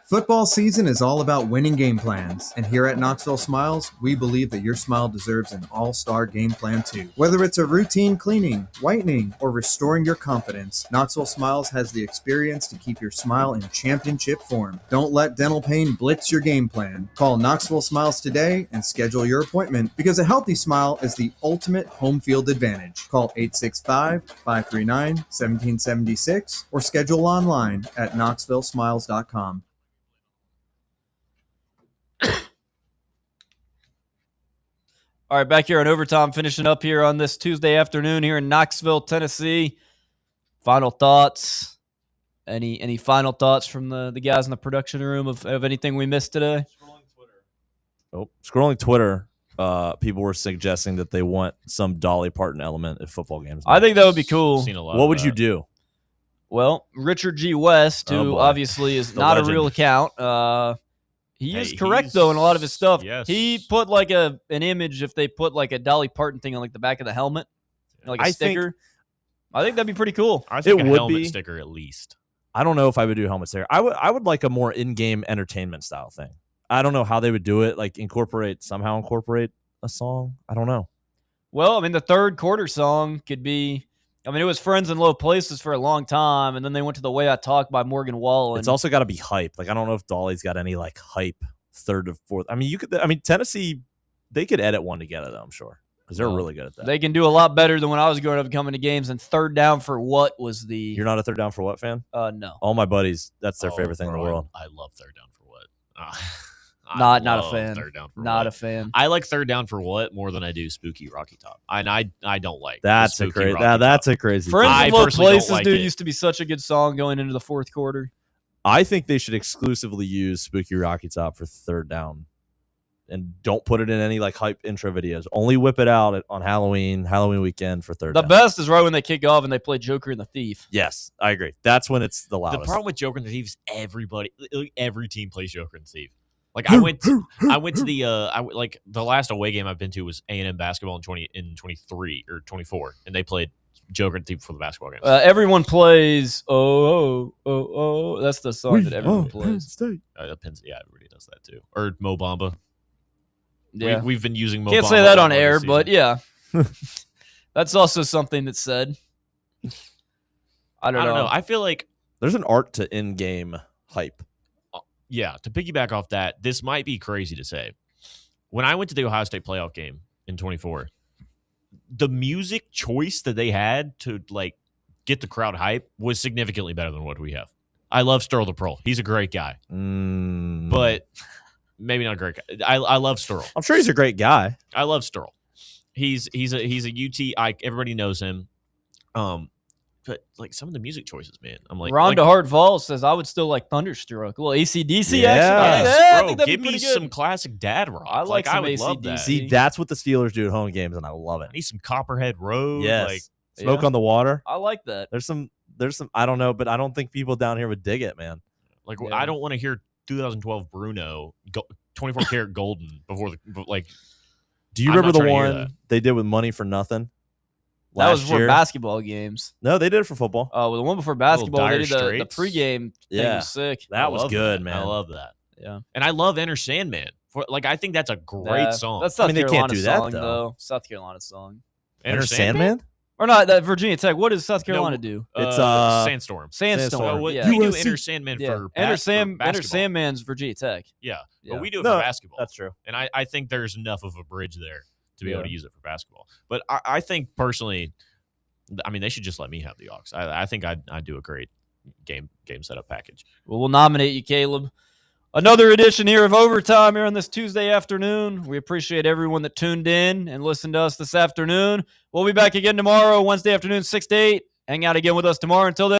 S11: Football season is all about winning game plans, and here at Knoxville Smiles, we believe that your smile deserves an all-star game plan too. Whether it's a routine cleaning, whitening, or restoring your confidence, Knoxville Smiles has the experience to keep your smile in championship form. Don't let dental pain blitz your game plan. Call Knoxville Smiles today and schedule your appointment, because a healthy smile is the ultimate home field advantage. Call 865-539-1776 or schedule online at knoxvillesmiles.com.
S2: All right, back here on Overtime, finishing up here on this Tuesday afternoon here in Knoxville, Tennessee. Final thoughts? Any final thoughts from the guys in the production room of anything we missed today?
S4: Scrolling Twitter, people were suggesting that they want some Dolly Parton element at football games.
S2: I think that would be cool.
S4: What would you do?
S2: Well, Richard G. West,
S4: Oh,
S2: who
S4: boy.
S2: obviously is
S4: The
S2: not
S4: legend.
S2: a real account, he is correct though in a lot of his stuff.
S3: Yes.
S2: He put like an image if they put like a Dolly Parton thing on like the back of the helmet, like a
S4: I think-
S2: sticker. I think that'd be pretty cool.
S3: I think
S4: It
S3: a
S4: would
S3: helmet
S4: be.
S3: sticker at least.
S4: I don't know if I would do helmet sticker. I would like a more in-game entertainment style thing. I don't know how they would do it. Like somehow incorporate a song. I don't know.
S2: Well, I mean, the third quarter song could be. I mean, it was Friends in Low Places for a long time, and then they went to The Way I Talk by Morgan Wallen.
S4: It's also got to be hype. Like I don't know if Dolly's got any like hype third or fourth. I mean, Tennessee, they could edit one together though. I'm sure because they're really good at that.
S2: They can do a lot better than when I was growing up coming to games. And third down for what was the?
S4: You're not a third down for what fan?
S2: No.
S4: All my buddies, that's their favorite thing in the world.
S3: I love third down for what.
S2: Not a
S3: love
S2: fan.
S3: Third down for
S2: Not
S3: what.
S2: a fan.
S3: I like third down for what more than I do Spooky Rocky Top. And I don't like the
S4: That's a
S3: Spooky
S4: crazy.
S3: Rocky
S4: That's
S3: Top.
S4: a crazy.
S2: Friends
S3: I
S2: in Low
S3: personally don't
S2: Places,
S3: like
S2: dude,
S3: it.
S2: used to be such a good song going into the fourth quarter.
S4: I think they should exclusively use Spooky Rocky Top for third down. and don't put it in any like hype intro videos. Only whip it out on Halloween weekend for third
S2: The
S4: down.
S2: best is right when they kick off and they play Joker and the Thief.
S4: Yes, I agree. That's when it's the
S3: The
S4: loudest.
S3: problem with Joker and the Thief is every team plays Joker and the Thief. Like I went to the the last away game I've been to was A&M basketball in 23 or 24, and they played Joker and the Thief for the basketball game.
S2: Everyone plays That's the song that everyone plays.
S3: Everybody does that too. Or Mo Bamba.
S2: Yeah,
S3: we've been using Mo.
S2: Can't
S3: Bamba
S2: say that on
S3: this
S2: air,
S3: season.
S2: but yeah, that's also something that's said. I don't know.
S3: I feel like
S4: there's an art to in-game hype.
S3: Yeah, to piggyback off that, this might be crazy to say. When I went to the Ohio State playoff game in 24, the music choice that they had to like get the crowd hype was significantly better than what we have. I love Sterl the Pearl. He's a great guy. But maybe not a great guy. I love Sterl.
S4: I'm sure he's a great guy.
S3: I love Sterl. He's a UT. Everybody knows him. But like some of the music choices, man, I'm like
S2: Rhonda Hart-Vall says I would still like Thunderstruck. Well, AC/DC
S4: Yeah.
S2: actually.
S3: Yes,
S2: I
S3: bro,
S2: think that'd
S3: give
S2: be
S3: me
S2: pretty good.
S3: some classic dad rock.
S2: I like
S3: I
S2: some
S3: would love that.
S2: AC/DC.
S4: See, that's what the Steelers do at home games, and I love it.
S3: I need some Copperhead Road.
S4: Yes.
S3: Like,
S4: Smoke on the Water.
S2: I like that.
S4: There's some I don't know, but I don't think people down here would dig it, man.
S3: Like I don't want to hear 2012 Bruno 24 karat golden before
S4: Do you
S3: I'm
S4: remember
S3: not
S4: the
S3: trying to hear
S4: one they did with Money for Nothing?
S2: That was
S4: last
S2: for
S4: year?
S2: basketball games.
S4: No, they did it for football.
S2: Oh, well, the one before basketball, they
S3: Dire
S2: did the
S3: Straits.
S2: pregame thing was sick.
S4: That was good, man.
S3: I love that.
S2: Yeah.
S3: And I love Enter Sandman. I think that's a great song.
S2: That's South
S4: they can't
S2: Carolina's
S4: do that,
S2: song,
S4: though.
S2: South Carolina's song.
S4: Enter Sandman?
S2: Or not, that Virginia Tech. What does South Carolina do?
S4: It's
S3: Sandstorm.
S2: Sandstorm.
S3: Well,
S2: Yeah.
S3: we do Enter Sandman for
S2: Enter
S3: basketball.
S2: Sandman's Virginia Tech.
S3: Yeah,
S2: Yeah.
S3: but we do it
S4: No,
S3: for basketball.
S4: That's true.
S3: And I think there's enough of a bridge there to be able to
S2: Yeah.
S3: use it for basketball. But I think personally, I mean, they should just let me have the aux. I think I'd do a great game setup package.
S2: Well, we'll nominate you, Caleb. Another edition here of Overtime here on this Tuesday afternoon. We appreciate everyone that tuned in and listened to us this afternoon. We'll be back again tomorrow, Wednesday afternoon, 6 to 8. Hang out again with us tomorrow. Until then.